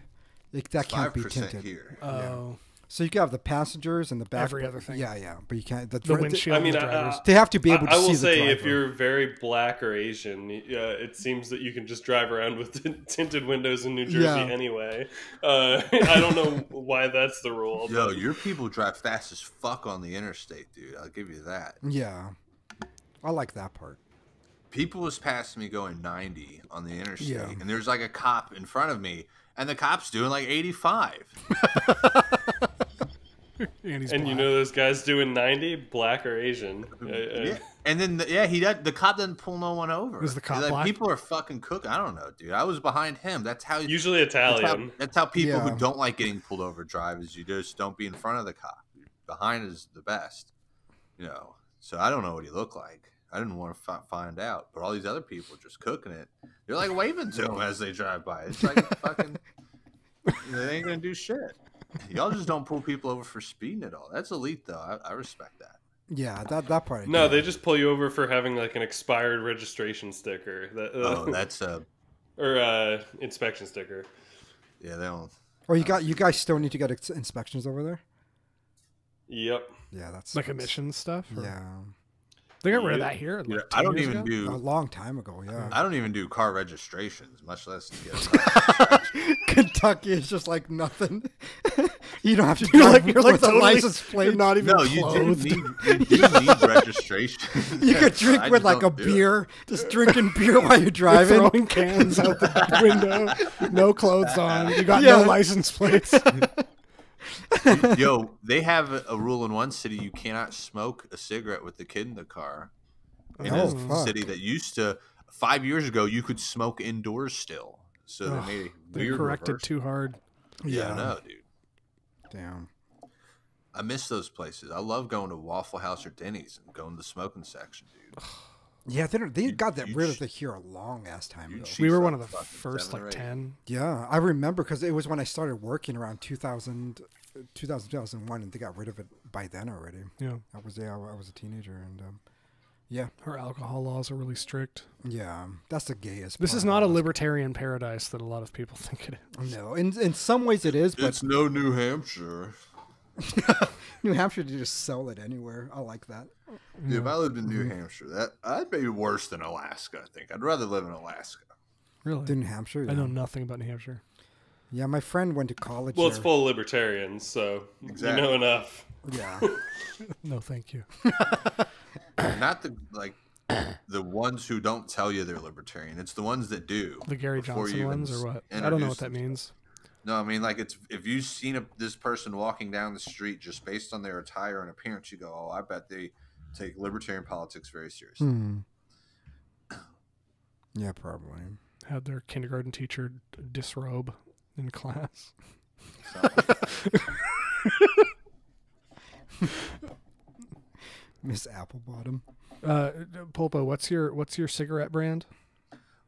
Like, that can't be 5% tinted. here. Oh. So you can have the passengers and the back. Every other thing. Yeah, but you can't. The windshield. I mean, and the drivers. They have to be able to see I will the say, driver. if you're very black or Asian, it seems that you can just drive around with tinted windows in New Jersey anyway. I don't know why that's the rule. Yo, your people drive fast as fuck on the interstate, dude. I'll give you that. Yeah, I like that part. People was passing me going 90 on the interstate, Yeah. and there's like a cop in front of me, and the cop's doing like 85. And you know those guys doing 90, black or Asian. Yeah. And then the cop doesn't pull no one over. Is the cop like, black? people are fucking cooking. I don't know, dude. I was behind him. That's how Usually Italian. That's how people Yeah. who don't like getting pulled over drive. Is you just don't be in front of the cop. Behind is the best, you know. So I don't know what he looked like. I didn't want to find out. But all these other people just cooking it. They're like waving to him as they drive by. It's like fucking. They ain't gonna do shit. Y'all just don't pull people over for speeding at all. That's elite, though. I respect that. Yeah, that part. No, they just pull you over for having like an expired registration sticker. That's or inspection sticker. Yeah, they don't. Or you guys still need to get inspections over there. Yep. Yeah, that's like emissions stuff. Or? Yeah, They got rid of that here. Yeah, Like I 10 don't years even ago? do. a long time ago. Yeah, I don't even do car registrations, much less get. Kentucky is just like nothing. You don't have to. You're drive like with a totally, license you're plate. not even No, you do clothed. need registration. You could drink I with just like a don't do it. beer, just drinking beer while you're You're driving. throwing cans out the window, no clothes on. You got Yeah. no license plates. Yo, they have a rule in one city: you cannot smoke a cigarette with the kid in the car. In Oh, a fuck. city that used to 5 years ago, you could smoke indoors still. So they made a They weird corrected reversal. too hard. Yeah, I know, dude. Damn. I miss those places. I love going to Waffle House or Denny's and going to the smoking section, dude. Yeah, they got that you rid ch- of the here a long ass time you ago. cheat We were for one of the fucking first 7 or like 8. 10. Yeah, I remember because it was when I started working around 2001, and they got rid of it by then already. Yeah, I was a teenager, and yeah, our alcohol laws are really strict. yeah, that's the gayest. This part is not a of it. libertarian paradise that a lot of people think it is. No, in some ways it is, but It's no New Hampshire. New Hampshire, they just sell it anywhere. I like that. Dude, if I lived in New Hampshire, I'd be worse than Alaska. I think I'd rather live in Alaska. Really? New Hampshire. Yeah. I know nothing about New Hampshire. Yeah, my friend went to college. Well, it's there. full of libertarians, so Exactly. you know enough. Yeah. No, thank you. Not the ones who don't tell you they're libertarian. It's the ones that do. The Gary before you Johnson even ones or what? I don't know introduce what that them. means. No, I mean like it's if you've seen this person walking down the street just based on their attire and appearance, you go, "Oh, I bet they take libertarian politics very seriously." Hmm. Yeah, probably. Had their kindergarten teacher disrobe in class. Miss Applebottom. Pulpo, what's your cigarette brand?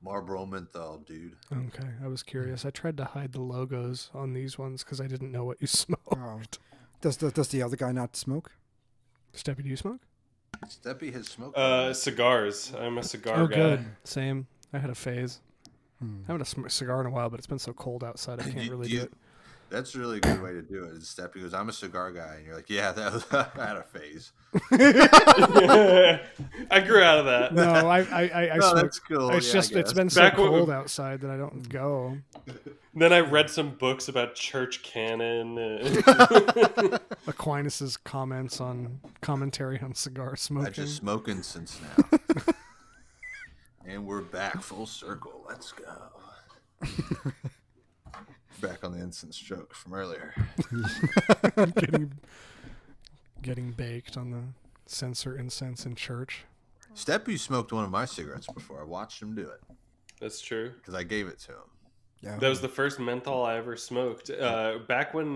Marlboro menthol, dude. Okay, I was curious. I tried to hide the logos on these ones because I didn't know what you smoked. Oh. Does the other guy not smoke? Steppy, do you smoke? Steppy has smoked. Cigars. I'm a cigar Oh, guy. good. Same. I had a phase. Hmm. I haven't had a cigar in a while, but it's been so cold outside I can't really do it. That's a really good way to do it. Is Steppy goes, I'm a cigar guy, and you're like, yeah, that was I had a phase. I grew out of that. No, I No, smoke. that's cool. It's Yeah, just I it's guess. been so Back when- cold outside that I don't go. Then I read some books about church canon. Aquinas's comments on commentary on cigar I smoking. just smoking since now. And we're back full circle. Let's go. Back on the incense joke from earlier. getting baked on the censer incense in church. Steppy smoked one of my cigarettes before. I watched him do it That's true. because I gave it to him. Yeah. That was the first menthol I ever smoked. Back when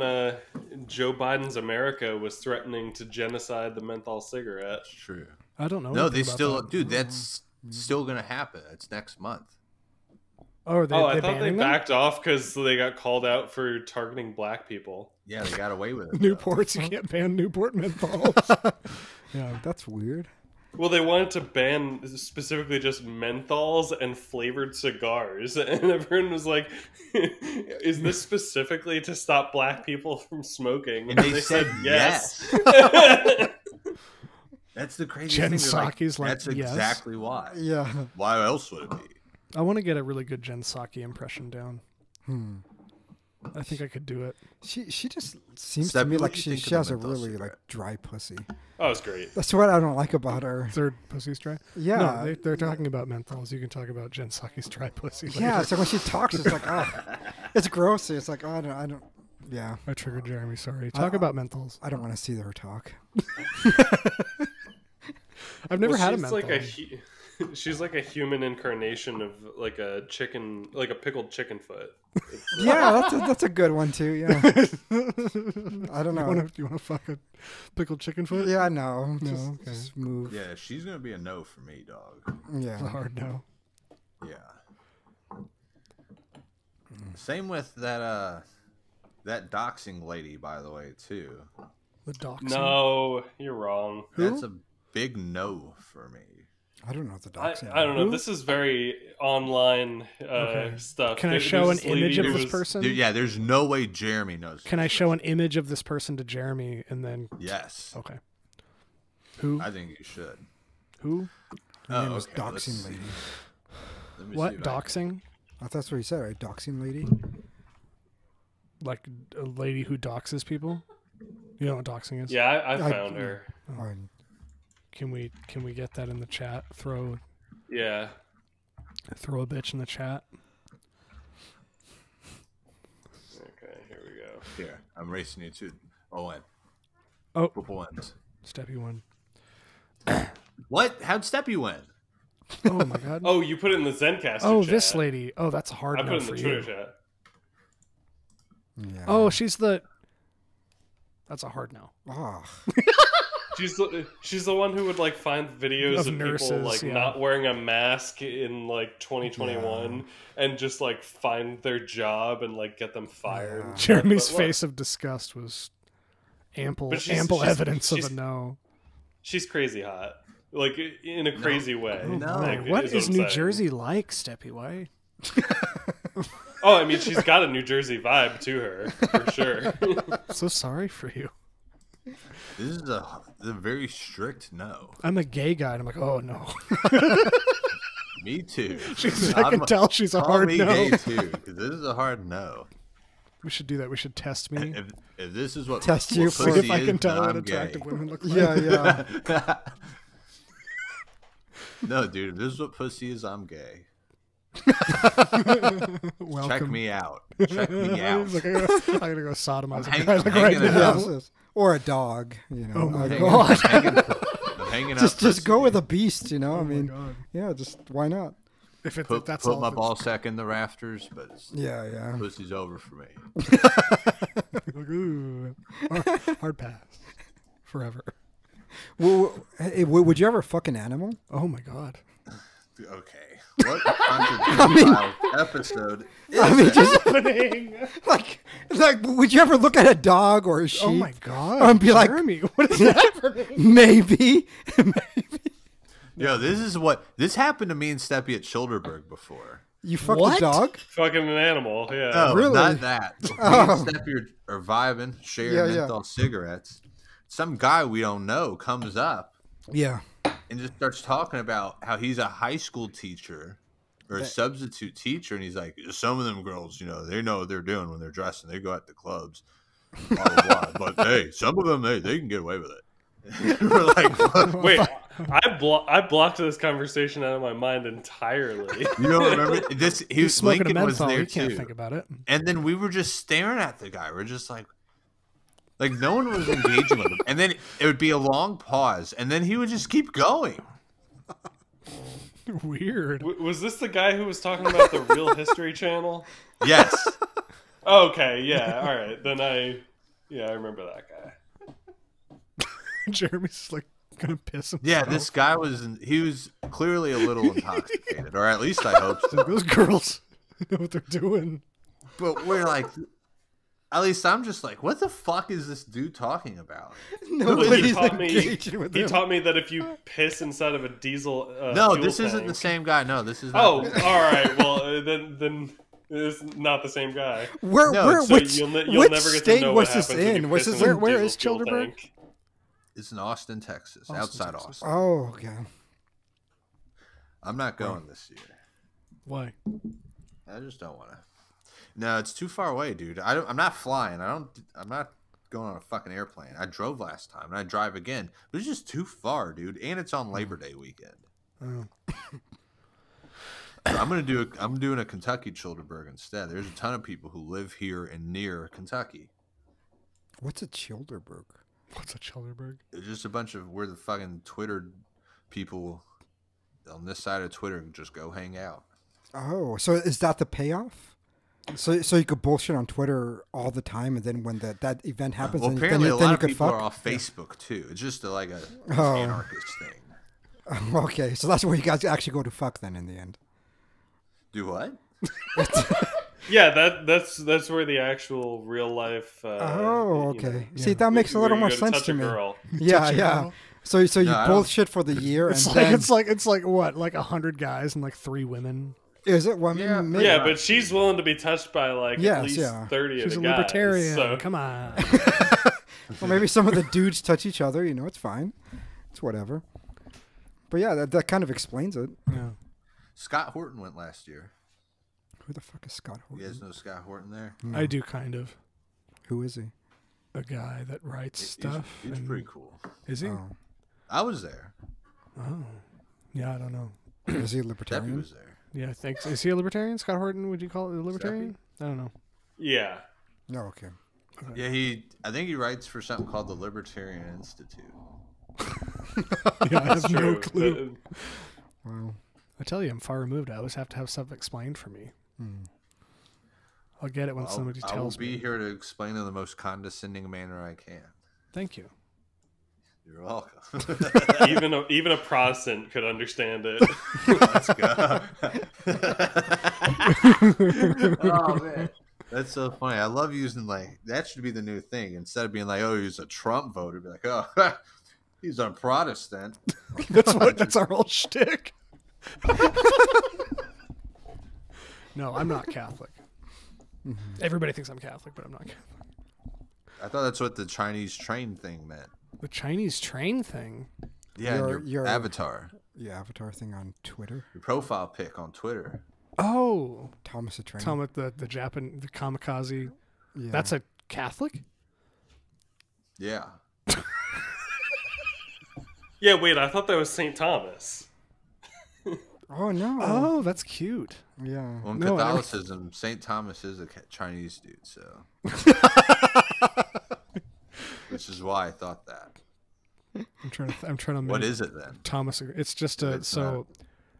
Joe Biden's America was threatening to genocide the menthol cigarette. It's true. I don't know. No, anything they about still, that. dude. That's still gonna happen. It's next month. Oh, are they, I they thought they banning them? backed off because they got called out for targeting black people. Yeah, they got away with it. though. Newports. You can't ban Newport menthols. Yeah. That's weird. Well, they wanted to ban specifically just menthols and flavored cigars, and everyone was like, "Is this specifically to stop black people from smoking?" And they said yes. That's the crazy Jen thing. They're Psaki's like, that's yes. exactly why. Yeah. Why else would it be? I want to get a really good Jen Psaki impression down. I think I could do it. She just seems Steppy, to me what like do you she think of she the has a menthol really cigarette? like dry pussy. Oh, it's great. That's what I don't like about her. Third pussy's dry? Yeah. No, they're talking about menthols. You can talk about Jen Psaki's dry pussy later. Yeah, so when she talks, it's like, oh, it's gross. It's like, oh, I don't, yeah, I triggered Jeremy, sorry. Talk about menthols. I don't want to see her talk. I've never had a she's menthol. like she's like a human incarnation of like a chicken, like a pickled chicken foot. Yeah, that's a good one too. Yeah, I don't know. You want to fuck a pickled chicken foot? Yeah, no, No, just, okay. just move. Yeah, she's gonna be a no for me, dog. It's a Yeah, hard no. Yeah. Same with that doxing lady, by the way, too. The doxing. No, you're wrong. That's a big no for me. I don't know what the I, docs. I don't know. Who? This is very online Okay. stuff. Can I There's show an this lady image of who this was- person? Dude, yeah, there's no way Jeremy knows. Can I show an image of this person to Jeremy and then... Yes, Okay. Who? I think you should. Who? Her name Oh, was okay, let's doxing see. lady. Let me What? see if I- Doxing? I thought that's what he said, right? Doxing lady. Like a lady who doxes people? You know what doxing is? Yeah, I I- found her. Oh, Can we get that in the chat? Throw Yeah. a bitch in the chat. Okay, here we go. Here, I'm racing you to Owen. Oh. Pulpo wins. Steppy one. What? How'd Steppy win? Oh my god. Oh, you put it in the Zencaster Oh, chat. this lady. Oh, that's a hard I put no it in for the you. Twitter chat. yeah. Oh, she's the... That's a hard no. Oh, She's the one who would like find videos Of of nurses, people like yeah. not wearing a mask in like 2021 and just like find their job and like get them fired. Yeah. Jeremy's But look, face of disgust was ample But she's- evidence of she's- a no. She's crazy hot, like in a crazy way. No. Like, What is is I'm New saying. Jersey like, Steppy? Why? Oh, I mean, she's got a New Jersey vibe to her for sure. I'm so sorry for you. This is a very strict no. I'm a gay guy, and I'm like, oh no. Me too. I can tell she's a Call hard me no. gay too, because this is a hard no. We should do that. We should test me. If this is what Test you for- pussy If I is, can tell then what I'm attractive gay. women look like. yeah, yeah. No, dude, if this is what pussy is, I'm gay. Welcome. Check me out. Check me out. He's like, I'm gonna go sodomize I'm a guy like right hanging it now. out. Yes. Or a dog, you know. Oh my Like, God. I'm hanging out. Just go with a beast, you know. I Oh my mean, God. yeah, just why not? If Put that's my all. if ball sack in the rafters, but Yeah, yeah. pussy's over for me. like, ooh, hard pass. Forever. Well, hey, would you ever fuck an animal? Oh my God. Okay. What controversial episode is I mean, that? just Happening. like, would you ever look at a dog or a sheep? Oh my God. And be like- Jeremy, what is happening? Maybe. Yo, this happened to me and Steppy at Schilderberg before. You fucked What? a dog? Fucking an animal. Yeah. No, Really? not that. Me and Steppy are vibing, sharing menthol cigarettes. Some guy we don't know comes up Yeah. and just starts talking about how he's a high school teacher or a substitute teacher, and he's like, some of them girls, they know what they're doing when they're dressing. They go out to clubs, blah, blah, blah. But hey, some of them, they can get away with it. We're like, what? Wait, I blocked this conversation out of my mind entirely. You don't remember this? He's smoking Lincoln a was menthol. there You can't too. think about it. And then we were just staring at the guy. We're just like no one was engaging with him. And then it would be a long pause, and then he would just keep going. Weird. Was this the guy who was talking about the Real History Channel? Yes. Okay, yeah, all right. Then I remember that guy. Jeremy's like gonna piss himself. Yeah, this guy was clearly a little intoxicated, or at least I hope so. Those girls know what they're doing. But we're like, at least I'm just like, what the fuck is this dude talking about? Nobody's taught me- engaging with He him. taught me that if you piss inside of a diesel No, fuel this isn't tank- the same guy. No, this is not. Oh, all right. Well, then it's not the same guy. Where, No, where, it's- So which, you'll which never get state to know was what this happens when in? you Was piss this in a where diesel is fuel Childerberg? tank. It's in Austin, Texas, Austin, outside Texas. Austin. Oh, okay. I'm not going this year. Why? I just don't want to. No, it's too far away, dude. I'm not flying. I'm not going on a fucking airplane. I drove last time, and I drive again. But it's just too far, dude. And it's on Labor Day weekend. Oh. I'm doing a Kentucky Childerberg instead. There's a ton of people who live here and near Kentucky. What's a Childerberg? What's a Childerberg? It's just a bunch of where the fucking Twitter people on this side of Twitter just go hang out. Oh, so is that the payoff? So you could bullshit on Twitter all the time, and then when that event happens, Well, then apparently you a lot of could people fuck? are off Facebook too. It's just like a Oh. anarchist thing. Okay, so that's where you guys actually go to fuck then in the end. Do what? Yeah, that's where the actual real life. Oh, you know, okay. See, that makes a little where more you go to sense touch to a me. girl. Yeah, Touch a yeah. girl. So you No, I don't- bullshit for the year, and It's then like what? Like 100 guys and like 3 women. is it women? Yeah, Maybe. Yeah, but she's willing to be touched by like Yes, at least yeah. 30 She's of a the guys. libertarian. So Come on. Or maybe some of the dudes touch each other. It's fine. It's whatever. But yeah, that kind of explains it. Yeah. Scott Horton went last year. Who the fuck is Scott You Horton? guys know Scott Horton there? I do kind of. Who is he? A guy that writes stuff. He's and- pretty cool. Is he? Oh. I was there. Oh. Yeah, I don't know. Is he a Steppy libertarian? was there. Yeah, I think. Is he a libertarian? Scott Horton? Would you call it a libertarian? I don't know. yeah, No, okay. Yeah, I think he writes for something called the Libertarian Institute. Yeah, I have no true. clue. Wow. I tell you, I'm far removed. I always have to have stuff explained for me. I'll get it when somebody I will tells be me. here to explain in the most condescending manner I can. Thank you. You're welcome. even a Protestant could understand it. Let's go. Oh man, that's so funny. I love using that should be the new thing. Instead of being like, oh, he's a Trump voter, be like, oh, he's a Protestant. That's our whole shtick. No, I'm not Catholic. Everybody thinks I'm Catholic, but I'm not Catholic. I thought that's what the Chinese train thing meant. The Chinese train thing. Yeah, Your- your your- avatar, Yeah, avatar thing on Twitter. your profile pic on Twitter. Oh, Thomas the Train. tell me the kamikaze. Yeah. That's a Catholic? Yeah. Yeah, wait, I thought that was St. Thomas. Oh no. Oh, that's cute. Yeah. Well, in No, I- Catholicism, St. Thomas is a Chinese dude, so. Which is why I thought that. I'm trying to. What is it then? Thomas? It's just It's so.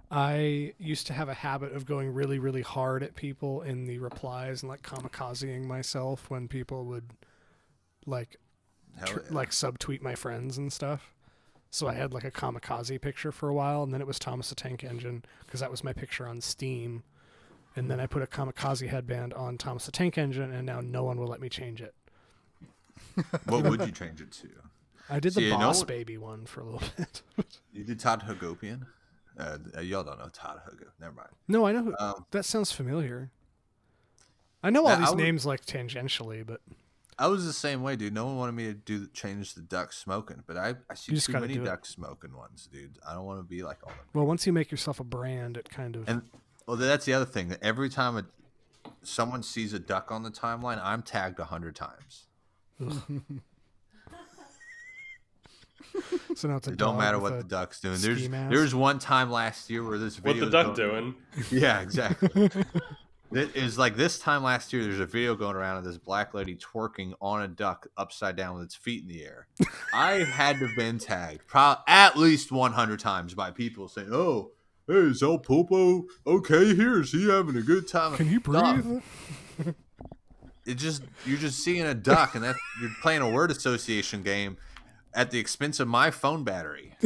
I used to have a habit of going really, really hard at people in the replies and like kamikazeing myself when people would like Hell yeah. like subtweet my friends and stuff. So I had like a kamikaze picture for a while, and then it was Thomas the Tank Engine because that was my picture on Steam. And then I put a kamikaze headband on Thomas the Tank Engine, and now no one will let me change it. What would you change it to? I did See, the you know Boss what- Baby one for a little bit. You did Todd Hagopian? Y'all don't know Tatahoga. Never mind. No, I know. That sounds familiar. I know all these names like tangentially, but I was the same way, dude. No one wanted me to change the duck smoking, but I see too many duck smoking ones, dude. I don't want to be like all of them. Well, once you make yourself a brand, it kind of. And well, that's the other thing. That every time someone sees a duck on the timeline, I'm tagged 100 times. So now it's a it don't matter what the duck's doing. There's one time last year where this video. What the duck doing? Yeah, exactly. It is like this time last year. There's a video going around of this black lady twerking on a duck upside down with its feet in the air. I had to have been tagged at least 100 times by people saying, "Oh, hey, is El Pulpo okay here? Is he having a good time? Can you breathe?" You're just seeing a duck, and you're playing a word association game at the expense of my phone battery.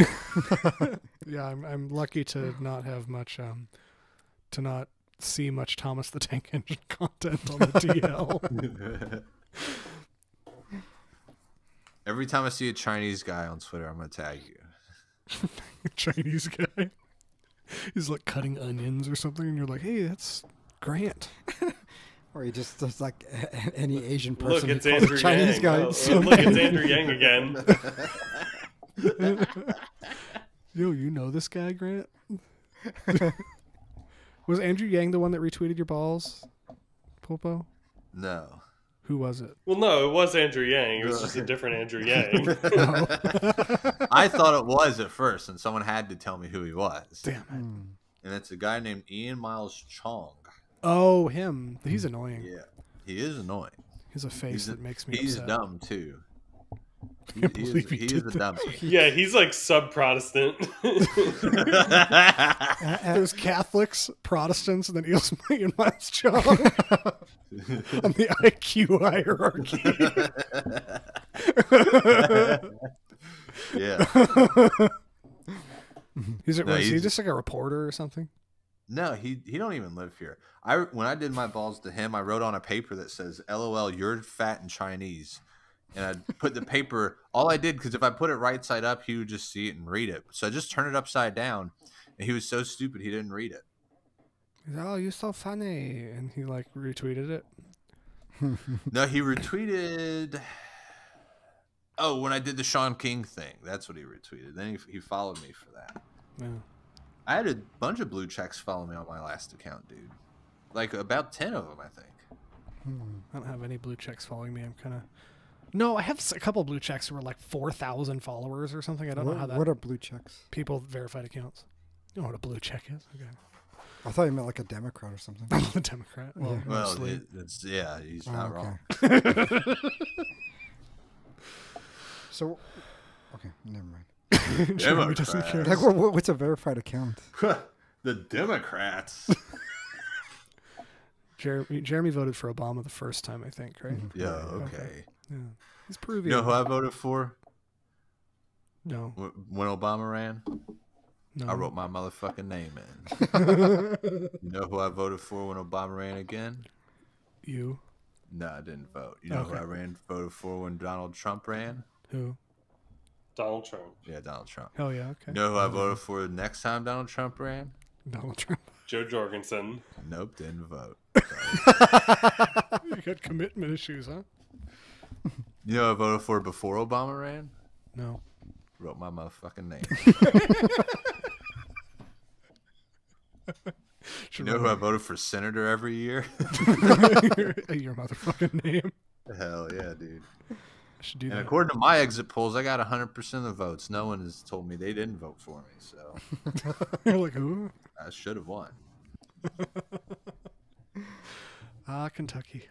Yeah, I'm lucky to not have much to not see much Thomas the Tank Engine content on the DL. Every time I see a Chinese guy on Twitter, I'm gonna tag you. Chinese guy. He's like cutting onions or something, and you're like, "Hey, that's Grant." Or he just does like any Asian person. Look, it's Andrew Chinese Yang. guy. Look, it's Andrew Yang again. Yo, you know this guy, Grant? Was Andrew Yang the one that retweeted your balls, Pulpo? No. Who was it? Well, no, it was Andrew Yang. It was just a different Andrew Yang. I thought it was at first, and someone had to tell me who he was. Damn it. And it's a guy named Ian Miles Chong. Oh, him. He's annoying. Yeah, he is annoying. He's a face that makes me He's upset. dumb, too. He is a dumb. Yeah, he's like sub-Protestant. There's Catholics, Protestants, and then Ian Miles Chong on the IQ hierarchy. Yeah. Is he just like a reporter or something? No, he don't even live here. When I did my balls to him, I wrote on a paper that says, "LOL, you're fat and Chinese." And I put the paper, all I did, because if I put it right side up, he would just see it and read it. So I just turned it upside down, and he was so stupid he didn't read it. He's, "Oh, you're so funny," and he like retweeted it. No, he retweeted. Oh, when I did the Sean King thing, that's what he retweeted. Then he followed me for that. Yeah. I had a bunch of blue checks follow me on my last account, dude. Like about 10 of them, I think. I don't have any blue checks following me. I'm kind of. No, I have a couple blue checks who are like 4,000 followers or something. I don't know how that. What are blue checks? People verified accounts. You know what a blue check is? Okay. I thought you meant like a Democrat or something. A Democrat. Well, yeah. He's not wrong. So, okay, never mind. Jeremy doesn't care. Like, what's a verified account? The Democrats. Jeremy voted for Obama the first time, I think, right? Yeah, okay. Yeah. He's Peruvian. You know who I voted for? No. When Obama ran? No. I wrote my motherfucking name in. You know who I voted for when Obama ran again? You? No, I didn't vote. You know who I voted for when Donald Trump ran? Who? Donald Trump. Yeah, Donald Trump. Hell yeah, okay. You know who I voted for the next time Donald Trump ran? Donald Trump. Joe Jorgensen. Nope, didn't vote. You got commitment issues, huh? You know who I voted for before Obama ran? No. Wrote my motherfucking name. You know who I voted for senator every year? Your motherfucking name. Hell yeah, dude. I should do And that. according to my exit polls, I got 100% of the votes. No one has told me they didn't vote for me, so You're like, who? I should have won. Kentucky.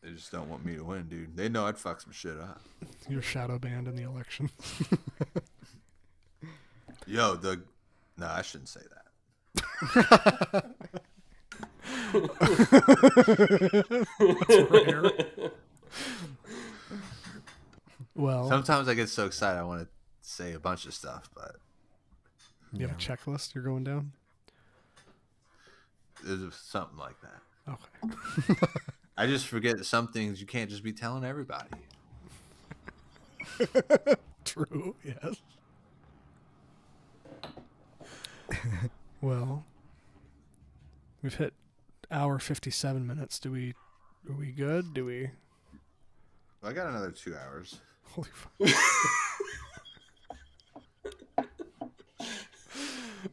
They just don't want me to win, dude. They know I'd fuck some shit up. You're shadow banned in the election. Yo, no, I shouldn't say that. That's rare. Well, Sometimes I get so excited I want to say a bunch of stuff, but you have a checklist you're going down? there's something like that. Okay. I just forget that some things you can't just be telling everybody. True, yes. Well, we've hit hour 57 minutes. Are we good? I got another 2 hours. Holy fuck.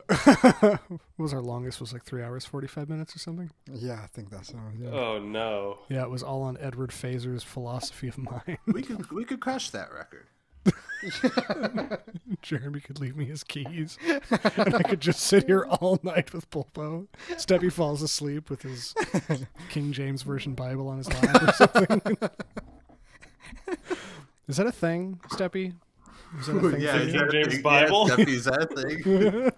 What was our longest? Was like 3 hours 45 minutes or something? Yeah, I think that's yeah. Oh no. Yeah, it was all on Edward Fazer's philosophy of mind. We could crush that record. Jeremy could leave me his keys, and I could just sit here all night with Pulpo. Steppy falls asleep with his King James Version Bible on his lap or something. Is that a thing, Steppy? Is that a thing Yeah, for you? King James Bible? Yeah, Steppy, is that a thing?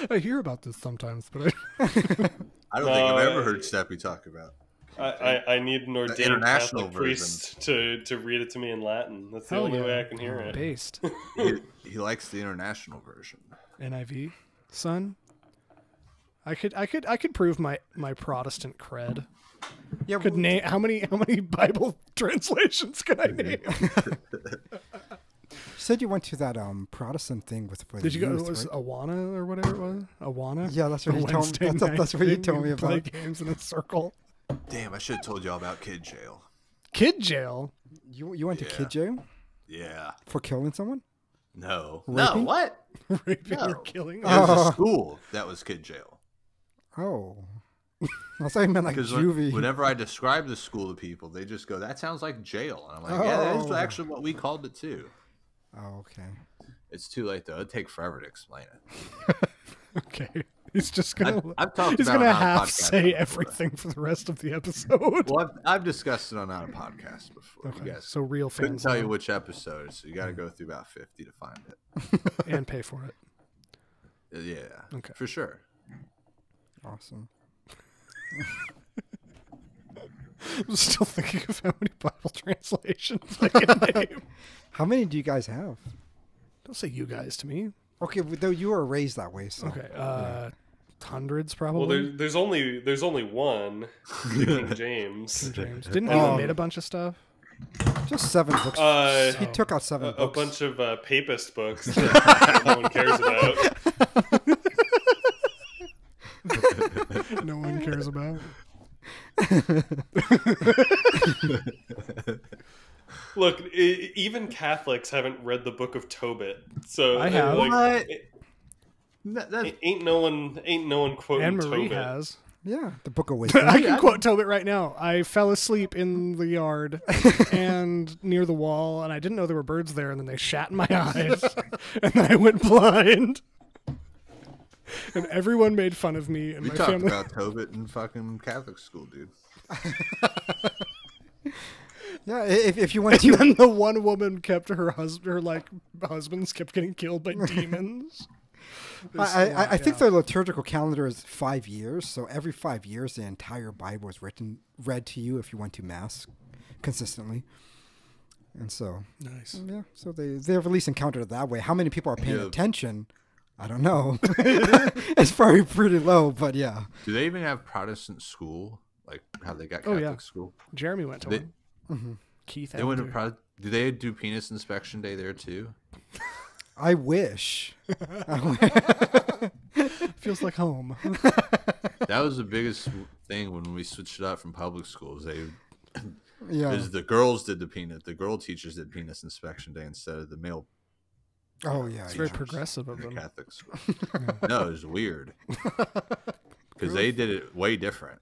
I hear about this sometimes, but I don't think I've ever heard Steppy talk about. I need an ordained international Catholic priest to read it to me in Latin. That's the Hell only yeah. way I can hear it. based He likes the international version. NIV, son. I could prove my Protestant cred. Yeah, Could name how many Bible translations could I name? you said you went to that Protestant thing with. Did you go? youth, It was right? Awana or whatever it was. Awana. Yeah, that's what The you told me. Wednesday That's what night you told thing, me we play about. games in a circle. Damn, I should have told y'all about Kid Jail. Kid jail. You went to Yeah. kid jail Yeah. for killing someone? No. Raping? No, what? Raping or No. killing. It was Oh. a school that was Kid Jail. Oh, I thought you meant like Because juvie. whenever I describe the school to people, they just go, "That sounds like jail." And I'm like, "Yeah, that is Oh. actually what we called it too." Oh, okay. It's too late though. It'd take forever to explain it. Okay. He's just gonna. I've talked He's about gonna it on a half podcast say before. everything for the rest of the episode. Well, I've discussed it on a podcast before. Okay. You guys So real couldn't fans tell you know which episode, so you got to go through about 50 to find it. and pay for it. Yeah, Okay. for sure. Awesome. I'm still thinking of how many Bible translations I can name. How many do you guys have? Don't say you guys to me. Okay, though you were raised that way, so. Okay. Hundreds Well, probably. there's only one, the King James. James. Didn't he omit a bunch of stuff? Just 7 books. Uh, He took out 7 A books. bunch of papist books that no one cares about. No one cares about. Look, even Catholics haven't read the Book of Tobit, so I have. What? Ain't no one quoting Anne Marie Tobit. has. Yeah, the Book of Wisdom. I can quote Tobit right now. I fell asleep in the yard and near the wall, and I didn't know there were birds there, and then they shat in my eyes, and then I went blind. And everyone made fun of me and We my talked family. about Tobit in fucking Catholic school, dude. Yeah, if you went And to. then the one woman kept her husbands kept getting killed by demons. I think the liturgical calendar is 5 years, so every 5 years the entire Bible is read to you if you went to Mass consistently. And so, Nice. yeah, so they've at least encountered it that way. How many people are paying Yeah. attention? I don't know. It's probably pretty low, but yeah. Do they even have Protestant school? Like how they got Oh, Catholic yeah. school? Jeremy went to They- one. Mm-hmm. Keith. They went to had do they do penis inspection day there too? I wish. Feels like home. That was the biggest thing when we switched it up from public schools. Yeah. Because the girls did the girl teachers did penis inspection day instead of the male Oh, yeah. It's yeah. very progressive of in the them. Catholic school. No, it was weird. Because they did it way different.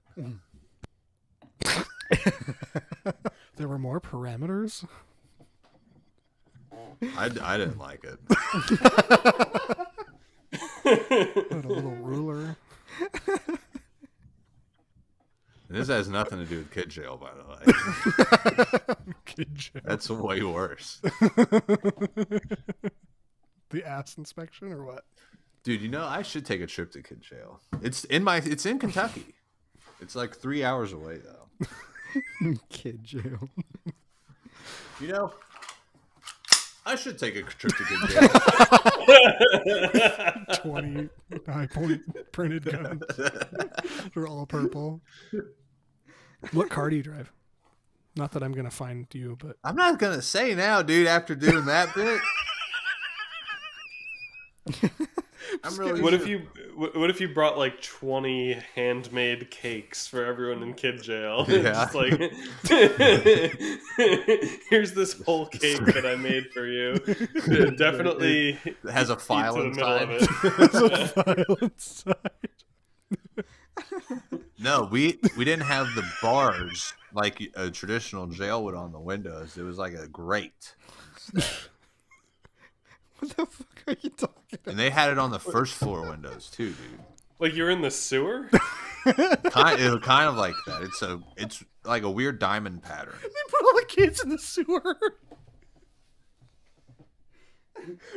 There were more parameters. I didn't like it. Had a little ruler. And this has nothing to do with kid jail, by the way. Kid jail. That's way worse. The ass inspection or what? Dude, you know, I should take a trip to kid jail. It's in Kentucky. It's like 3 hours away though. Kid jail. You know, I should take a trip to kid jail. 20 high point printed guns. They're all purple. What car do you drive? Not that I'm going to find you, but I'm not gonna say now, dude, after doing that bit. I'm really. What if you brought like 20 handmade cakes for everyone in kid jail? Yeah. Just like, here's this whole cake that I made for you. Definitely It has a file eat to the middle inside. of it. There's a file inside. No, we didn't have the bars like a traditional jail would on the windows. It was like a grate. What the fuck are you talking about? And they had it on the first floor windows too, dude. Like you're in the sewer? It was kind of like that. It's like a weird diamond pattern. They put all the kids in the sewer.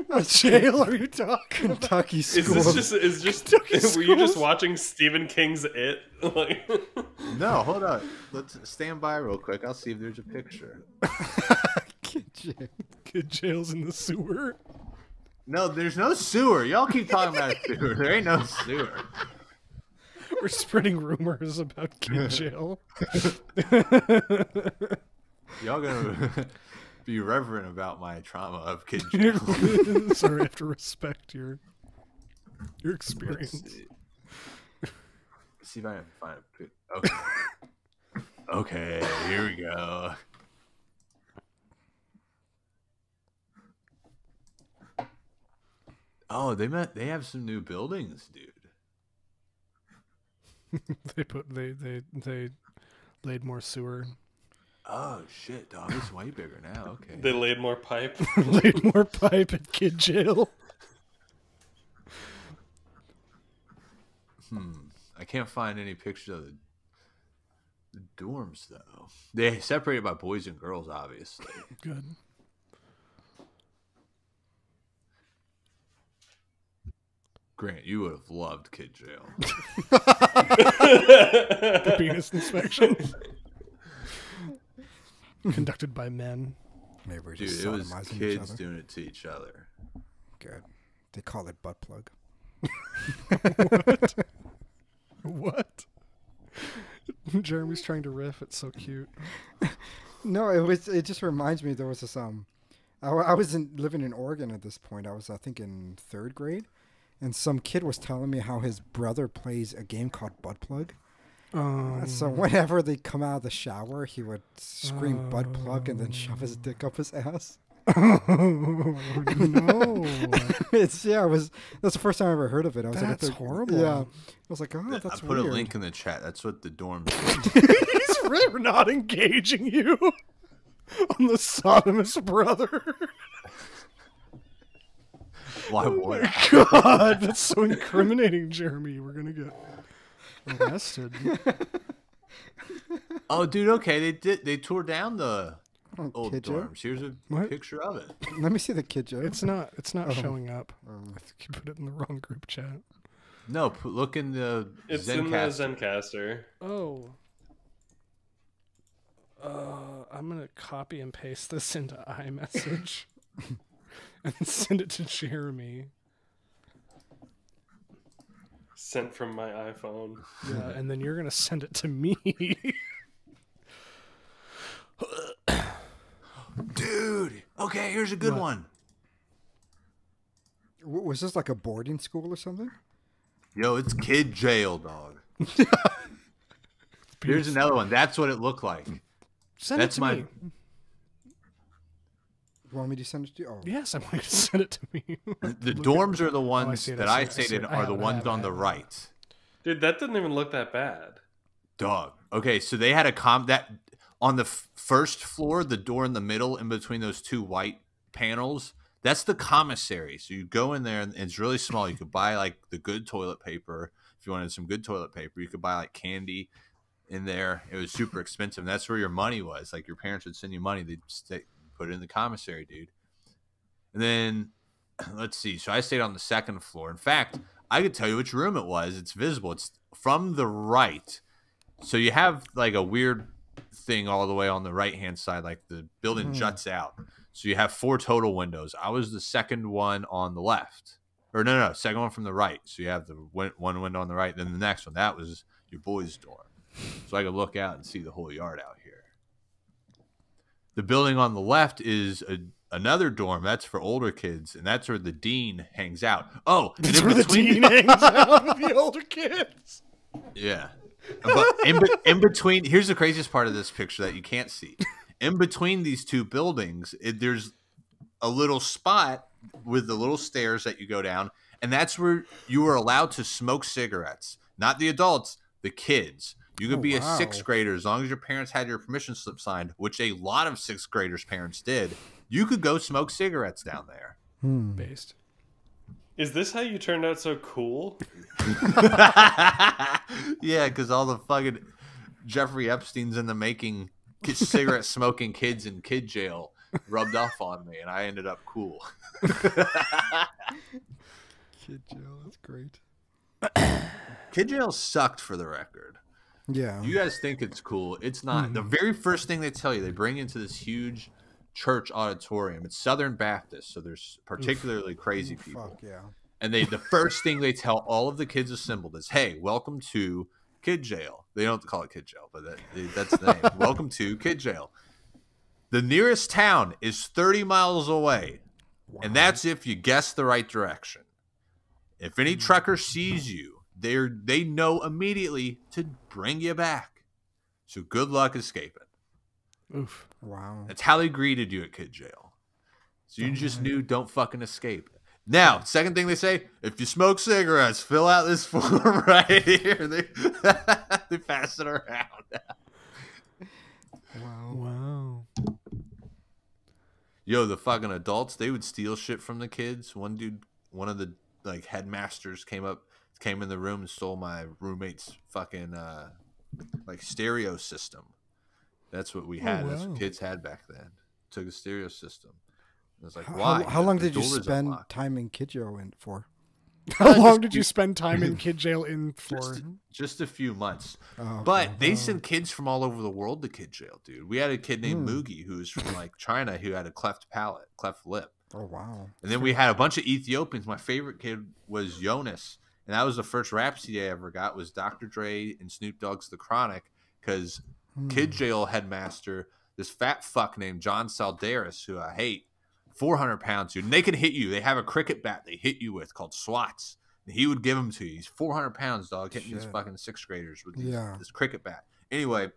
What jail are you talking about? Kentucky Is school. this just Kentucky were you just schools? watching Stephen King's It? Like, No, hold on. Let's stand by real quick. I'll see if there's a picture. Kid jail. Kid jails in the sewer. No, there's no sewer. Y'all keep talking about a sewer. There ain't no sewer. We're spreading rumors about kid jail. Y'all gonna be reverent about my trauma of kid jail. Sorry, I have to respect your experience. See if I can find a pic. Okay. Okay, here we go. Oh, they have some new buildings, dude. They laid more sewer. Oh shit, dog, it's way bigger now. Okay. they laid more pipe. Laid more pipe at kid jail. I can't find any pictures of the dorms though. They separated by boys and girls, obviously. Good. Grant, you would have loved kid jail. The penis inspection. Conducted by men. Maybe we're Dude, just it was sodomizing each kids other. doing it to each other. Good. They call it butt plug. What? Jeremy's trying to riff. It's so cute. No, it just reminds me there was this I was living in Oregon at this point. I was I think in 3rd grade, and some kid was telling me how his brother plays a game called butt plug. So whenever they come out of the shower, he would scream butt plug and then shove his dick up his ass. No. That's the first time I ever heard of it. I was That's like, horrible. Yeah, I was like, oh, that's I put weird. a link in the chat. That's what the dorms He's really not engaging you on the sodomist brother. Why Oh would my I? God, that's so incriminating, Jeremy. We're gonna get arrested. Oh, dude, okay. They tore down the old kid joke? dorms. Here's a What? picture of it. Let me see the kid joke. It's not showing up. I think you put it in the wrong group chat. No, look in the It's Zencaster. in the Zencaster. Oh. I'm gonna copy and paste this into iMessage and send it to Jeremy. Sent from my iPhone. Yeah, and then you're gonna send it to me. Dude, okay, here's a good What? one. Was this like a boarding school or something? Yo, it's kid jail, dog. Here's another one. That's what it looked like. Send That's it to my- me. You want me to send it to you? Oh, Yes, I want you to send it to me. The dorms are the I ones see it, that I I see it, I see stated it. I are have the it, I ones have it, on I the have it. right. Dude, that doesn't even look that bad. Dog. Okay, so they had that on the first floor, the door in the middle in between those two white panels. That's the commissary. So you go in there and it's really small. You could buy like the good toilet paper. If you wanted some good toilet paper, you could buy like candy in there. It was super expensive. And that's where your money was. Like your parents would send you money. They'd put it in the commissary, dude. And then let's see. So I stayed on the 2nd floor. In fact, I could tell you which room it was. It's visible. It's from the right. So you have like a weird thing all the way on the right-hand side. Like the building juts out. So you have 4 total windows. I was the second one on the left. Or no, second one from the right. So you have the one window on the right. Then the next one. That was your boys' dorm. So I could look out and see the whole yard out here. The building on the left is another dorm that's for older kids, and that's where the dean hangs out. Oh, and That's in where the between, dean hangs out with the older kids. yeah. But in between, here's the craziest part of this picture that you can't see. In between these two buildings, there's a little spot with the little stairs that you go down, and that's where you were allowed to smoke cigarettes. Not the adults, the kids. You could be a sixth grader as long as your parents had your permission slip signed, which a lot of sixth graders' parents did. You could go smoke cigarettes down there. Based. Is this how you turned out so cool? Yeah, because all the fucking Jeffrey Epstein's in the making cigarette smoking kids in kid jail rubbed off on me, and I ended up cool. Kid jail, that's great. Kid jail sucked, for the record. Yeah. You guys think it's cool. It's not. The very first thing they tell you, they bring you into this huge church auditorium. It's Southern Baptist, so there's particularly crazy people. Fuck yeah. And the first thing they tell all of the kids assembled is, hey, welcome to kid jail. They don't call it kid jail, but that's the name. Welcome to kid jail. The nearest town is 30 miles away, and that's if you guess the right direction. If any trucker sees you, they know immediately to bring you back. So good luck escaping. Oof. Wow. That's how they greeted you at kid jail. So you just knew, don't fucking escape. Now, second thing they say, if you smoke cigarettes, fill out this form right here. They pass it around. Wow. Yo, the fucking adults, they would steal shit from the kids. One of the like headmasters came in the room and stole my roommate's fucking like stereo system. That's what we had. That's what kids had back then. Took a stereo system. I was like, why? How long did you door is spend unlocked. time in kid jail for? How long did you spend time in kid jail in for? Just a few months. Oh, But they send kids from all over the world to kid jail, dude. We had a kid named Moogie who was from like China who had a cleft lip. Oh, wow. And then we had a bunch of Ethiopians. My favorite kid was Jonas. And that was the first rap CD I ever got was Dr. Dre and Snoop Dogg's The Chronic. Because kid jail headmaster, this fat fuck named John Saldaris, who I hate, 400 pounds, dude. And they can hit you. They have a cricket bat they hit you with called swats. And he would give them to you. He's 400 pounds, dog, hitting these fucking sixth graders with this cricket bat. Anyway,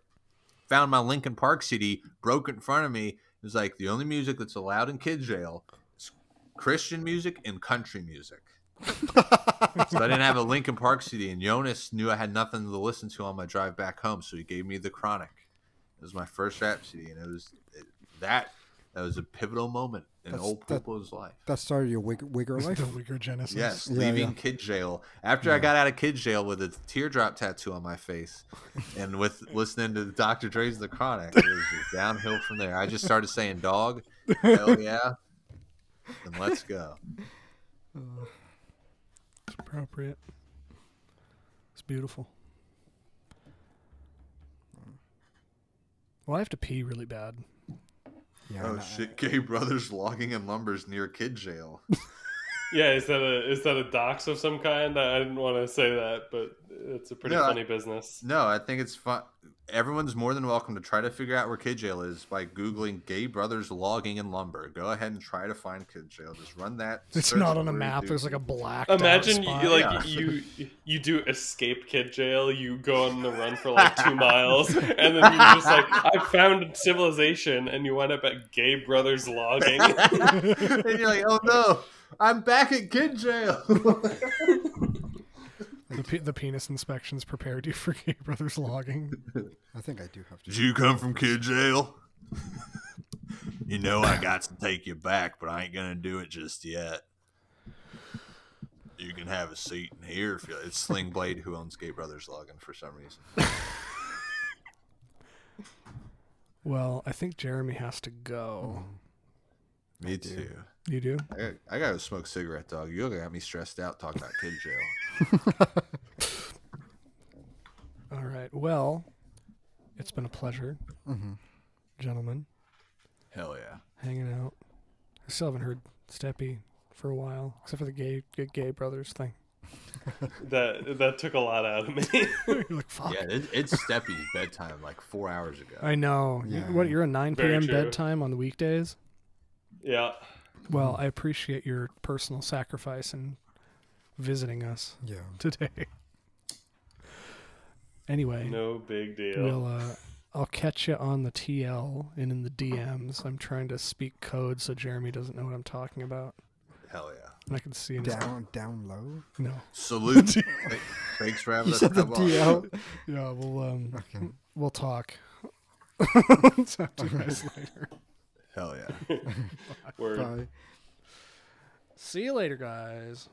found my Linkin Park CD, broke it in front of me. It was like the only music that's allowed in kid jail is Christian music and country music. So I didn't have a Linkin Park CD, and Jonas knew I had nothing to listen to on my drive back home, so he gave me The Chronic. It was my first rap CD, and that was a pivotal moment in old Pulpo's life. That started your Wigger life? The Wigger Genesis. Yes, leaving kid jail. After I got out of kid jail with a teardrop tattoo on my face and with listening to Dr. Dre's The Chronic, it was just downhill from there. I just started saying dog, hell yeah, and let's go. It's appropriate. It's beautiful. Well, I have to pee really bad. Yeah, Oh shit! Gay brothers logging in lumbers near kid jail. Yeah, is that a dox of some kind? I didn't want to say that, but it's a pretty funny business. No, I think it's fun. Everyone's more than welcome to try to figure out where kid jail is by Googling gay brothers logging in lumber. Go ahead and try to find kid jail. Just run that. It's not on a map. There's like a black. Imagine spot. you do escape kid jail. You go on the run for like 2 miles, and then you're just like, I found civilization, and you wind up at gay brothers logging. And you're like, oh no, I'm back at kid jail. The penis inspections prepared you for gay brothers logging. I think I do have to. Did you come from kid jail? You know I got to take you back, but I ain't gonna do it just yet. You can have a seat in here if you. It's Sling Blade who owns Gay Brothers Logging for some reason. Well, I think Jeremy has to go. Me too. You do? I gotta smoke cigarette, dog. You got me stressed out talking about kid jail. All right. Well, it's been a pleasure, gentlemen. Hell yeah. Hanging out. I still haven't heard Steppy for a while, except for the gay brothers thing. That took a lot out of me. You're like, fuck. Yeah, it's Steppy's bedtime like 4 hours ago. I know. Yeah. You're a 9 Very p.m. true. bedtime on the weekdays? Yeah. Well, I appreciate your personal sacrifice in visiting us Yeah. today. Anyway, No big deal. I'll catch you on the TL and in the DMs. I'm trying to speak code so Jeremy doesn't know what I'm talking about. Hell yeah. And I can see him. Down low. No. Salute. Thanks for having You us. said the Come on. DL. Yeah, we'll talk. Talk to you guys later. Hell yeah. Word. Bye. See you later, guys.